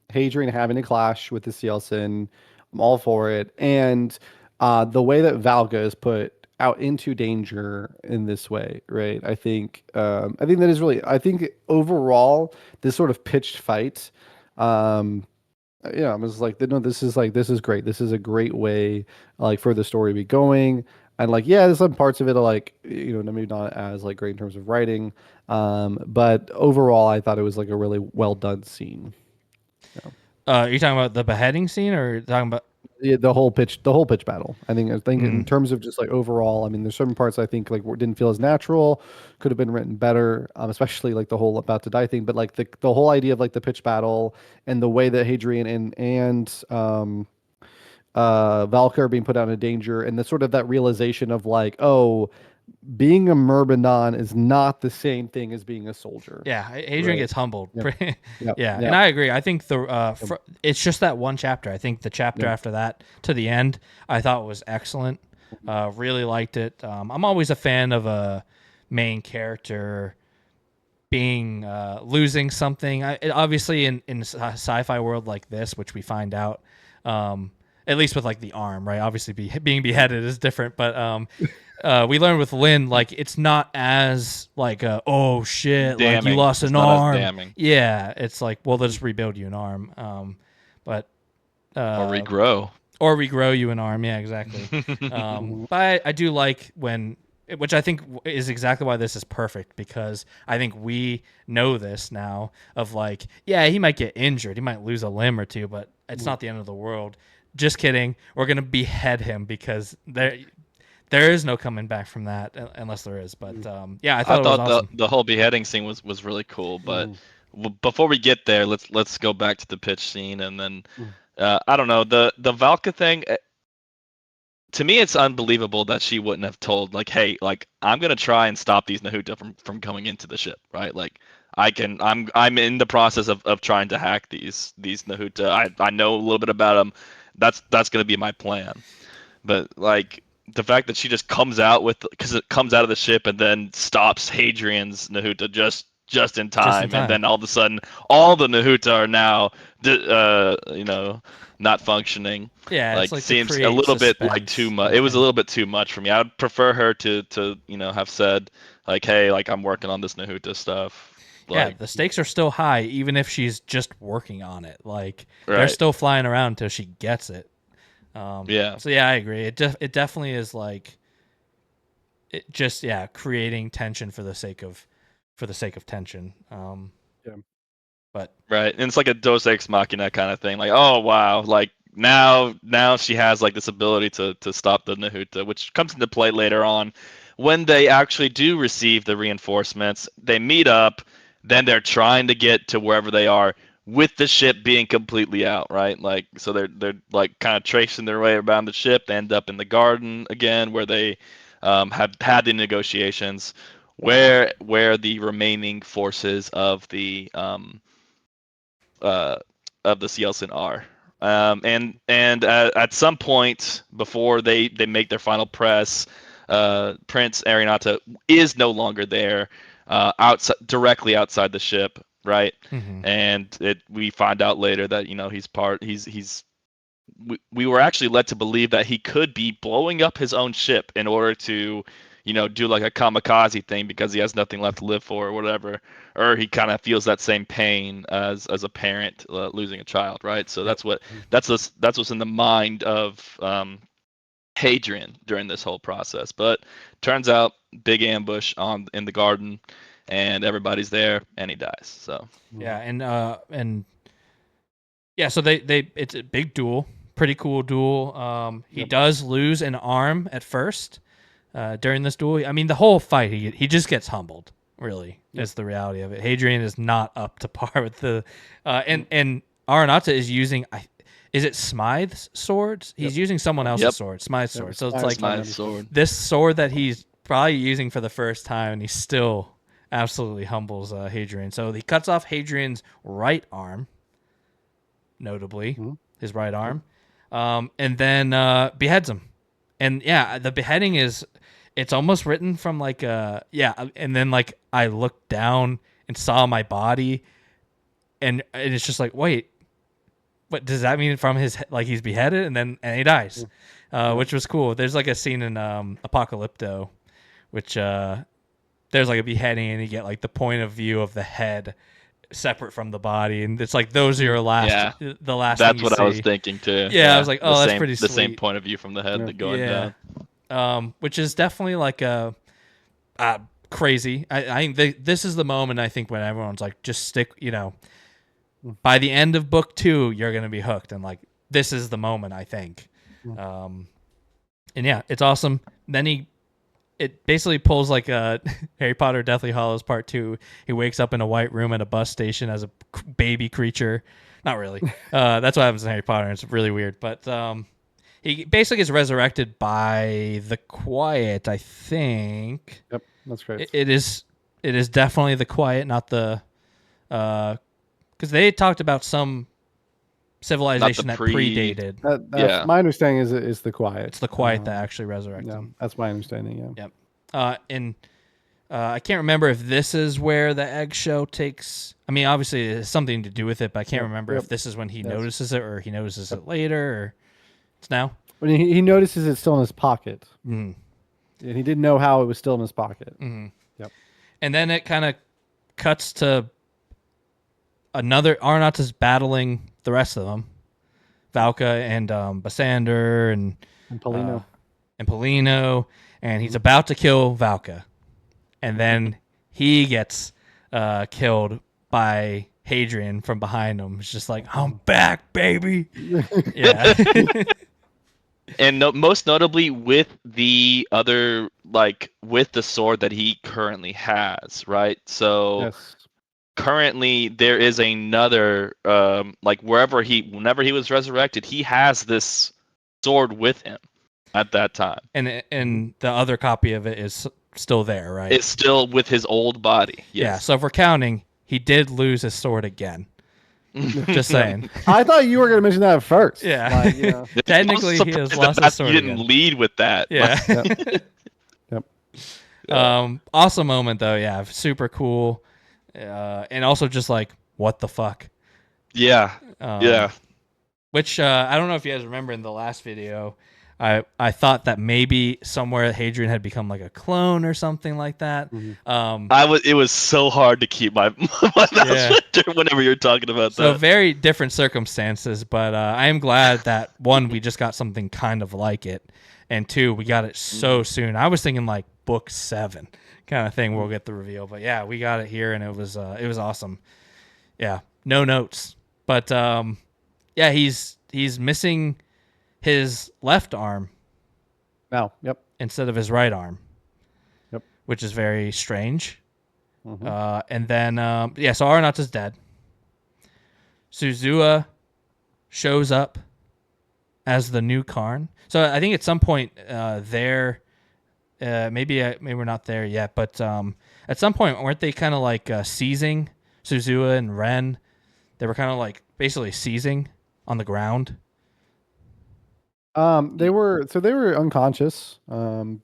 Hadrian having a clash with the Cielson, I'm all for it. And the way that Valga is put out into danger in this way, right? I think that is really, I think overall, this sort of pitched fight, I was like, no, this is great. This is a great way, like, for the story to be going. And like, yeah, there's some parts of it are like, maybe not as like great in terms of writing, but overall, I thought it was like a really well done scene. Are you talking about the beheading scene, or talking about the whole pitch battle? I think in terms of just like overall, I mean, there's certain parts I think like didn't feel as natural, could have been written better, especially like the whole about to die thing. But like the whole idea of like the pitch battle and the way that Hadrian and Valka are being put out in danger, and the sort of that realization of like, oh, being a Myrmidon is not the same thing as being a soldier. Yeah, Hadrian gets humbled. Yep. Yeah, and I agree. I think it's just that one chapter. I think the chapter after that to the end, I thought was excellent. Really liked it. I'm always a fan of a main character being losing something. Obviously, in a sci-fi world like this, which we find out, at least with like the arm, right? Obviously, being beheaded is different, but we learned with Lynn, like it's not as like oh shit, damning. Like you lost an arm. Yeah, it's like, well, they'll just rebuild you an arm, but or regrow you an arm. Yeah, exactly. But I do like when, which I think is exactly why this is perfect, because I think we know this now of like, yeah, he might get injured, he might lose a limb or two, but it's not the end of the world. Just kidding. We're gonna behead him because there is no coming back from that unless there is. But yeah, I thought it was awesome. the whole beheading scene was really cool. But before we get there, let's go back to the pitch scene, and then I don't know, the Valka thing. To me, it's unbelievable that she wouldn't have told, like, hey, like, I'm gonna try and stop these Nahuta from coming into the ship, right? Like, I'm in the process of trying to hack these Nahuta. I know a little bit about them. That's gonna be my plan. But like the fact that she just comes out because it comes out of the ship and then stops Hadrian's Nahuta just in time, and then all of a sudden all the Nahuta are now not functioning. Yeah, like it's seems a little bit like too much. It was a little bit too much for me. I'd prefer her to have said like, hey, like I'm working on this Nahuta stuff. Like, yeah, the stakes are still high, even if she's just working on it. Like they're still flying around until she gets it. Yeah. So yeah, I agree. It definitely is like, it just creating tension for the sake of tension. Yeah. But right, and it's like a Deus Ex Machina kind of thing. Like, oh wow, like now she has like this ability to stop the Nahuta, which comes into play later on when they actually do receive the reinforcements. They meet up. Then they're trying to get to wherever they are with the ship being completely out, right? Like, so they're like kind of tracing their way around the ship. They end up in the garden again, where they have had the negotiations, where the remaining forces of the Cielson are. And at some point before they make their final press, Prince Arenata is no longer there. Directly outside the ship, right? Mm-hmm. And we find out later that we were actually led to believe that he could be blowing up his own ship in order to do like a kamikaze thing because he has nothing left to live for or whatever, or he kind of feels that same pain as a parent losing a child, right? So that's what's in the mind of Hadrian during this whole process. But turns out, big ambush in the garden, and everybody's there, and he dies. So yeah, and yeah, so they it's a big duel, pretty cool duel. He does lose an arm at first during this duel. I mean, the whole fight, he just gets humbled. Really, is the reality of it. Hadrian is not up to par with the and Aranata is using. Is it Smythe's swords? He's using someone else's sword, Smythe's sword. So it's like Smythe's sword. This sword that he's probably using for the first time, and he still absolutely humbles Hadrian. So he cuts off Hadrian's right arm, notably his right arm, and then beheads him. And yeah, the beheading it's almost written from like and then like I looked down and saw my body, and it's just like, wait. But does that mean from his like he's beheaded and he dies, which was cool. There's like a scene in Apocalypto, which there's like a beheading and you get like the point of view of the head separate from the body, and it's like those are your last. Yeah. The last. That's what I was thinking too. Yeah, I was like, oh, that's pretty sweet. The same point of view from the head going down. Which is definitely like a crazy. I think this is the moment I think when everyone's like, just stick, by the end of book 2, you're going to be hooked. And like, this is the moment, I think. And yeah, it's awesome. Then it basically pulls like a Harry Potter Deathly Hallows Part 2. He wakes up in a white room at a bus station as a baby creature. Not really. That's what happens in Harry Potter. It's really weird. But he basically gets resurrected by the Quiet, I think. Yep, that's great. It is definitely the Quiet, not the... because they talked about some civilization that predated. That's my understanding is the Quiet. It's the Quiet that actually resurrected them. That's my understanding, yeah. Yep. And I can't remember if this is where the eggshell takes... I mean, obviously it has something to do with it, but I can't remember if this is when he notices it or he notices it later or it's now. When he notices it's still in his pocket. Mm. And he didn't know how it was still in his pocket. Mm-hmm. Yep. And then it kind of cuts to... another Arnautas battling the rest of them, Valka and Basander and Polino, and he's about to kill Valka, and then he gets killed by Hadrian from behind him. It's just like, I'm back, baby. Yeah. And most notably with the other, like with the sword that he currently has, right? So. Yes. Currently, there is another, like whenever he was resurrected, he has this sword with him at that time. And the other copy of it is still there, right? It's still with his old body. Yes. Yeah, so if we're counting, he did lose his sword again. Just saying. I thought you were going to mention that first. Yeah. Like, technically, he has lost his sword. You didn't lead with that. Yeah. Yep. Awesome moment, though. Yeah, super cool. And also just like, what the fuck? Yeah. Which I don't know if you guys remember in the last video, I thought that maybe somewhere Hadrian had become like a clone or something like that. Mm-hmm. It was so hard to keep my mouth shut whenever you're talking about that. So very different circumstances, but I am glad that one, we just got something kind of like it, and two, we got it so soon. I was thinking like book 7 kind of thing we'll get the reveal, but yeah, we got it here and it was awesome. Yeah, no notes, but yeah, he's missing his left arm now. Yep. Instead of his right arm. Yep. Which is very strange. And then so Arnautas dead. Suzua shows up as the new Karn. So I think at some point maybe we're not there yet, but at some point weren't they kind of like seizing Suzua and Ren? They were kind of like basically seizing on the ground. They were unconscious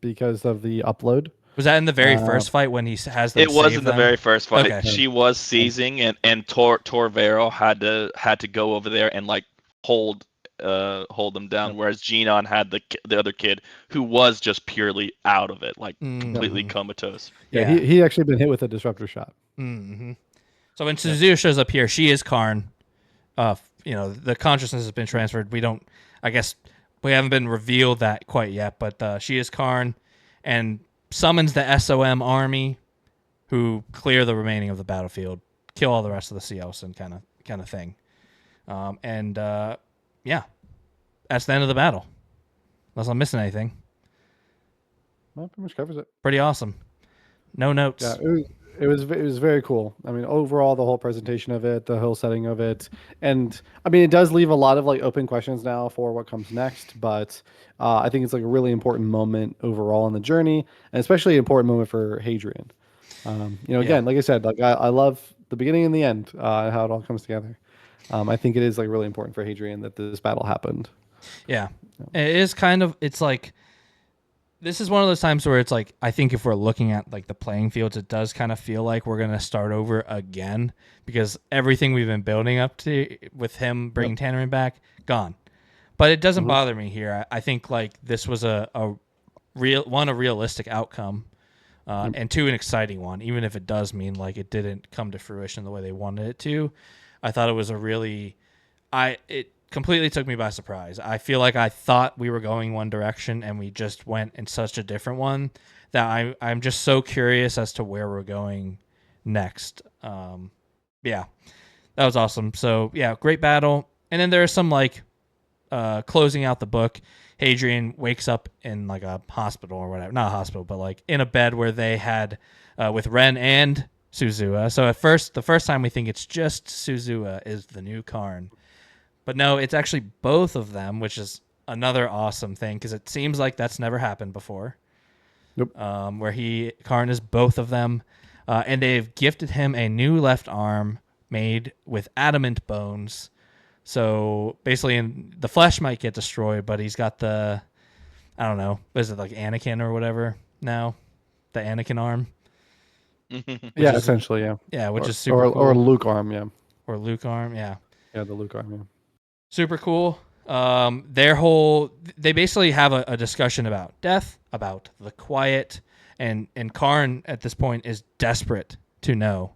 because of the upload. Was that in the very first fight when he has them? It was in the very first fight. Okay. She was seizing, and Torvero had to go over there and like hold hold them down, whereas Genon had the other kid who was just purely out of it, like completely comatose. Yeah, he actually been hit with a disruptor shot. Mm-hmm. So when Suzuha shows up here, she is Karn. The consciousness has been transferred. I guess we haven't been revealed that quite yet, but she is Karn and summons the SOM army, who clear the remaining of the battlefield, kill all the rest of the Seosin kind of thing. That's the end of the battle. Unless I'm missing anything. Well, pretty much covers it. Pretty awesome. No notes. Yeah, it was very cool. I mean, overall, the whole presentation of it, the whole setting of it, and I mean, it does leave a lot of like open questions now for what comes next. But I think it's like a really important moment overall in the journey, and especially an important moment for Hadrian. Again, like I said, like I love the beginning and the end, how it all comes together. I think it is like really important for Hadrian that this battle happened. Yeah. It is it's like, this is one of those times where it's like, I think if we're looking at like the playing fields, it does kind of feel like we're going to start over again, because everything we've been building up to with him bringing Tannerin back, gone. But it doesn't bother me here. I think like this was a realistic outcome, and two, an exciting one, even if it does mean like it didn't come to fruition the way they wanted it to. I thought it was it completely took me by surprise. I feel like I thought we were going one direction and we just went in such a different one that I'm just so curious as to where we're going next. That was awesome. So yeah, great battle. And then there's some like closing out the book. Hadrian wakes up in like a hospital or whatever, not a hospital, but like in a bed where they had with Ren and Suzuha. So the first time we think it's just Suzuha is the new Karn. But no, it's actually both of them, which is another awesome thing, because it seems like that's never happened before. Nope. Where Karn is both of them. And they've gifted him a new left arm made with adamant bones. So basically the flesh might get destroyed, but he's got I don't know, is it like Anakin or whatever now? The Anakin arm? Yeah, essentially, yeah. Yeah, which is super cool. Or Luke arm, yeah. Or Luke arm, yeah. Yeah, the Luke arm, yeah. Super cool. They basically have a discussion about death, about the quiet, and Karn at this point is desperate to know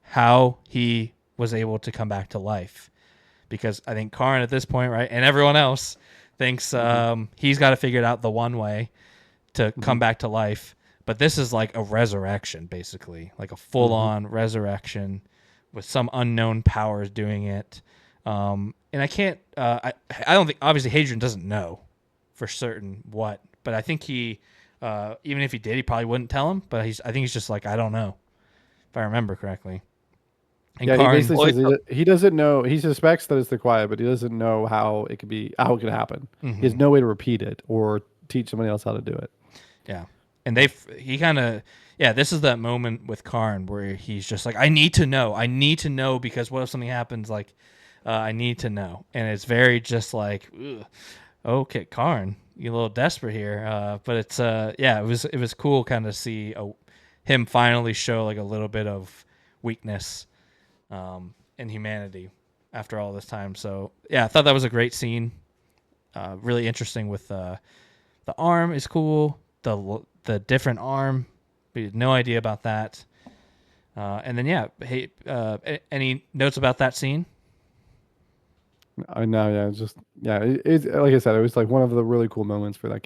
how he was able to come back to life, because I think Karn at this point, right, and everyone else thinks he's got to figure it out the one way to come back to life. But this is like a resurrection, basically, like a full-on resurrection with some unknown powers doing it. And I can't, I don't think, obviously Hadrian doesn't know for certain what, but I think he, even if he did, he probably wouldn't tell him, but I think he's just like, I don't know, if I remember correctly. And yeah, Karn, he basically says he doesn't know, he suspects that it's the quiet, but he doesn't know how it could happen. He has no way to repeat it or teach somebody else how to do it. Yeah. And this is that moment with Karn where he's just like, I need to know, because what if something happens, like, I need to know. And it's very just like, ugh, okay, Karn, you're a little desperate here. But it's, it was cool kind of see him finally show like a little bit of weakness and humanity after all this time. So, yeah, I thought that was a great scene. Really interesting with the arm is cool. The different arm, we had no idea about that. And then, any notes about that scene? I know, yeah. It's just, it's like I said, it was like one of the really cool moments for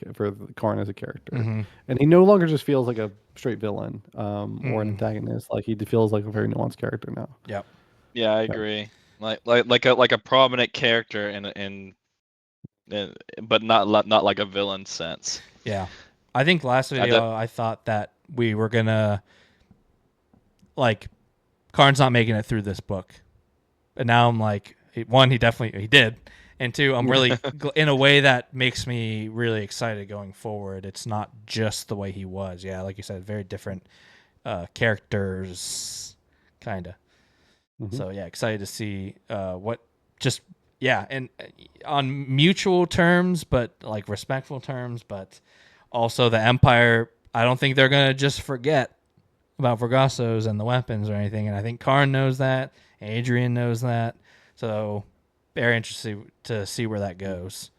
Karn as a character, and he no longer just feels like a straight villain or an antagonist. Like he feels like a very nuanced character now. Yep. Yeah, I agree. Like a prominent character but not like a villain sense. Yeah, I think last video I thought that we were gonna like Karn's not making it through this book, and now I'm like. One, he did, and two, I'm really in a way that makes me really excited going forward. It's not just the way he was. Yeah, like you said, very different characters, kind of. So yeah, excited to see and on mutual terms, but like respectful terms, but also the Empire. I don't think they're gonna just forget about Vergassos and the weapons or anything, and I think Karn knows that. Adrian knows that. So very interested to see where that goes.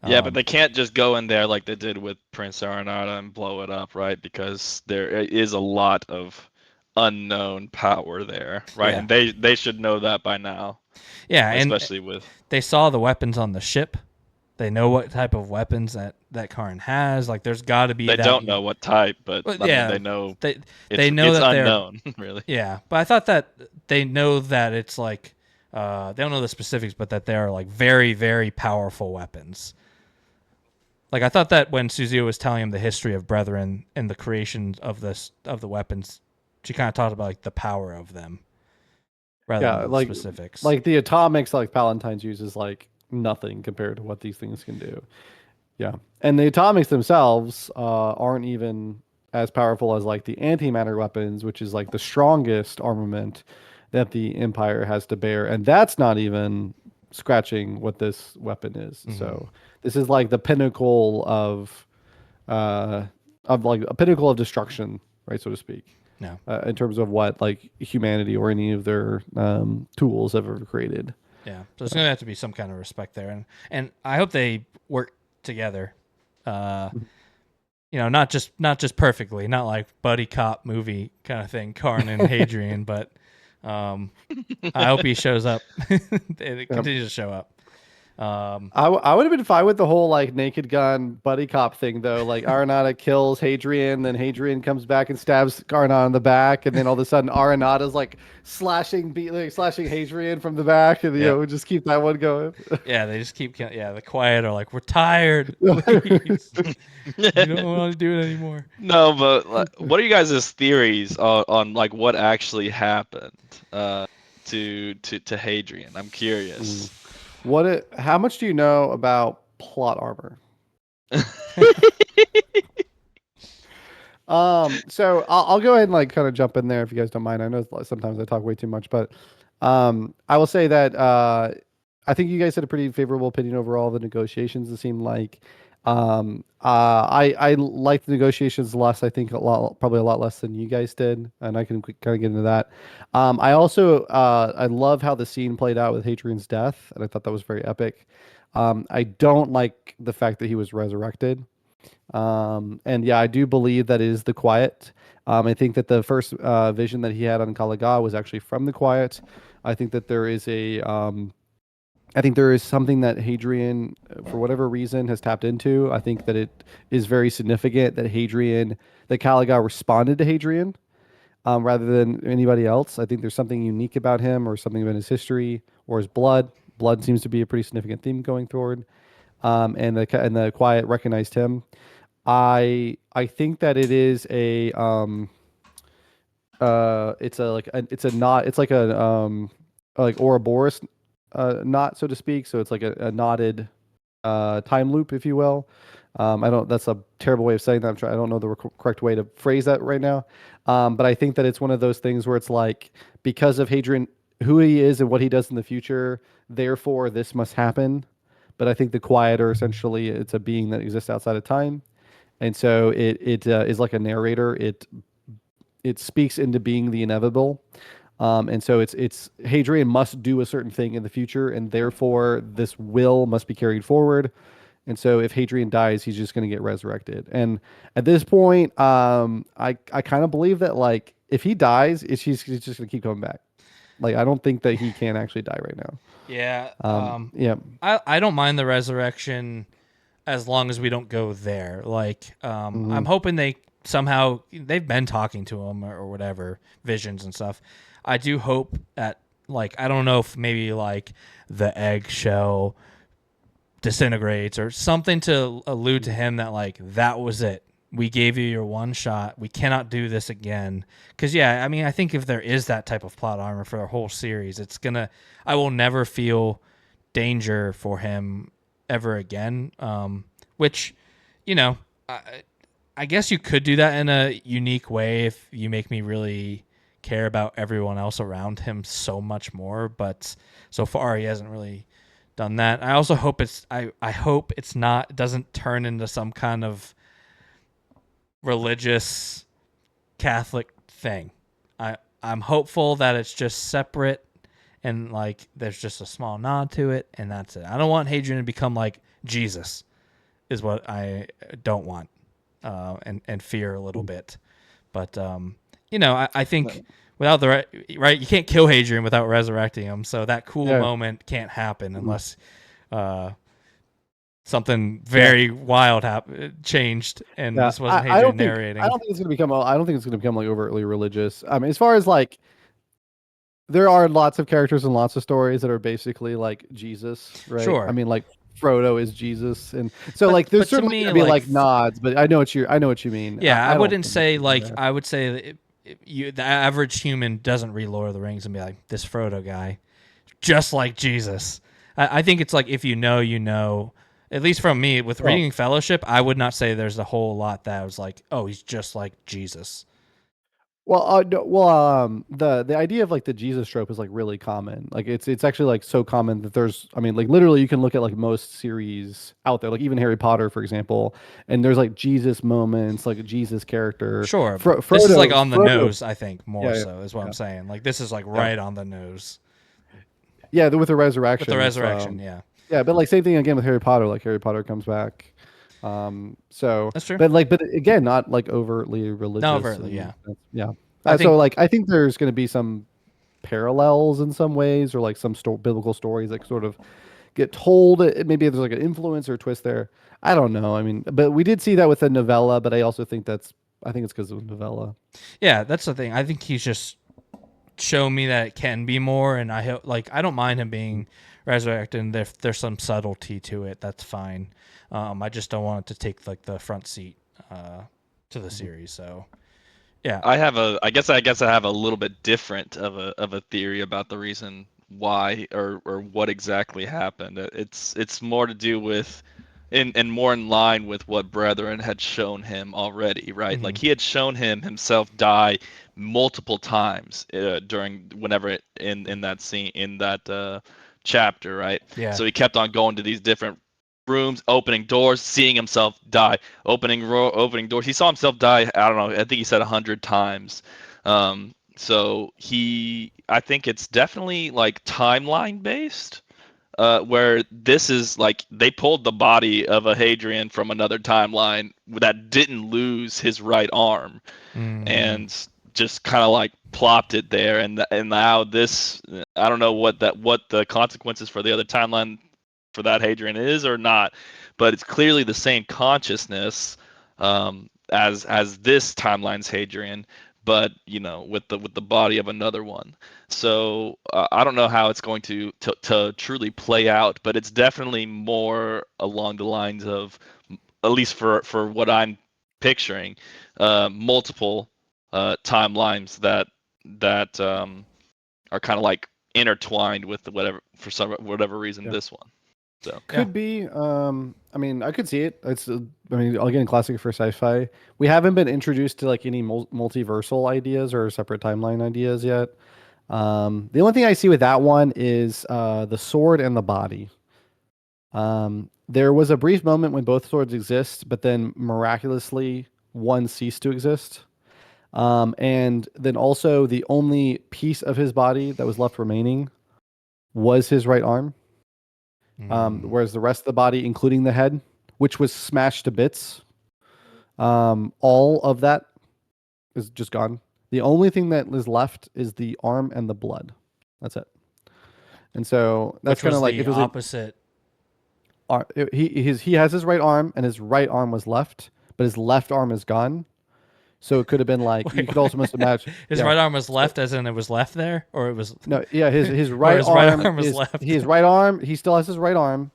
Yeah, but they can't just go in there like they did with Prince Aranata and blow it up, right? Because there is a lot of unknown power there, right? Yeah. And they should know that by now. Yeah, especially and with they saw the weapons on the ship. They know what type of weapons that Karn has. Like, there's got to be they that. don't know what type, but Well, I mean yeah, they know they know it's that they're unknown, really. yeah. But I thought that they know that it's like they don't know the specifics, but that they are like very very powerful weapons. Like, I thought that when Suzuo was telling him the history of Brethren and the creation of the weapons, she kind of talked about like the power of them rather than the specifics. Like the atomics like Palatine's uses like nothing compared to what these things can do. Yeah. And the atomics themselves aren't even as powerful as like the antimatter weapons, which is like the strongest armament that the Empire has to bear. And that's not even scratching what this weapon is. Mm-hmm. So this is like the pinnacle of like a pinnacle of destruction, right, so to speak. No. In terms of what like humanity or any of their tools have ever created. Yeah, so there's gonna have to be some kind of respect there, and I hope they work together. Not just perfectly, not like buddy cop movie kind of thing, Karn and Hadrian, but I hope he shows up. It continues to show up. I would have been fine with the whole like Naked Gun buddy cop thing though. Like Aranata kills Hadrian, then Hadrian comes back and stabs Aranata in the back, and then all of a sudden Aranata's like slashing Hadrian from the back, and we just keep that one going. Yeah, they just keep the Quiet are like, we're tired. Please. We don't want to do it anymore. No, but what are you guys' theories on like what actually happened to Hadrian? I'm curious. How much do you know about plot armor? So I'll go ahead and like kind of jump in there if you guys don't mind. I know sometimes I talk way too much, but I will say that I think you guys had a pretty favorable opinion overall of the negotiations. It seemed like I liked the negotiations less. I think probably a lot less than you guys did, and I can kind of get into that. I also I love how the scene played out with Hadrian's death, and I thought that was very epic. I don't like the fact that he was resurrected. And yeah, I do believe that it is the Quiet. I think that the first vision that he had on Kalaga was actually from the Quiet. I think that there is something that Hadrian, for whatever reason, has tapped into. I think that it is very significant that Kalaga responded to Hadrian rather than anybody else. I think there's something unique about him, or something about his history, or his blood. Blood seems to be a pretty significant theme going forward. And the Quiet recognized him. I think that it is it's a knot. It's like a like Ouroboros knot, so to speak. So it's like a knotted time loop, if you will. That's a terrible way of saying that. I don't know the correct way to phrase that right now. But I think that it's one of those things where it's like, because of Hadrian, who he is and what he does in the future, therefore this must happen. But I think the Quiet are essentially, it's a being that exists outside of time. And so it is like a narrator. It speaks into being the inevitable. And so it's Hadrian must do a certain thing in the future, and therefore this will must be carried forward. And so if Hadrian dies, he's just going to get resurrected. And at this point, I kind of believe that like if he dies, he's just going to keep coming back. Like I don't think that he can actually die right now. Yeah. Yeah. I don't mind the resurrection as long as we don't go there. Like I'm hoping they've been talking to him or whatever, visions and stuff. I do hope that, like, I don't know if maybe like the eggshell disintegrates or something to allude to him that like that was it. We gave you your one shot. We cannot do this again. Because, yeah, I mean, I think if there is that type of plot armor for the whole series, I will never feel danger for him ever again. Which, I guess you could do that in a unique way if you make me really care about everyone else around him so much more. But so far, he hasn't really done that. I also hope I hope it doesn't turn into some kind of religious Catholic thing. I'm hopeful that it's just separate and like there's just a small nod to it, and that's it. I don't want Hadrian to become like Jesus, is what I don't want, and fear a little bit. But I think without the right, you can't kill Hadrian without resurrecting him. So that cool moment can't happen unless something very wild changed, and this wasn't Hadrian narrating. I don't think it's gonna become. I don't think it's gonna become like overtly religious. I mean, as far as like, there are lots of characters and lots of stories that are basically like Jesus, right? Sure. I mean, like Frodo is Jesus, and so like there's certainly gonna be like nods, but I know what you mean. Yeah, I wouldn't say like I would say that the average human doesn't read Lord of the Rings and be like, this Frodo guy, just like Jesus. I think it's like if you know, you know. At least from me, with reading Fellowship, I would not say there's a whole lot that was like, oh, he's just like Jesus. Well, the idea of like the Jesus trope is like really common. Like it's actually like so common that there's, I mean, like literally you can look at like most series out there, like even Harry Potter, for example, and there's like Jesus moments, like a Jesus character. Sure, Frodo, this is like on the nose, I think, more so is what I'm saying. Like this is like right on the nose. Yeah, with the resurrection. With the resurrection, yeah. Yeah, but like same thing again with Harry Potter. Like Harry Potter comes back, so that's true. But again, not like overtly religious. Not overtly, yeah. So like I think there's going to be some parallels in some ways, or like some biblical stories that sort of get told. Maybe there's like an influence or twist there. I don't know. I mean, but we did see that with the novella. But I also think it's because of the novella. Yeah, that's the thing. I think he's just shown me that it can be more, and I don't mind him being resurrected, and if there's some subtlety to it, that's fine. I just don't want it to take like the front seat to the series. So yeah, I guess I have a little bit different of a theory about the reason why or what exactly happened. It's more to do with and more in line with what Brethren had shown him already, right? Mm-hmm. Like he had shown himself die multiple times during in that scene, in that chapter, right? Yeah. So he kept on going to these different rooms, opening doors, seeing himself die, opening doors. He saw himself die, I don't know, I think he said 100 times. So I think it's definitely like timeline based. Where this is like they pulled the body of a Hadrian from another timeline that didn't lose his right arm, and just kind of like plopped it there, and now this, I don't know what the consequences for the other timeline for that Hadrian is or not, but it's clearly the same consciousness as this timeline's Hadrian, but with the body of another one. So I don't know how it's going to truly play out, but it's definitely more along the lines of, at least for what I'm picturing, multiple timelines that are kind of like intertwined with whatever reason this one. So could be. I mean, I could see it. Again, classic for sci-fi. We haven't been introduced to like any multiversal ideas or separate timeline ideas yet. The only thing I see with that one is the sword and the body. There was a brief moment when both swords exist, but then miraculously one ceased to exist. And then also the only piece of his body that was left remaining was his right arm. Whereas the rest of the body, including the head, which was smashed to bits, all of that is just gone. The only thing that is left is the arm and the blood. That's it. And so that's kind of like the opposite. He has his right arm, and his right arm was left, but his left arm is gone. So it could have been like you could also imagine his right arm was left, as in it was left there, or it was his right arm was left. His right arm, he still has his right arm,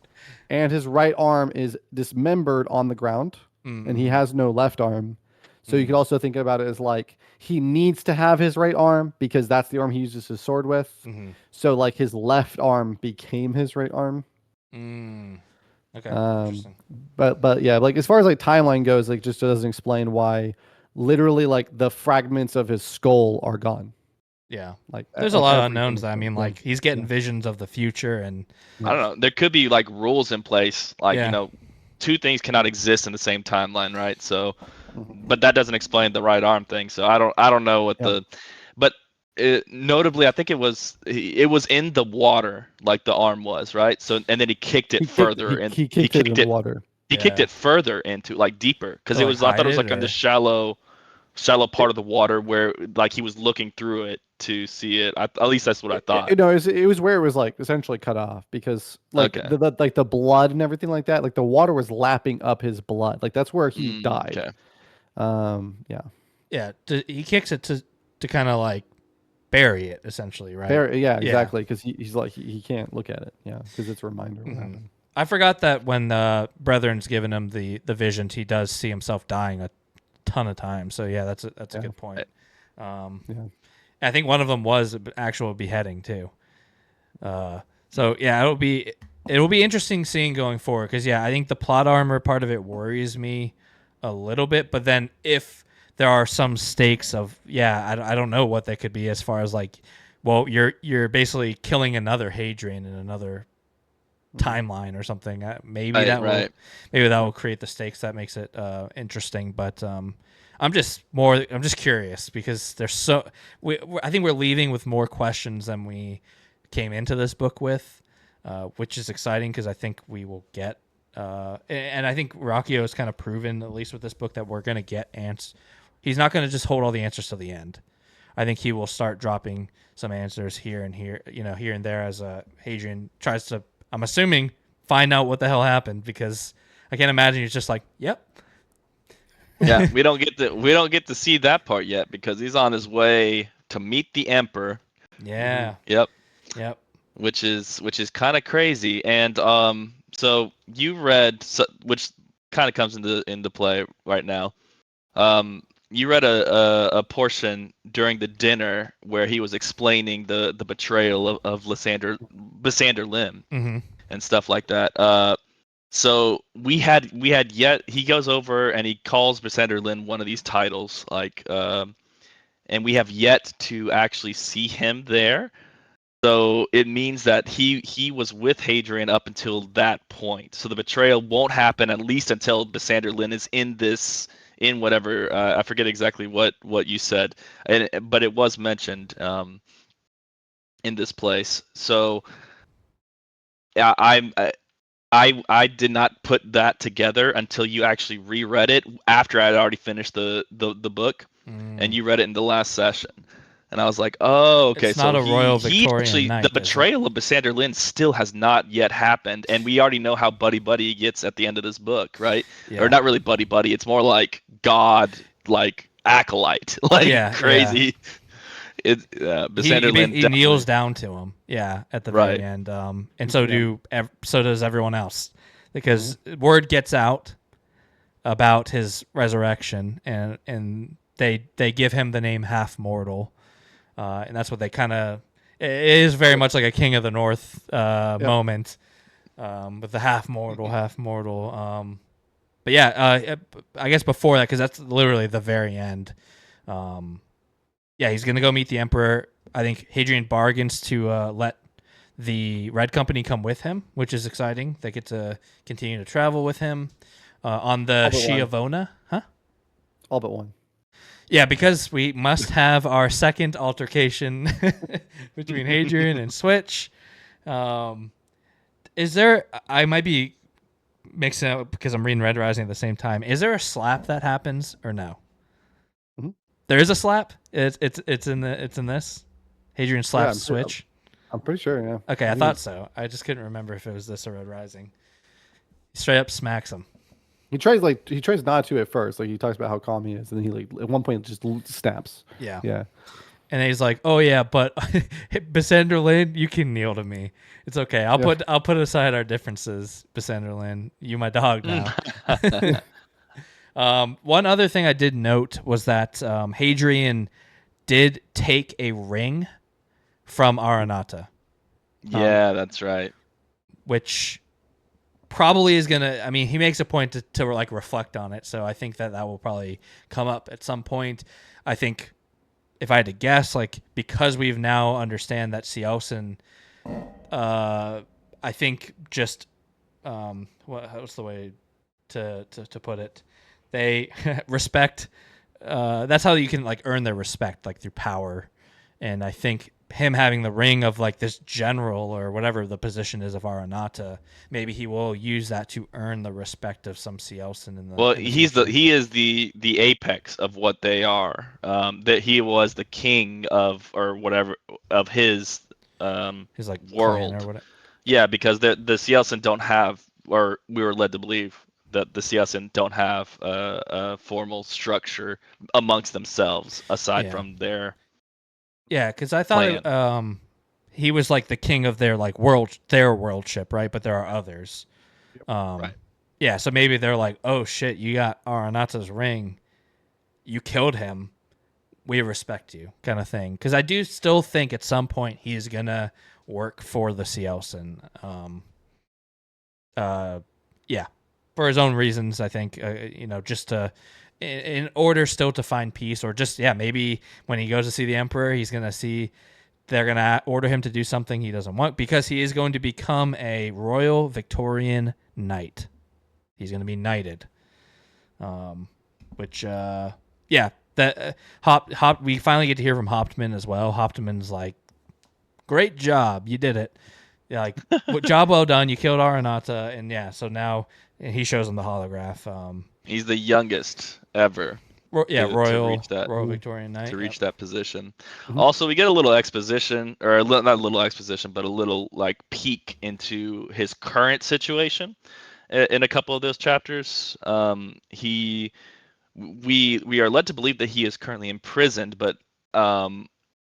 and his right arm is dismembered on the ground, and he has no left arm. So you could also think about it as like he needs to have his right arm because that's the arm he uses his sword with. So like his left arm became his right arm. Okay. Interesting. But yeah, like as far as like timeline goes, like just doesn't explain why literally like the fragments of his skull are gone. Yeah. Like there's a lot of unknowns. I mean, like he's getting visions of the future, and I don't know. There could be like rules in place, like two things cannot exist in the same timeline, right? So, but that doesn't explain the right arm thing. So I don't know what but notably, I think it was in the water, like the arm was, right? So and then he kicked it further, and he kicked it in the water. He kicked it further into like deeper because To, it like, was. I thought hide it was it, like on the or shallow part of the water where like he was looking through it to see it. At least that's what I thought. No, it was where it was like essentially cut off because like Okay. like the blood and everything like that, like the water was lapping up his blood. Like that's where he died. Okay. Yeah. yeah, he kicks it to kind of like bury it, essentially, right? Yeah, exactly. Because he's like he can't look at it. Yeah, because it's a reminder of what happened. I forgot that when the Brethren's given him the visions, he does see himself dying a ton of times. So yeah, that's a good point. Yeah. I think one of them was an actual beheading too. So yeah, it'll be interesting seeing going forward because I think the plot armor part of it worries me a little bit, but then if there are some stakes of I don't know what they could be as far as like, well, you're basically killing another Hadrian in another timeline or something. Maybe that will create the stakes that makes it interesting. But I'm just curious because there's I think we're leaving with more questions than we came into this book with, which is exciting because I think we will get. And I think Ruocchio has kind of proven, at least with this book, that we're going to get answers. He's not going to just hold all the answers to the end. I think he will start dropping some answers here and there as Hadrian tries to, I'm assuming, find out what the hell happened, because I can't imagine he's just like, yep. Yeah, we don't get to see that part yet because he's on his way to meet the emperor. Yeah. Yep. Which is kind of crazy. And so you read, which kind of comes into play right now. You read a portion during the dinner where he was explaining the betrayal of Lysander Lim and stuff like that. So we had yet he goes over and he calls Lysander Lim one of these titles, like, and we have yet to actually see him there. So it means that he was with Hadrian up until that point. So the betrayal won't happen at least until Lysander Lim is in whatever, I forget exactly what you said, but it was mentioned in this place. So yeah, I did not put that together until you actually reread it after I had already finished the book, and you read it in the last session. And I was like, oh, okay. It's not a Royal He Victorian actually, knight, the betrayal of Lysander Lim still has not yet happened, and we already know how buddy he gets at the end of this book, right? Yeah. Or not really buddy. It's more like God, like acolyte, like crazy. Yeah. Lysander Lim he kneels down to him, at the very end. And so does everyone else, because word gets out about his resurrection, and they give him the name Half Mortal. And that's what they kind of. It is very much like a King of the North moment, with the half mortal. But I guess before that, because that's literally the very end. He's gonna go meet the Emperor. I think Hadrian bargains to let the Red Company come with him, which is exciting. They get to continue to travel with him on the Schiavona, huh? All but one. Yeah, because we must have our second altercation between Hadrian and Switch. Is there? I might be mixing up because I'm reading Red Rising at the same time. Is there a slap that happens or no? Mm-hmm. There is a slap. It's in this. Hadrian slaps Switch. I'm pretty sure. Yeah. Okay, I thought so. I just couldn't remember if it was this or Red Rising. He straight up smacks him. He tries not to at first. Like he talks about how calm he is, and then he at one point just snaps. Yeah. Yeah. And then he's like, "Oh yeah, but Lysander Lim, you can kneel to me. It's okay. I'll put aside our differences, Lysander Lim. You my dog now." One other thing I did note was that Hadrian did take a ring from Aranata. Yeah, that's right. Which probably is gonna. I mean, he makes a point to like reflect on it, so I think that will probably come up at some point. I think, if I had to guess, like, because we've now understand that Seosin, I think just what's the way to put it? They respect. That's how you can like earn their respect, like through power And I think him having the ring of like this general or whatever the position is of Aranata, maybe he will use that to earn the respect of some Cielson in the Well, in the future. he is the apex of what they are. That he was the king of or whatever of his His like clan or world. whatever. Yeah, because the Cielson don't have, or we were led to believe that the Cielson don't have a formal structure amongst themselves aside Yeah. from their Yeah, because I thought clan. he was like the king of their like world ship, right? But there are others. Right. Yeah, so maybe they're like, oh shit, you got Aranata's ring, you killed him, we respect you, kind of thing. Because I do still think at some point he's gonna work for the Cielson. Yeah, for his own reasons, I think. Just to in order still to find peace, or just maybe when he goes to see the Emperor, he's gonna see they're gonna order him to do something he doesn't want because he is going to become a Royal Victorian Knight. He's going to be knighted, which that Hop. We finally get to hear from Hauptmann as well. Hauptmann's like, "Great job, you did it. Yeah, like, job well done. You killed Aranata, and so now he shows him the holograph. He's the youngest ever. Royal to Victorian Knight to reach that position. Mhm. Also, we get a little exposition, or not a little exposition, but a little like peek into his current situation in a couple of those chapters. We are led to believe that he is currently imprisoned, but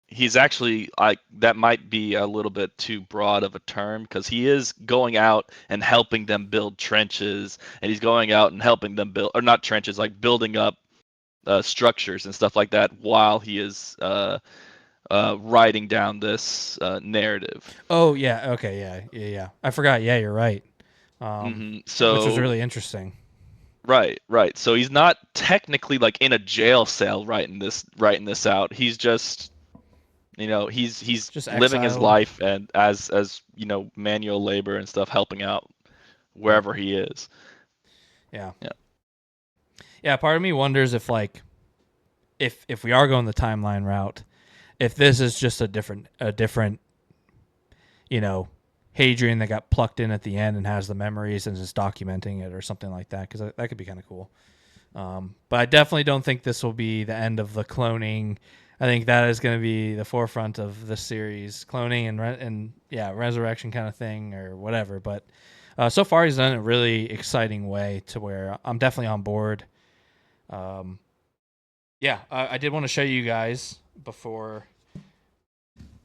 he's actually like that might be a little bit too broad of a term because he is going out and helping them build trenches, and he's going out and helping them build, or not trenches, like building up structures and stuff like that while he is writing down this narrative. Oh yeah, okay, yeah. I forgot. Yeah, you're right. Which was So really interesting. right. So he's not technically like in a jail cell writing this out. He's just he's Just living his exiled. life and as manual labor and stuff, helping out wherever he is. Yeah. Yeah. Yeah, part of me wonders if like if we are going the timeline route, if this is just a different Hadrian that got plucked in at the end and has the memories and is documenting it or something like that, because that could be kind of cool. But I definitely don't think this will be the end of the cloning. I think that is going to be the forefront of the series, cloning and resurrection kind of thing or whatever. But so far he's done it in a really exciting way to where I'm definitely on board. I did want to show you guys before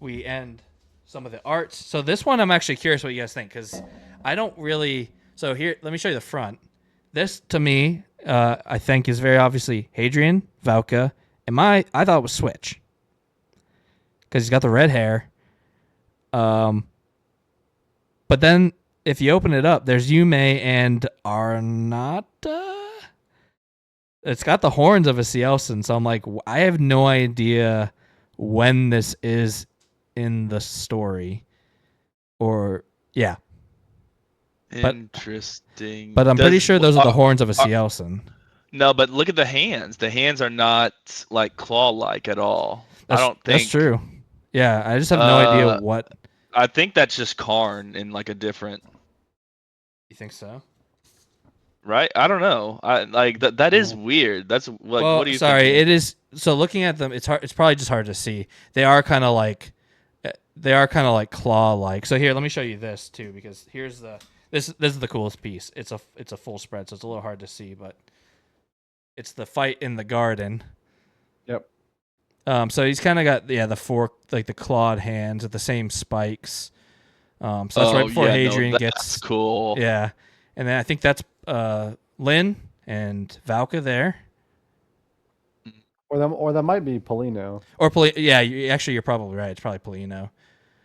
we end some of the arts. So this one I'm actually curious what you guys think because I don't really. So here, let me show you the front. This to me, I think is very obviously Hadrian, Valka, and I thought it was Switch because he's got the red hair. But then if you open it up, there's Yume and Arnata. It's got the horns of a Cielson, so I'm like, I have no idea when this is in the story. Or Interesting. But I'm pretty sure those are the horns of a Cielson. No, but look at the hands. The hands are not like claw-like at all. I don't think that's true. Yeah, I just have no idea what. I think that's just Karn in like a different. You think so? Right? I don't know. I like that. That is weird. That's like. Well, what do you? Sorry, think? it is. So looking at them, it's hard. It's probably just hard to see. They are kind of like claw-like. So here, let me show you this too, because here's the. This is the coolest piece. It's a full spread, so it's a little hard to see, but it's the fight in the garden. Yep. So he's kind of got the fork, like the clawed hands with the same spikes. So that's right before Hadrian that's gets cool. Yeah, and then I think that's Lynn and Valka there. Or that might be Polino. Or actually you're probably right. It's probably Polino.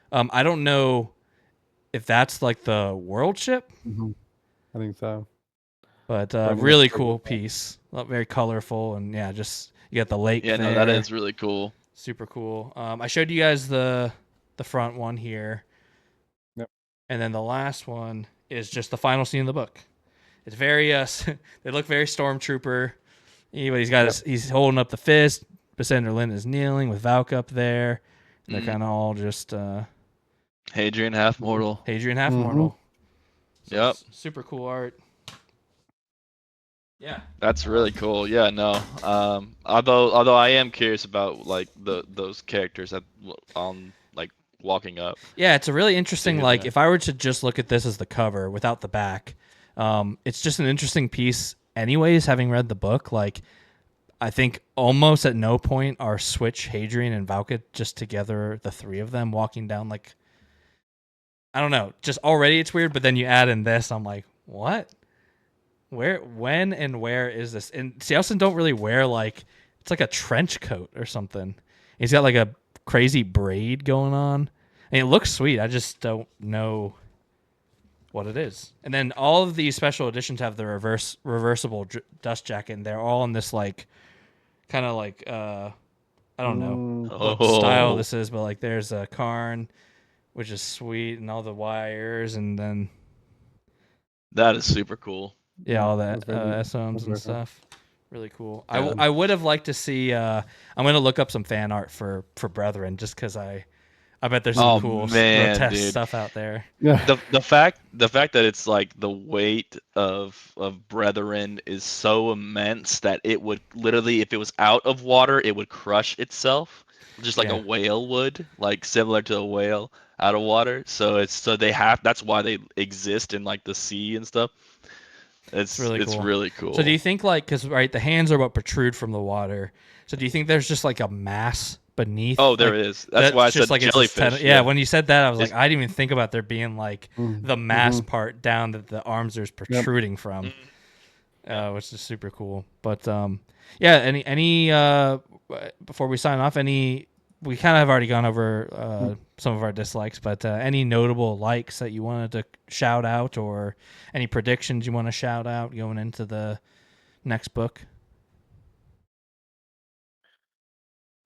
I don't know if that's like the world ship. Mm-hmm. I think so. But really cool piece. Very colorful and just you got the lake there. No, that is really cool. Super cool. I showed you guys the front one here. Yep. And then the last one is just the final scene of the book. It's very they look very stormtrooper. He's got he's holding up the fist. Besender Lynn is kneeling with Valk up there. They're kind of all just Hadrian half mortal. Hadrian half mortal. Yep. Super cool art. Yeah. That's really cool. Yeah, no. Although I am curious about like those characters that on like walking up. Yeah, it's a really interesting. Like, that. if I were to just look at this as the cover without the back, it's just an interesting piece. Anyways, having read the book, like, I think almost at no point are Switch, Hadrian, and Valka just together, the three of them walking down. Like, I don't know. Just already it's weird, but then you add in this, I'm like, what? Where, when, and where is this? And Sealson don't really wear like, it's like a trench coat or something. He's got like a crazy braid going on. And it looks sweet. I just don't know what it is. And then all of these special editions have the reversible dust jacket, and they're all in this like kind of like I don't know what style this is, but like there's a Karn, which is sweet, and all the wires, and then that is super cool. Yeah, all that SOMs and stuff. Really cool. I would have liked to see. I'm gonna look up some fan art for Brethren, just because I bet there's some cool grotesque stuff out there. Yeah. The fact that it's like the weight of Brethren is so immense that it would literally, if it was out of water, it would crush itself, just like a whale would, like similar to a whale out of water. So that's why they exist in like the sea and stuff. It's really cool. So do you think like, because the hands are what protrude from the water. So do you think there's just like a mass beneath? Oh, there is. That's why I said like jellyfish. Yeah, when you said that, I was like, I didn't even think about there being like the mass part down that the arms are protruding from, which is super cool. But any before we sign off, we kind of have already gone over some of our dislikes, but any notable likes that you wanted to shout out, or any predictions you want to shout out going into the next book?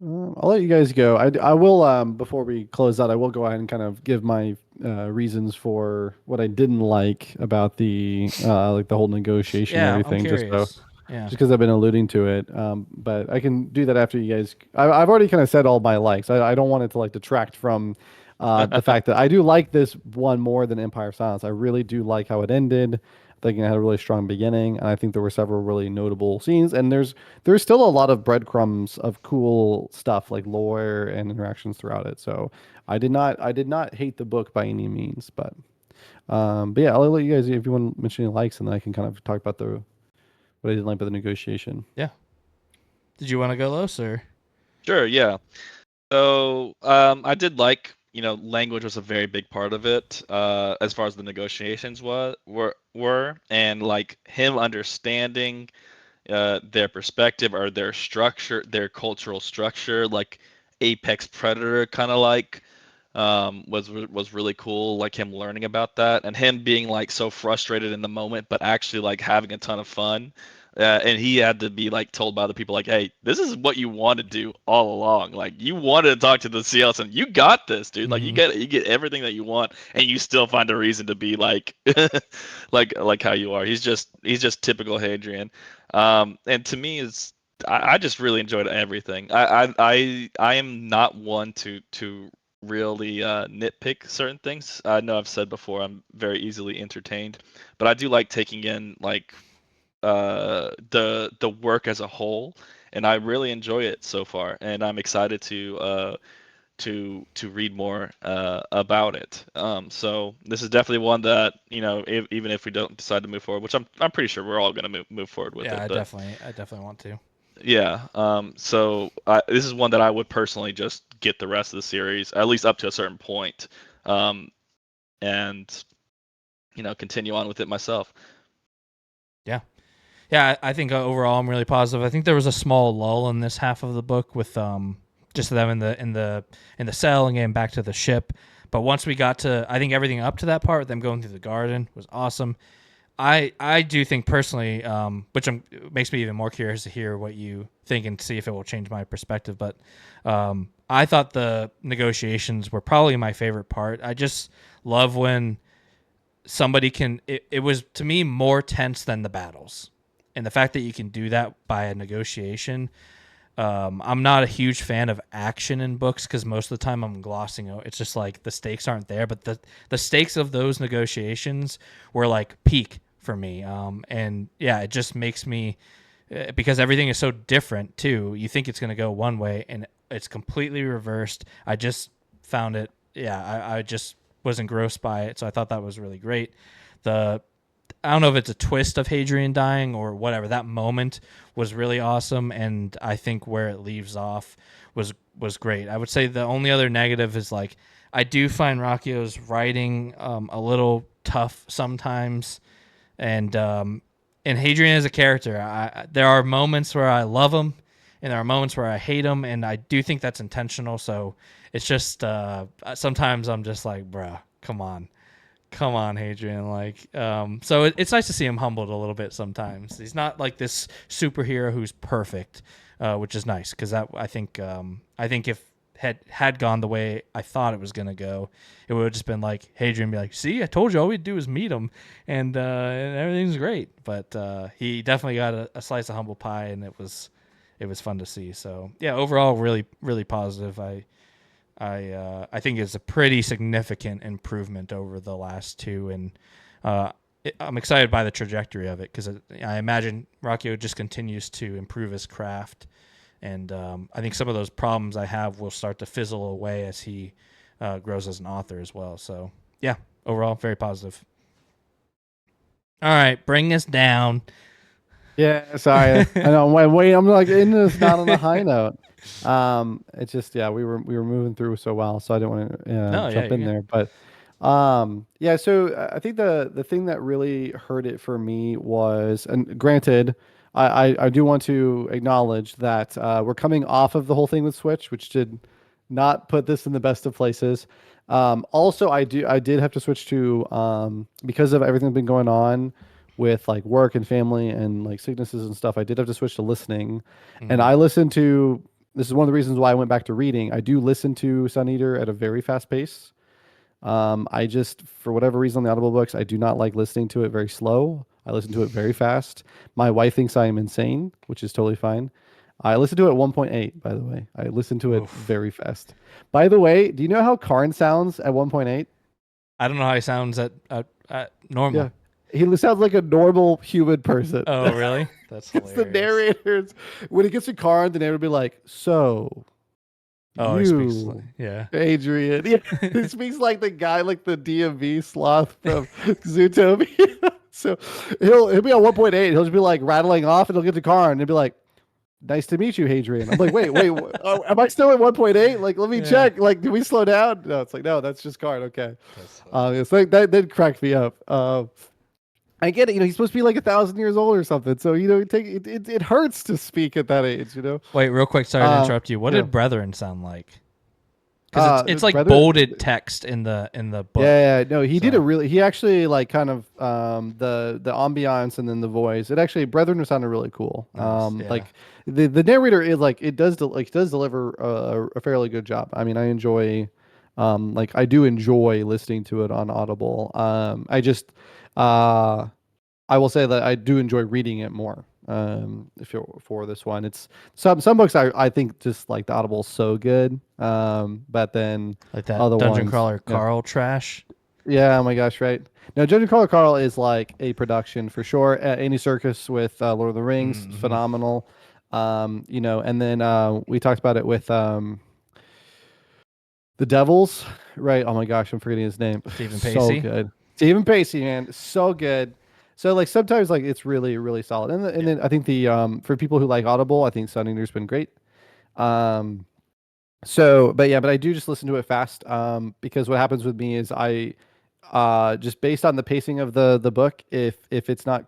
I'll let you guys go. I will, before we close out, I will go ahead and kind of give my reasons for what I didn't like about the like the whole negotiation and everything. I'm curious. Just because I've been alluding to it. But I can do that after you guys. I've already kind of said all my likes. I don't want it to like detract from the fact that I do like this one more than Empire of Silence. I really do like how it ended. I think it had a really strong beginning, and I think there were several really notable scenes. And there's still a lot of breadcrumbs of cool stuff like lore and interactions throughout it. So I did not hate the book by any means. But yeah, I'll let you guys, if you want to mention any likes, and then I can kind of talk about what I didn't like about the negotiation. Yeah. Did you want to go, Los, or? Sure, yeah. So I did like, language was a very big part of it, as far as the negotiations were, and like him understanding their perspective or their structure, their cultural structure, like apex predator kind of like, was really cool, like him learning about that and him being like so frustrated in the moment but actually like having a ton of fun, and he had to be like told by the people like, hey, this is what you want to do all along, like you wanted to talk to the CLs and you got this, dude. Like you get everything that you want and you still find a reason to be like like how you are. He's just typical Hadrian. And to me is I just really enjoyed everything. I am not one to really nitpick certain things. I know I've said before I'm very easily entertained, but I do like taking in like the work as a whole, and I really enjoy it so far, and I'm excited to read more about it. So this is definitely one that even if we don't decide to move forward, which I'm pretty sure we're all going to move forward with it. Yeah, I definitely want to. Yeah. So this is one that I would personally just get the rest of the series, at least up to a certain point, and continue on with it myself. Yeah, I think overall I'm really positive. I think there was a small lull in this half of the book with just them in the cell and getting back to the ship. But once we got to, I think everything up to that part, them going through the garden was awesome. I do think personally, which makes me even more curious to hear what you think and see if it will change my perspective. But I thought the negotiations were probably my favorite part. I just love when somebody can. It was to me more tense than the battles, and the fact that you can do that by a negotiation. I'm not a huge fan of action in books because most of the time I'm glossing over. It's just like the stakes aren't there, but the stakes of those negotiations were like peak for me. And yeah, it just makes me because everything is so different too. You think it's going to go one way and it's completely reversed. I just found it. Yeah, I just was engrossed by it, so I thought that was really great. The I don't know if it's a twist of Hadrian dying or whatever. That moment was really awesome, and I think where it leaves off was great. I would say the only other negative is like I do find Ruocchio's writing a little tough sometimes, and Hadrian as a character, there are moments where I love him, and there are moments where I hate him, and I do think that's intentional. So it's just sometimes I'm just like, bruh, come on, Hadrian. Like, so it's nice to see him humbled a little bit sometimes. He's not like this superhero who's perfect, which is nice because I think if had gone the way I thought it was gonna go, it would have just been like Hadrian be like, "See, I told you, all we'd do is meet him, and everything's great." But he definitely got a slice of humble pie, and it was fun to see. So yeah, overall, really really positive. I think it's a pretty significant improvement over the last two, and I'm excited by the trajectory of it because I imagine Ruocchio just continues to improve his craft, and I think some of those problems I have will start to fizzle away as he grows as an author as well. So yeah, overall, very positive. All right, bring us down. Yeah, sorry. I know. Wait, I'm like in this not on a high note. It's just we were moving through so well, so I didn't want to jump in there. But yeah. So I think the thing that really hurt it for me was, and granted, I do want to acknowledge that we're coming off of the whole thing with Switch, which did not put this in the best of places. Also, I did have to switch to because of everything that's been going on with like work and family and like sicknesses and stuff. I did have to switch to listening, and I listened to. This is one of the reasons why I went back to reading. I do listen to Sun Eater at a very fast pace. I just, for whatever reason, on the Audible books, I do not like listening to it very slow. I listen to it very fast. My wife thinks I am insane, which is totally fine. I listen to it at 1.8, by the way. I listen to it very fast. By the way, do you know how Karn sounds at 1.8? I don't know how he sounds at normal. Yeah. He sounds like a normal human person. Oh, really? That's hilarious. The narrators, when it gets to Karn, the narrator will be like, "So, he speaks like, yeah, Adrian." Yeah, he speaks like the guy, like the DMV sloth from Zootopia. So he'll be on 1.8. He'll just be like rattling off, and he'll get to Karn and be like, "Nice to meet you, Hadrian." I'm like, wait, am I still at 1.8? Like, let me check. Like, do we slow down? No, it's like, no, that's just Karn. Okay. It's like that cracked me up. I get it. He's supposed to be like 1,000 years old or something. So it hurts to speak at that age. Wait, real quick. Sorry to interrupt you. What did Brethren sound like? Because it's like bolded text in the book. Yeah. No, he did a really. He actually like kind of the ambiance and then the voice. It actually Brethren sounded really cool. Nice, Like the narrator is like it does deliver a fairly good job. I mean, I enjoy. I do enjoy listening to it on Audible. I will say that I do enjoy reading it more. If you're for this one, it's some books I think just like the Audible's so good. But then like that other Dungeon ones, Crawler Carl trash. Yeah, oh my gosh, right. Now Dungeon Crawler Carl is like a production for sure. Andy Serkis with Lord of the Rings, phenomenal. And then we talked about it with The Devils, right? Oh my gosh, I'm forgetting his name. Stephen Pacey. So good. Stephen Pacey, man, so good. So like sometimes like it's really really solid. And then I think the for people who like Audible, I think Sun Eater's been great. But I do just listen to it fast because what happens with me is I just based on the pacing of the book, if it's not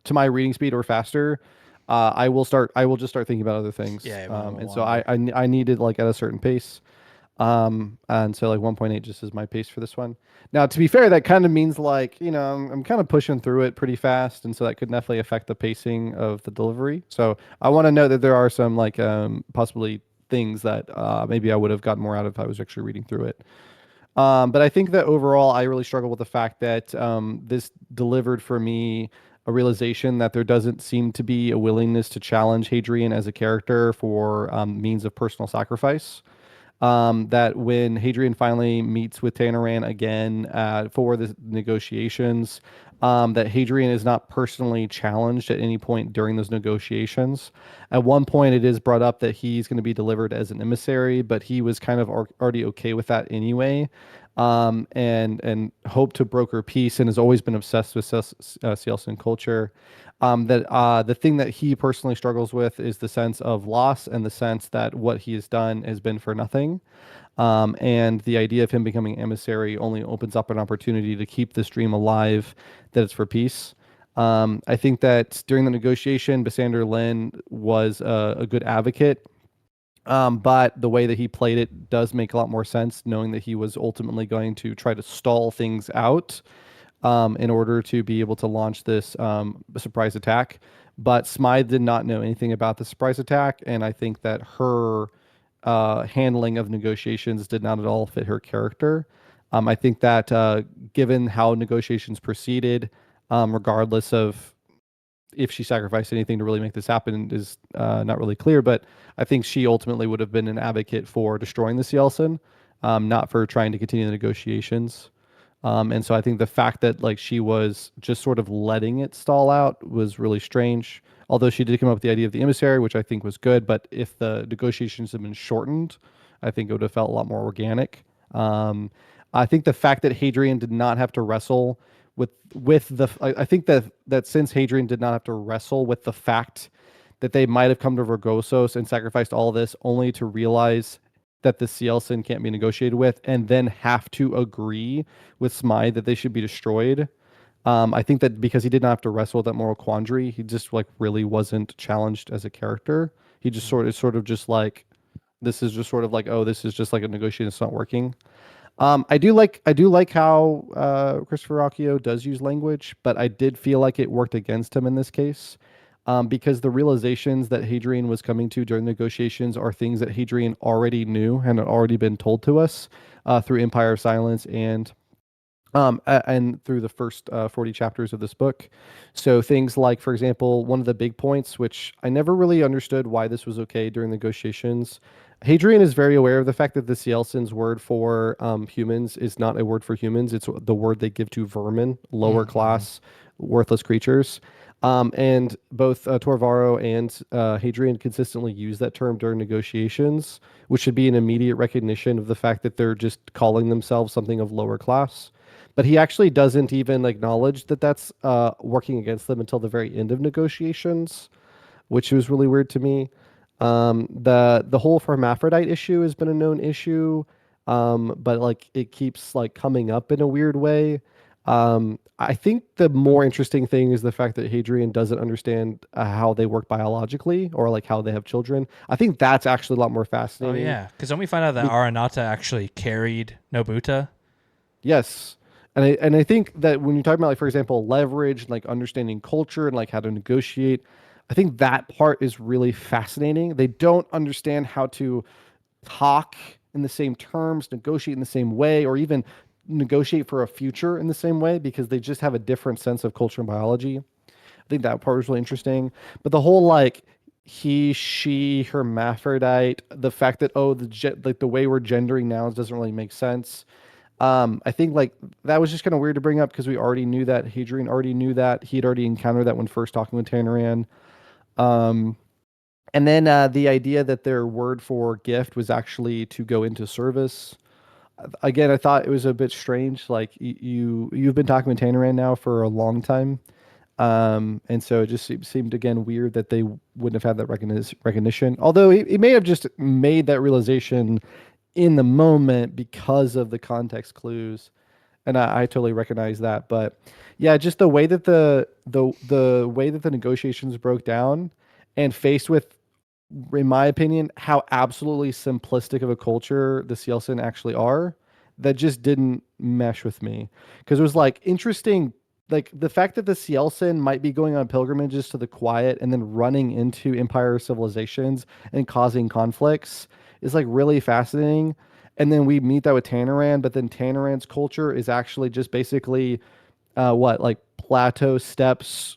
to my reading speed or faster, I will just start thinking about other things. Yeah, and so I need it like at a certain pace. And so like 1.8 just is my pace for this one. Now, to be fair, that kind of means like, I'm kind of pushing through it pretty fast. And so that could definitely affect the pacing of the delivery. So I want to note that there are some like, possibly things that, maybe I would have gotten more out of if I was actually reading through it. But I think that overall, I really struggle with the fact that, this delivered for me, a realization that there doesn't seem to be a willingness to challenge Hadrian as a character for means of personal sacrifice. That when Hadrian finally meets with Tanaran again for the negotiations, that Hadrian is not personally challenged at any point during those negotiations. At one point, it is brought up that he's going to be delivered as an emissary, but he was kind of already okay with that anyway, and hoped to broker peace, and has always been obsessed with Sielson culture. That the thing that he personally struggles with is the sense of loss and the sense that what he has done has been for nothing. And the idea of him becoming emissary only opens up an opportunity to keep this dream alive, that it's for peace. I think that during the negotiation, Basander Lin was a good advocate, but the way that he played it does make a lot more sense, knowing that he was ultimately going to try to stall things out in order to be able to launch this surprise attack. But Smythe did not know anything about the surprise attack, and I think that her handling of negotiations did not at all fit her character. I think that given how negotiations proceeded, regardless of if she sacrificed anything to really make this happen, is not really clear. But I think she ultimately would have been an advocate for destroying the Cielson, not for trying to continue the negotiations. And so I think the fact that like she was just sort of letting it stall out was really strange. Although she did come up with the idea of the emissary, which I think was good. But if the negotiations had been shortened, I think it would have felt a lot more organic. I think the fact that Hadrian did not have to wrestle with the, I think that since Hadrian did not have to wrestle with the fact that they might have come to Vergosos and sacrificed all this only to realize that the Cielson can't be negotiated with, and then have to agree with Smythe that they should be destroyed. I think that because he did not have to wrestle with that moral quandary, he just like really wasn't challenged as a character. He just sort of just like, this is just sort of like, oh, this is just like a negotiation that's not working. I do like how Christopher Ruocchio does use language, but I did feel like it worked against him in this case, because the realizations that Hadrian was coming to during negotiations are things that Hadrian already knew and had already been told to us through Empire of Silence and through the first 40 chapters of this book. So things like, for example, one of the big points, which I never really understood why this was okay during negotiations. Hadrian is very aware of the fact that the Cielson's word for humans is not a word for humans. It's the word they give to vermin, lower class, worthless creatures. And both Torvaro and Hadrian consistently use that term during negotiations, which should be an immediate recognition of the fact that they're just calling themselves something of lower class. But he actually doesn't even acknowledge that that's working against them until the very end of negotiations, which was really weird to me. The whole hermaphrodite issue has been a known issue, but like it keeps like coming up in a weird way. I think the more interesting thing is the fact that Hadrian doesn't understand how they work biologically or like how they have children. I think that's actually a lot more Oh fascinating. yeah, because then we find out that Aranata actually carried Nobuta. Yes. And I think that when you're talking about, like, for example, leverage, and like understanding culture and like how to negotiate, I think that part is really fascinating. They don't understand how to talk in the same terms, negotiate in the same way, or even negotiate for a future in the same way because they just have a different sense of culture and biology. I think that part was really interesting. But the whole like he, she, hermaphrodite, the fact that like the way we're gendering nouns doesn't really make sense. I think like that was just kind of weird to bring up because we already knew that Hadrian already knew that he'd already encountered that when first talking with Tanaran. And then the idea that their word for gift was actually to go into service. Again, I thought it was a bit strange. Like you've been talking with Tanaran now for a long time, and so it just seemed again weird that they wouldn't have had that recognition. Although he may have just made that realization in the moment because of the context clues, and I totally recognize that. But yeah, just the way that the way that the negotiations broke down, and faced with, in my opinion, how absolutely simplistic of a culture the Cielson actually are, that just didn't mesh with me. Because it was like interesting, like the fact that the Cielson might be going on pilgrimages to the quiet and then running into Empire civilizations and causing conflicts is like really fascinating. And then we meet that with Tanaran, but then Tanaran's culture is actually just basically what, like plateau steps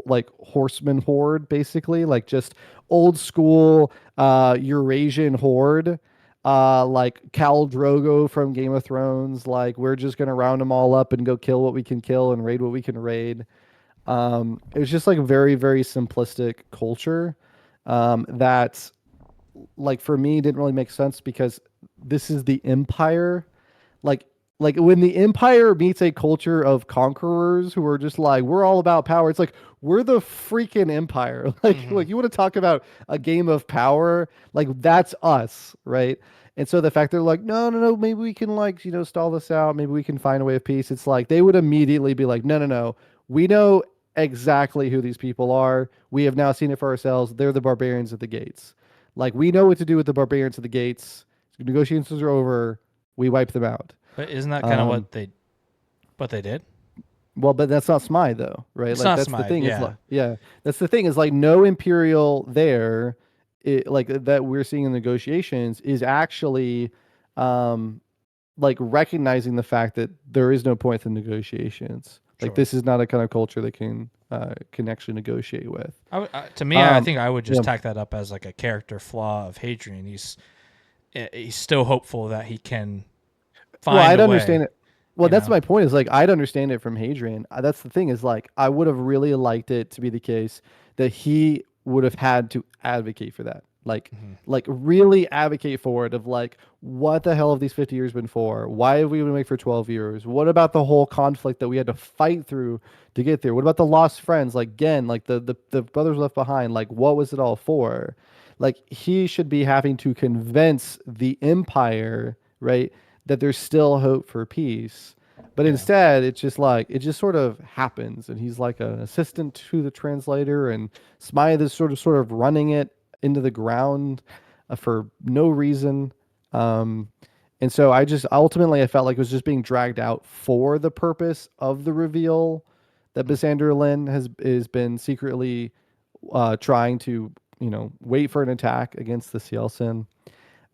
like horseman horde, basically, like just old school Eurasian horde, like Khal Drogo from Game of Thrones. Like we're just gonna round them all up and go kill what we can kill and raid what we can raid. It was just like very, very simplistic culture that, like, for me, didn't really make sense because this is the Empire. Like, like when the Empire meets a culture of conquerors who are just like, we're all about power. It's like we're the freaking Empire. Like you want to talk about a game of power? Like that's us, right? And so the fact they're like, no, no, no, maybe we can like, stall this out. Maybe we can find a way of peace. It's like they would immediately be like, no, no, no. We know exactly who these people are. We have now seen it for ourselves. They're the barbarians at the gates. Like we know what to do with the barbarians at the gates. Negotiations are over. We wipe them out. But isn't that kind of what they did? Well, but that's not Smythe though, right? It's like not that's Smythe, the thing. yeah. Is like, yeah, that's the thing. Is like no Imperial there, like that we're seeing in negotiations is actually, like recognizing the fact that there is no point in negotiations. Like Sure. this is not a kind of culture that can actually negotiate with. To me, I think I would just yeah. tack that up as like a character flaw of Hadrian. He's still hopeful that he can find. Well, I'd a understand way, it. Well, that's know? my point. Is like I'd understand it from Hadrian. That's the thing. Is like I would have really liked it to be the case that he would have had to advocate for that. Like really advocate for it. Of like, what the hell have these 50 years been for? Why have we been waiting for 12 years? What about the whole conflict that we had to fight through to get there? What about the lost friends? Like again, like the brothers left behind. Like what was it all for? Like he should be having to convince the empire, right, that there's still hope for peace. But instead, it's just like it just sort of happens, and he's like an assistant to the translator, and Smythe is sort of running it into the ground for no reason. And so I just ultimately I felt like it was just being dragged out for the purpose of the reveal that Bisander Lin has been secretly trying to wait for an attack against the Cielcin.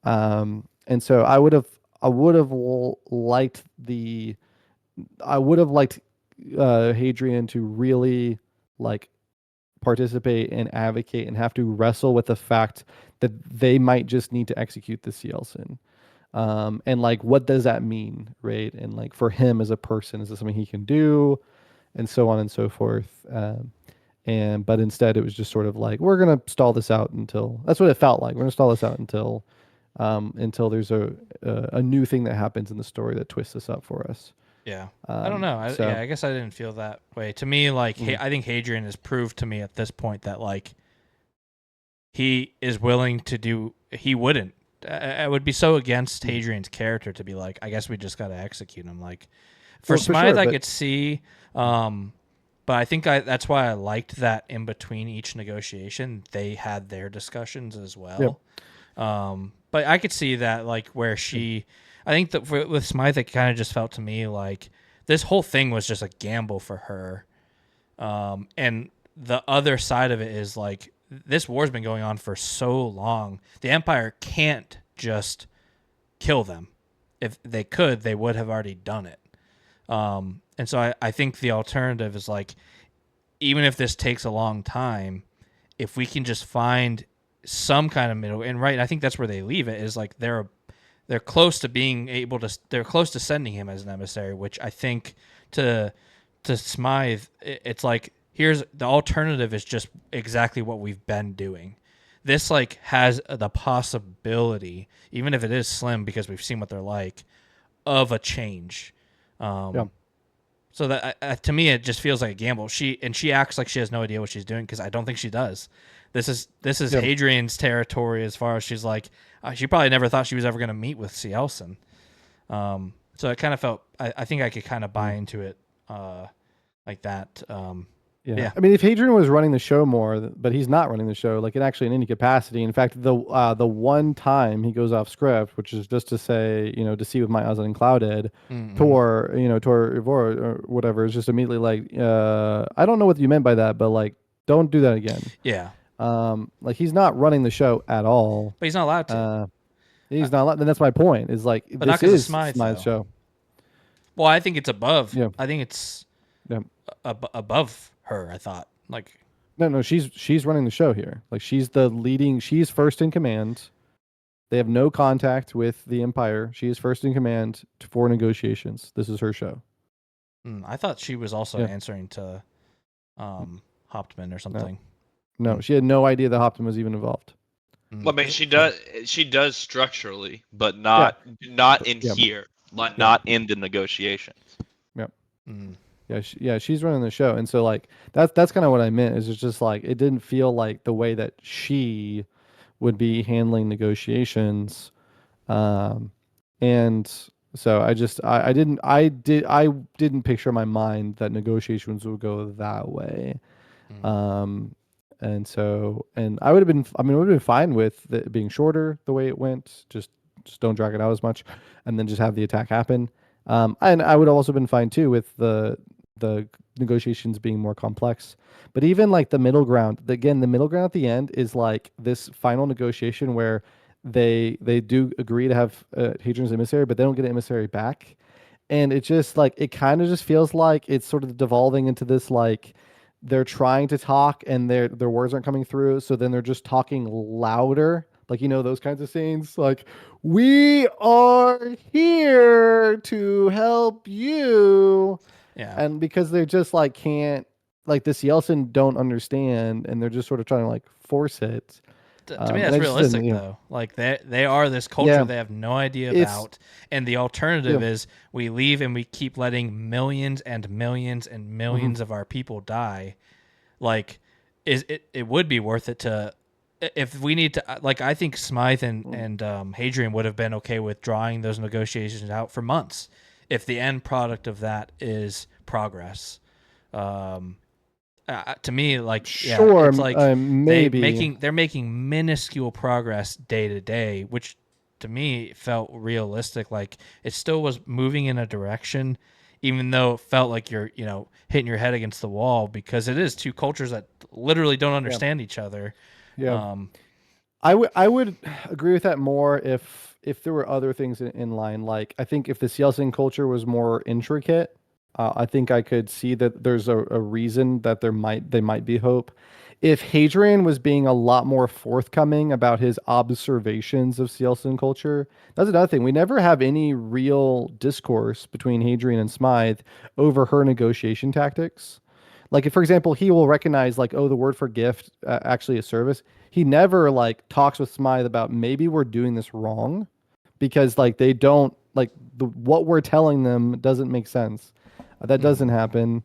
And so I would have liked Hadrian to really like participate and advocate and have to wrestle with the fact that they might just need to execute the Cielcin. And like, what does that mean, right? And like for him as a person, is this something he can do, and so on and so forth. But instead, it was just sort of like we're gonna stall this out until that's what it felt like. We're gonna stall this out until there's a new thing that happens in the story that twists this up for us. Yeah, I don't know. I guess I didn't feel that way. To me, like I think Hadrian has proved to me at this point that like he is willing to do. He wouldn't. I would be so against Hadrian's character to be like, I guess we just got to execute him. Like for Smythe, I could see. But I think that's why I liked that in between each negotiation, they had their discussions as well. Yep. But I could see that, like, where I think that with Smythe, it kind of just felt to me like this whole thing was just a gamble for her. And the other side of it is, like, this war's been going on for so long. The Empire can't just kill them. If they could, they would have already done it. And so I think the alternative is, like, even if this takes a long time, if we can just find some kind of middle, and right, I think that's where they leave it, is like they're close to being able to, they're close to sending him as an emissary, which I think to Smythe, it's like, here's the alternative is just exactly what we've been doing. This like has the possibility, even if it is slim because we've seen what they're like, of a change. So that to me, it just feels like a gamble. She acts like she has no idea what she's doing because I don't think she does. This is Hadrian's territory as far as she's like. She probably never thought she was ever going to meet with Cielcin. So it kind of felt. I think I could kind of buy into it like that. Yeah. I mean, if Hadrian was running the show more, but he's not running the show, like in any capacity. In fact, the one time he goes off script, which is just to say, to see with my eyes unclouded, Tor Ivor or whatever, is just immediately like, I don't know what you meant by that, but like, don't do that again. Yeah. Like he's not running the show at all. But he's not allowed to. He's not allowed. And that's my point. Is like but this is Smythe's show. Well, I think it's above. Yeah. I think it's above her. I thought like No, she's running the show here. Like she's she's first in command. They have no contact with the Empire. She is first in command for negotiations. This is her show. I thought she was also Yeah. answering to Hauptmann or something. No, she had no idea that Hauptmann was even involved. Well, I mean, she does structurally, but not in here, not in the negotiations. Yep. Mm. Yeah, she's running the show, and so like that's kind of what I meant. Is it's just like it didn't feel like the way that she would be handling negotiations, and so I didn't picture in my mind that negotiations would go that way. And so, and I would have been, I mean, I would have been fine with it being shorter the way it went. Just don't drag it out as much, and then just have the attack happen. And I would have also been fine too with the negotiations being more complex. But even like the middle ground, again, the middle ground at the end is like this final negotiation where they do agree to have Hadrian's emissary, but they don't get an emissary back, and it just like it kind of just feels like it's sort of devolving into this like they're trying to talk and their words aren't coming through, so then they're just talking louder, like those kinds of scenes, like we are here to help you. Yeah. And because they're just like can't, like this Yeltsin don't understand, and they're just sort of trying to like force it. To me, that's realistic though. Like they are this culture they have no idea about, and the alternative is we leave and we keep letting millions and millions and millions of our people die. Like, it would be worth it to, if we need to. Like, I think Smythe and Hadrian would have been okay with drawing those negotiations out for months if the end product of that is progress. To me, like sure, it's like maybe they're making minuscule progress day to day, which to me felt realistic. Like it still was moving in a direction, even though it felt like you're hitting your head against the wall, because it is two cultures that literally don't understand each other. Yeah, I would agree with that more if there were other things in line. Like I think if the Yeltsin culture was more intricate. I think I could see that there's a reason that they might be hope. If Hadrian was being a lot more forthcoming about his observations of Yeltsin culture, that's another thing. We never have any real discourse between Hadrian and Smythe over her negotiation tactics. Like, if, for example, he will recognize like, oh, the word for gift actually is service. He never like talks with Smythe about maybe we're doing this wrong, because like they don't like what we're telling them doesn't make sense. That doesn't happen.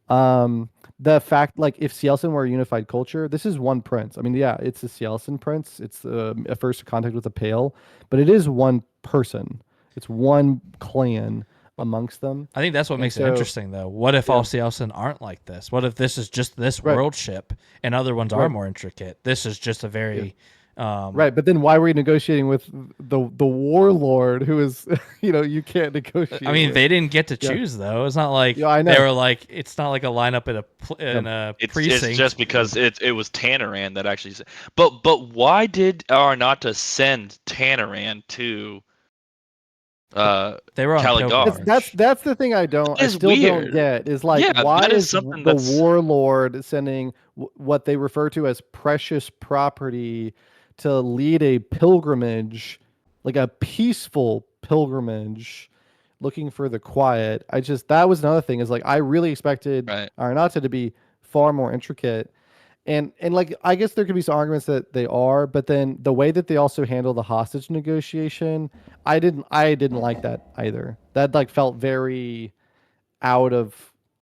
The fact, like, if Yeltsin were a unified culture, this is one prince. I mean, yeah, it's a Yeltsin prince. It's a first contact with a pale, but it is one person. It's one clan amongst them. I think that's what makes it interesting, though. What if all Yeltsin aren't like this? What if this is just this world ship and other ones are more intricate? This is just a very... right, but then why were we negotiating with the warlord who is, you can't negotiate? I mean, with. They didn't get to choose though. It's not like I know. They were like, it's not like a lineup in a precinct. It's just because it was Tanneran that actually. But why did Arnauta send Tanneran to? They were on Caligari. That's the thing I still don't get is like why is the warlord sending what they refer to as precious property to lead a pilgrimage, like a peaceful pilgrimage, looking for the quiet. That was another thing is like I really expected Arnauta to be far more intricate. And like I guess there could be some arguments that they are, but then the way that they also handle the hostage negotiation, I didn't like that either. That like felt very out of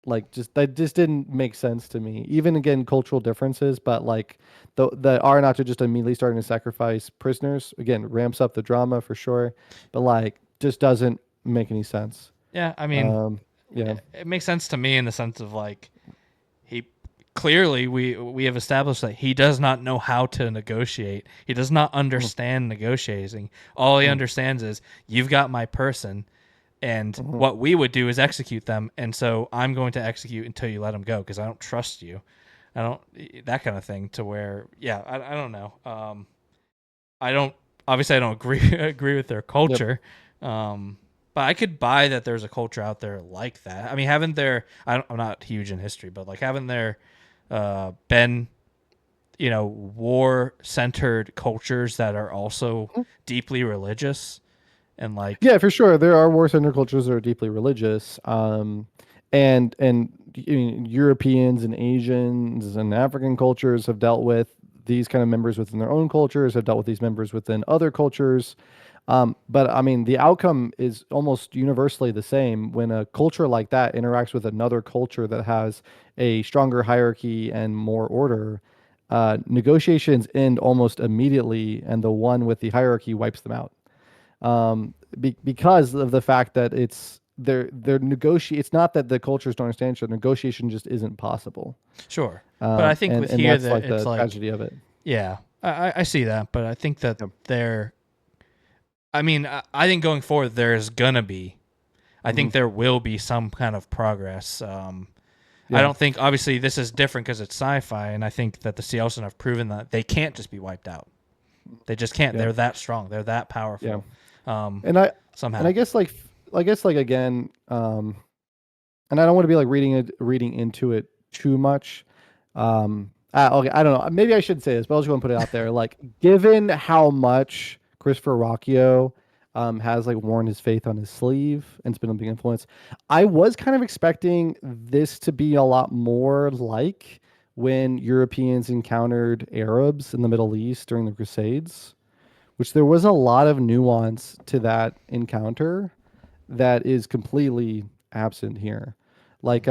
like that just didn't make sense to me. Even again, cultural differences, but like the Arnauta just immediately starting to sacrifice prisoners again ramps up the drama for sure, but like just doesn't make any sense. Yeah, I mean, it makes sense to me in the sense of like clearly we have established that he does not know how to negotiate. He does not understand negotiating. All he understands is you've got my person, and what we would do is execute them. And so I'm going to execute until you let them go because I don't trust you. I don't that kind of thing. To where I don't know. I don't agree with their culture. But I could buy that there's a culture out there like that. I mean, haven't there? I'm not huge in history, but like, haven't there been, war-centered cultures that are also deeply religious and like? Yeah, for sure. There are war center cultures that are deeply religious. And Europeans and Asians and African cultures have dealt with these kind of members within their own cultures, have dealt with these members within other cultures. But I mean, the outcome is almost universally the same when a culture like that interacts with another culture that has a stronger hierarchy and more order. Negotiations end almost immediately, and the one with the hierarchy wipes them out. Because of the fact that they're negotiate. It's not that the cultures don't understand each other. Negotiation just isn't possible. Sure, but I think with And here that's that like it's the like, tragedy of it. yeah, I see that, but I think that Yep. I mean, I think going forward there's gonna be, I think there will be some kind of progress. I don't think, obviously, this is different because it's sci-fi, and I think that the Sea Elves have proven that they can't just be wiped out. They just can't. Yeah. They're that strong. They're that powerful. And I Somehow. and I guess like again, and I don't want to be like reading into it too much. Okay, I don't know. Maybe I should say this, but I was going to put it out there. Like, given how much Christopher Ruocchio has like worn his faith on his sleeve and it's been a big influence, I was kind of expecting this to be a lot more like when Europeans encountered Arabs in the Middle East during the Crusades, which there was a lot of nuance to that encounter that is completely absent here. Like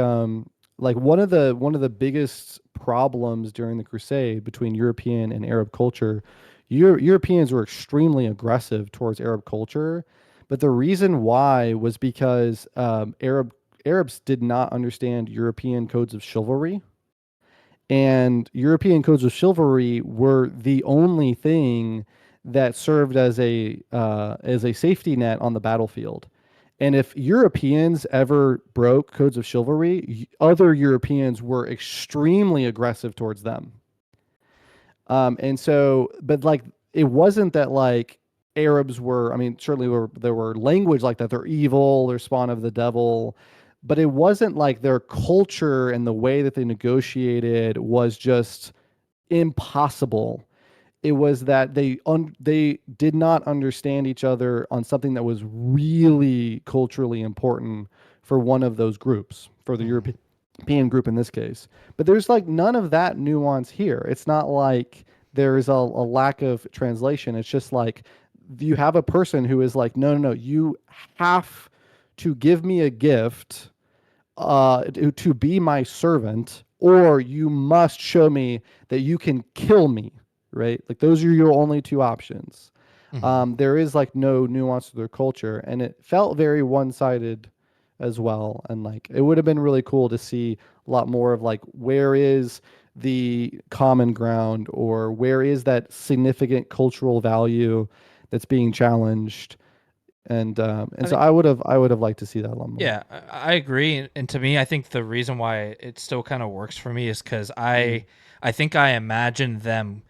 like one of the biggest problems during the crusade between European and Arab culture, Europeans were extremely aggressive towards Arab culture, but the reason why was because Arabs did not understand European codes of chivalry, and European codes of chivalry were the only thing that served as a safety net on the battlefield. And if Europeans ever broke codes of chivalry, other Europeans were extremely aggressive towards them. And so, but like, it wasn't that like Arabs were, I mean, certainly there were language like that. They're evil, they're spawn of the devil, but it wasn't like their culture and the way that they negotiated was just impossible. It was that they did not understand each other on something that was really culturally important for one of those groups, for the European group in this case. But there's like none of that nuance here. It's not like there's a lack of translation. It's just like you have a person who is like, no, you have to give me a gift to be my servant, or you must show me that you can kill me, right? Like those are your only two options. There is like no nuance to their culture, and it felt very one-sided as well. And like it would have been really cool to see a lot more of like where is the common ground, or where is that significant cultural value that's being challenged. And so I would have liked to see that a lot more. Yeah, I agree. And to me, I think the reason why it still kind of works for me is because I think I imagine them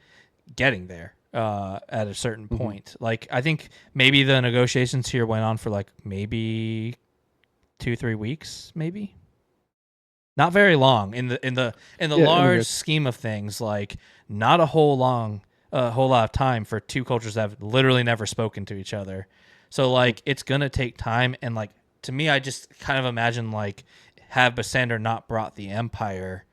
getting there at a certain point. Like, I think maybe the negotiations here went on for like maybe 2-3 weeks, maybe not very long in the large scheme of things. Like, not a whole lot of time for two cultures that have literally never spoken to each other. So like it's gonna take time, and like to me, I just kind of imagine like, have Basander not brought the Empire,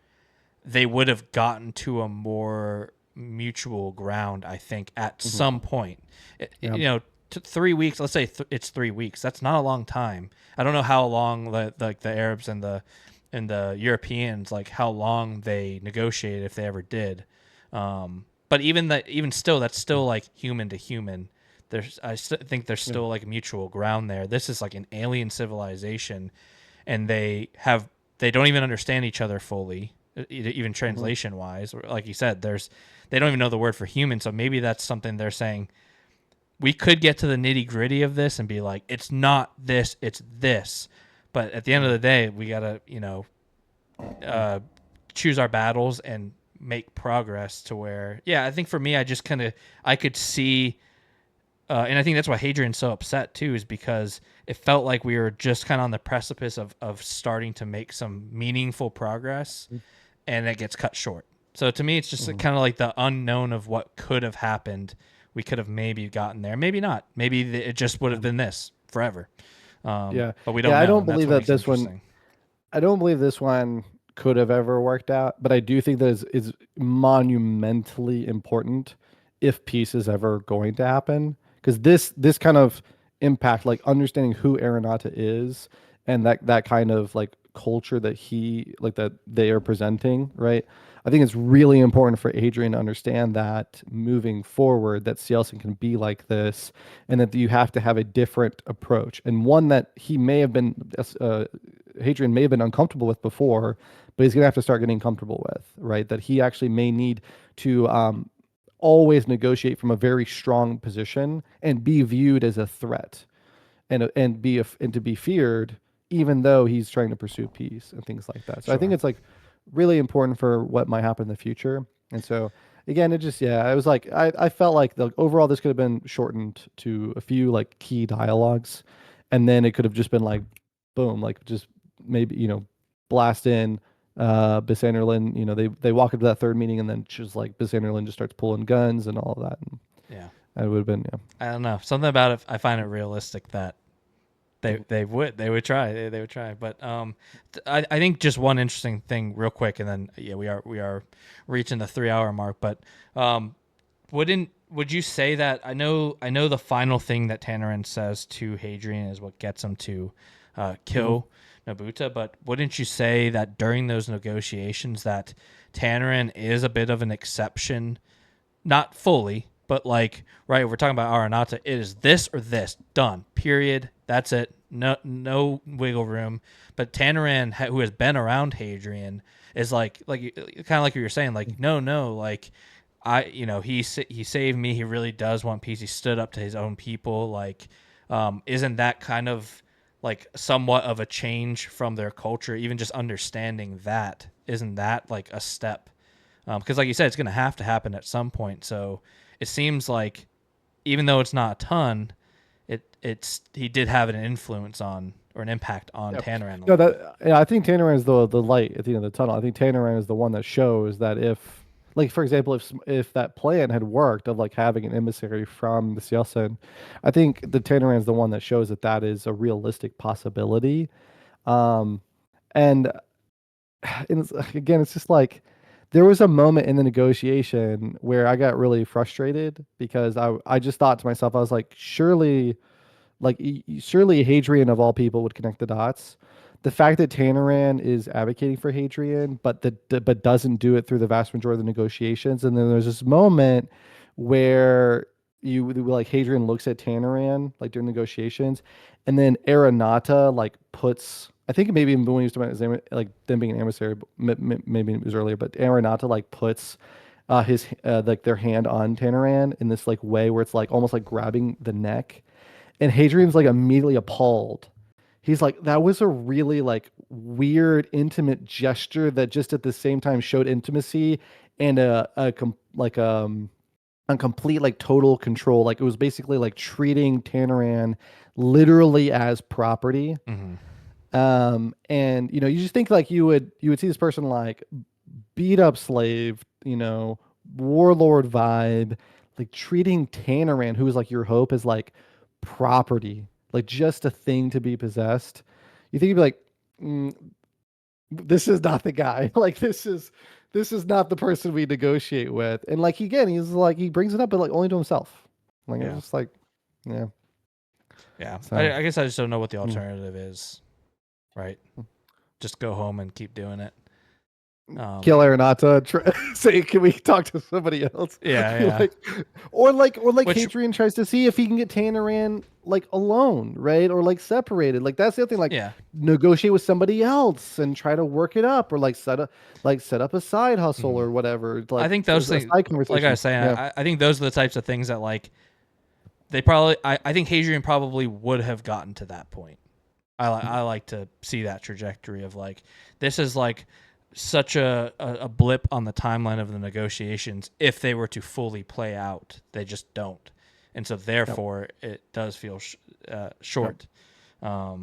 they would have gotten to a more mutual ground. I think at some point, 3 weeks. Let's say it's 3 weeks. That's not a long time. I don't know how long the Arabs and the Europeans, like how long they negotiated, if they ever did. But even still, that's still like human to human. I think there's still like mutual ground there. This is like an alien civilization, and they don't even understand each other fully, even translation wise. Like you said, they don't even know the word for human. So maybe that's something they're saying. We could get to the nitty gritty of this and be like, it's not this, it's this. But at the end of the day, we gotta choose our battles and make progress to where. Yeah, I think for me, I could see and I think that's why Hadrian's so upset too, is because it felt like we were just kind of on the precipice of starting to make some meaningful progress, and it gets cut short. So to me, it's just kind of like the unknown of what could have happened. We could have maybe gotten there, maybe not. Maybe it just would have been this forever. But we don't know. I don't and that's believe what that makes it this one. interesting. I don't believe this one could have ever worked out, but I do think that is monumentally important if peace is ever going to happen. Because this kind of impact, like understanding who Aranata is and that kind of like culture that that they are presenting, right? I think it's really important for Adrian to understand that moving forward, that Cielson can be like this, and that you have to have a different approach, and one that he may have been, Hadrian may have been uncomfortable with before, but he's going to have to start getting comfortable with, right? That he actually may need to always negotiate from a very strong position and be viewed as a threat, and to be feared, even though he's trying to pursue peace and things like that. So I think it's like really important for what might happen in the future. And so again, it just, it was like I felt like overall this could have been shortened to a few like key dialogues, and then it could have just been like boom, like just maybe blast in Bisanderlin. They walk into that third meeting, and then just like Bisanderlin just starts pulling guns and all of that. And it would have been I don't know, something about it. I find it realistic that they would try. But I think just one interesting thing real quick, and then we are reaching the 3-hour mark. But would you say that I know the final thing that Tannerin says to Hadrian is what gets him to kill Nabuta, but wouldn't you say that during those negotiations that Tannerin is a bit of an exception? Not fully, but like, right, we're talking about Aranata. It is this or this, done, period. That's it. No wiggle room. But Tannerin, who has been around Hadrian, is like kind of like what you're saying, like no, like he saved me. He really does want peace. He stood up to his own people. Like, isn't that kind of like somewhat of a change from their culture? Even just understanding that, isn't that like a step? Because like you said, it's going to have to happen at some point. So it seems like even though it's not a ton, he did have an influence on or an impact on Tannerin. I think Tannerin is the light at the end of the tunnel. I think Tannerin is the one that shows that if, like for example, if that plan had worked of like having an emissary from the Cielson, I think the Tannerin is the one that shows that is a realistic possibility. And again, it's just like there was a moment in the negotiation where I got really frustrated because I just thought to myself, I was like, surely Hadrian of all people would connect the dots. The fact that Tannerin is advocating for Hadrian, but doesn't do it through the vast majority of the negotiations, and then there's this moment where like Hadrian looks at Tannerin like during negotiations, and then Aranata like puts, I think maybe even when he was talking about like them being an emissary, maybe it was earlier, but Aranata like puts his like their hand on Tannerin in this like way where it's like almost like grabbing the neck, and Hadrian's like immediately appalled. He's like, that was a really like weird, intimate gesture that just at the same time showed intimacy and a complete like total control. Like it was basically like treating Tannerin literally as property. And you just think like you would see this person like beat up slave, warlord vibe, like treating Tannerin, who is like your hope, as like property, like just a thing to be possessed. You think you'd be like, this is not the guy. Like this is not the person we negotiate with. And like again, he's like he brings it up, but like only to himself. Like it's just like, yeah. So, I guess I just don't know what the alternative is. Right, just go home and keep doing it. Kill Aranata. Say, can we talk to somebody else? Yeah. or Hadrian tries to see if he can get Tannerin like alone, right? Or like separated. Like that's the other thing. Like negotiate with somebody else and try to work it up, or like set up a side hustle or whatever. Like I think those things, like I was saying, I think those are the types of things that like they probably. I think Hadrian probably would have gotten to that point. I like to see that trajectory of like this is like such a blip on the timeline of the negotiations. If they were to fully play out, they just don't. and so therefore it does feel short. I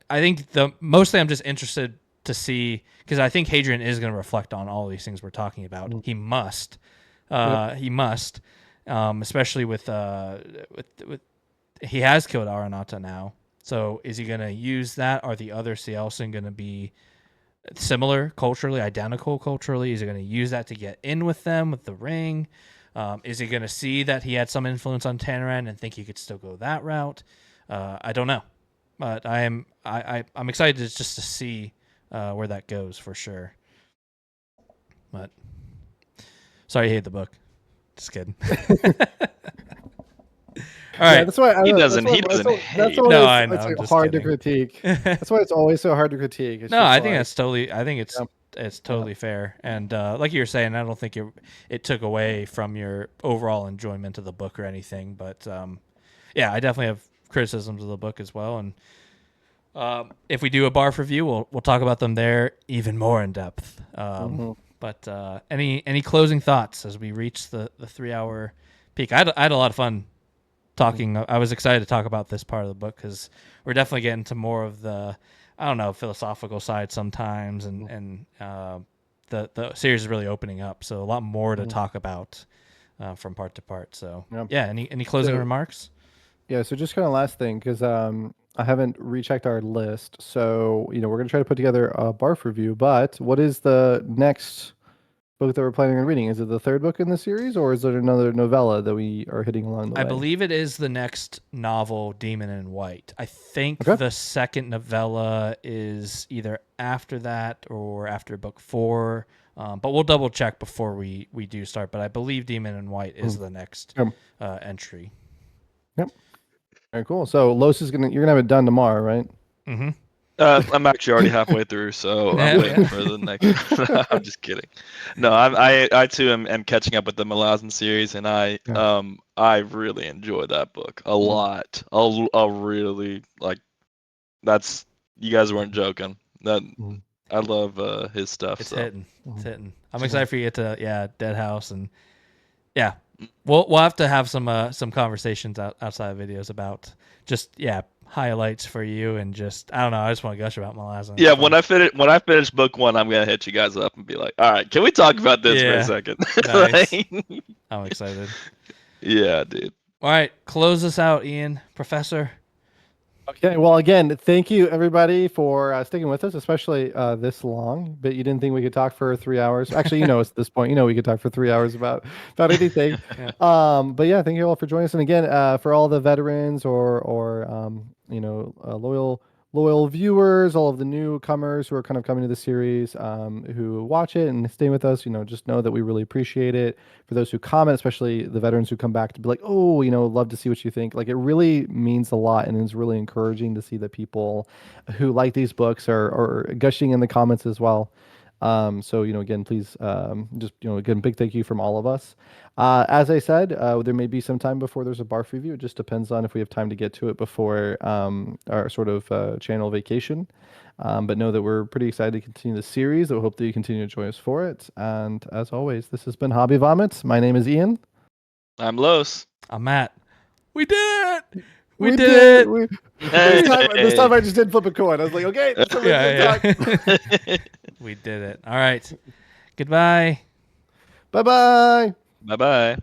think mostly I'm just interested to see, because I think Hadrian is going to reflect on all these things we're talking about. He must, especially with he has killed Aranata now. So is he going to use that? Are the other Cielsen going to be similar culturally, identical culturally? Is he going to use that to get in with them with the ring? Is he going to see that he had some influence on Tanaran and think he could still go that route? I don't know, but I'm excited just to see where that goes for sure. But sorry you hate the book. Just kidding. All right. Yeah, that's why he doesn't hate. That's why no, I know. It's I'm like just hard kidding. to critique. That's why it's always so hard to critique. It's No, just I think like, that's totally. I think it's totally fair. And like you were saying, I don't think it took away from your overall enjoyment of the book or anything. But yeah, I definitely have criticisms of the book as well. And if we do a BARF review, we'll talk about them there even more in depth. But any closing thoughts as we reach the 3-hour peak? I had a lot of fun talking. I was excited to talk about this part of the book because we're definitely getting to more of the, I don't know, philosophical side sometimes, and the series is really opening up. So a lot more to talk about from part to part. So yeah, any closing remarks? Yeah, so just kind of last thing, because I haven't rechecked our list. So, we're going to try to put together a BARF review, but what is the next book that we're planning on reading? Is it the third book in the series, or is it another novella that we are hitting along the way? I believe it is the next novel, Demon in White. I think the second novella is either after that or after book 4, but we'll double check before we do start. But I believe Demon in White is the next entry. Yep. All right, cool. So you're gonna have it done tomorrow, right? Mm-hmm. I'm actually already halfway through, so I'm waiting for the next. I'm just kidding. No, I too am catching up with the Malazan series, and I really enjoy that book a lot. I'll really like. That's, you guys weren't joking. That I love his stuff. It's hitting. It's hitting. I'm excited for you to Dead House, and yeah, we'll have to have some conversations outside of videos about just highlights for you, and just I don't know. I just want to gush about Malazan. Yeah, when I finish book 1, I'm gonna hit you guys up and be like, all right, can we talk about this for a second? Nice. I'm excited. Yeah, dude. All right, close us out, Ian, Professor. Okay, well, again, thank you everybody for sticking with us, especially this long. But you didn't think we could talk for 3 hours. Actually, us at this point. We could talk for 3 hours about anything. But yeah, thank you all for joining us. And again, for all the veterans or loyal viewers, all of the newcomers who are kind of coming to the series, who watch it and stay with us, just know that we really appreciate it. For those who comment, especially the veterans who come back to be like, oh, love to see what you think. Like, it really means a lot, and it's really encouraging to see that people who like these books are gushing in the comments as well. So, again, please, again, big thank you from all of us. As I said, there may be some time before there's a BARF review. It just depends on if we have time to get to it before our sort of channel vacation. But know that we're pretty excited to continue the series. We hope that you continue to join us for it. And as always, this has been Hobby Vomit. My name is Ian. I'm Los. I'm Matt. We did it! We did it! This time I just didn't flip a coin. I was like, okay. We did it. All right. Goodbye. Bye-bye. Bye-bye.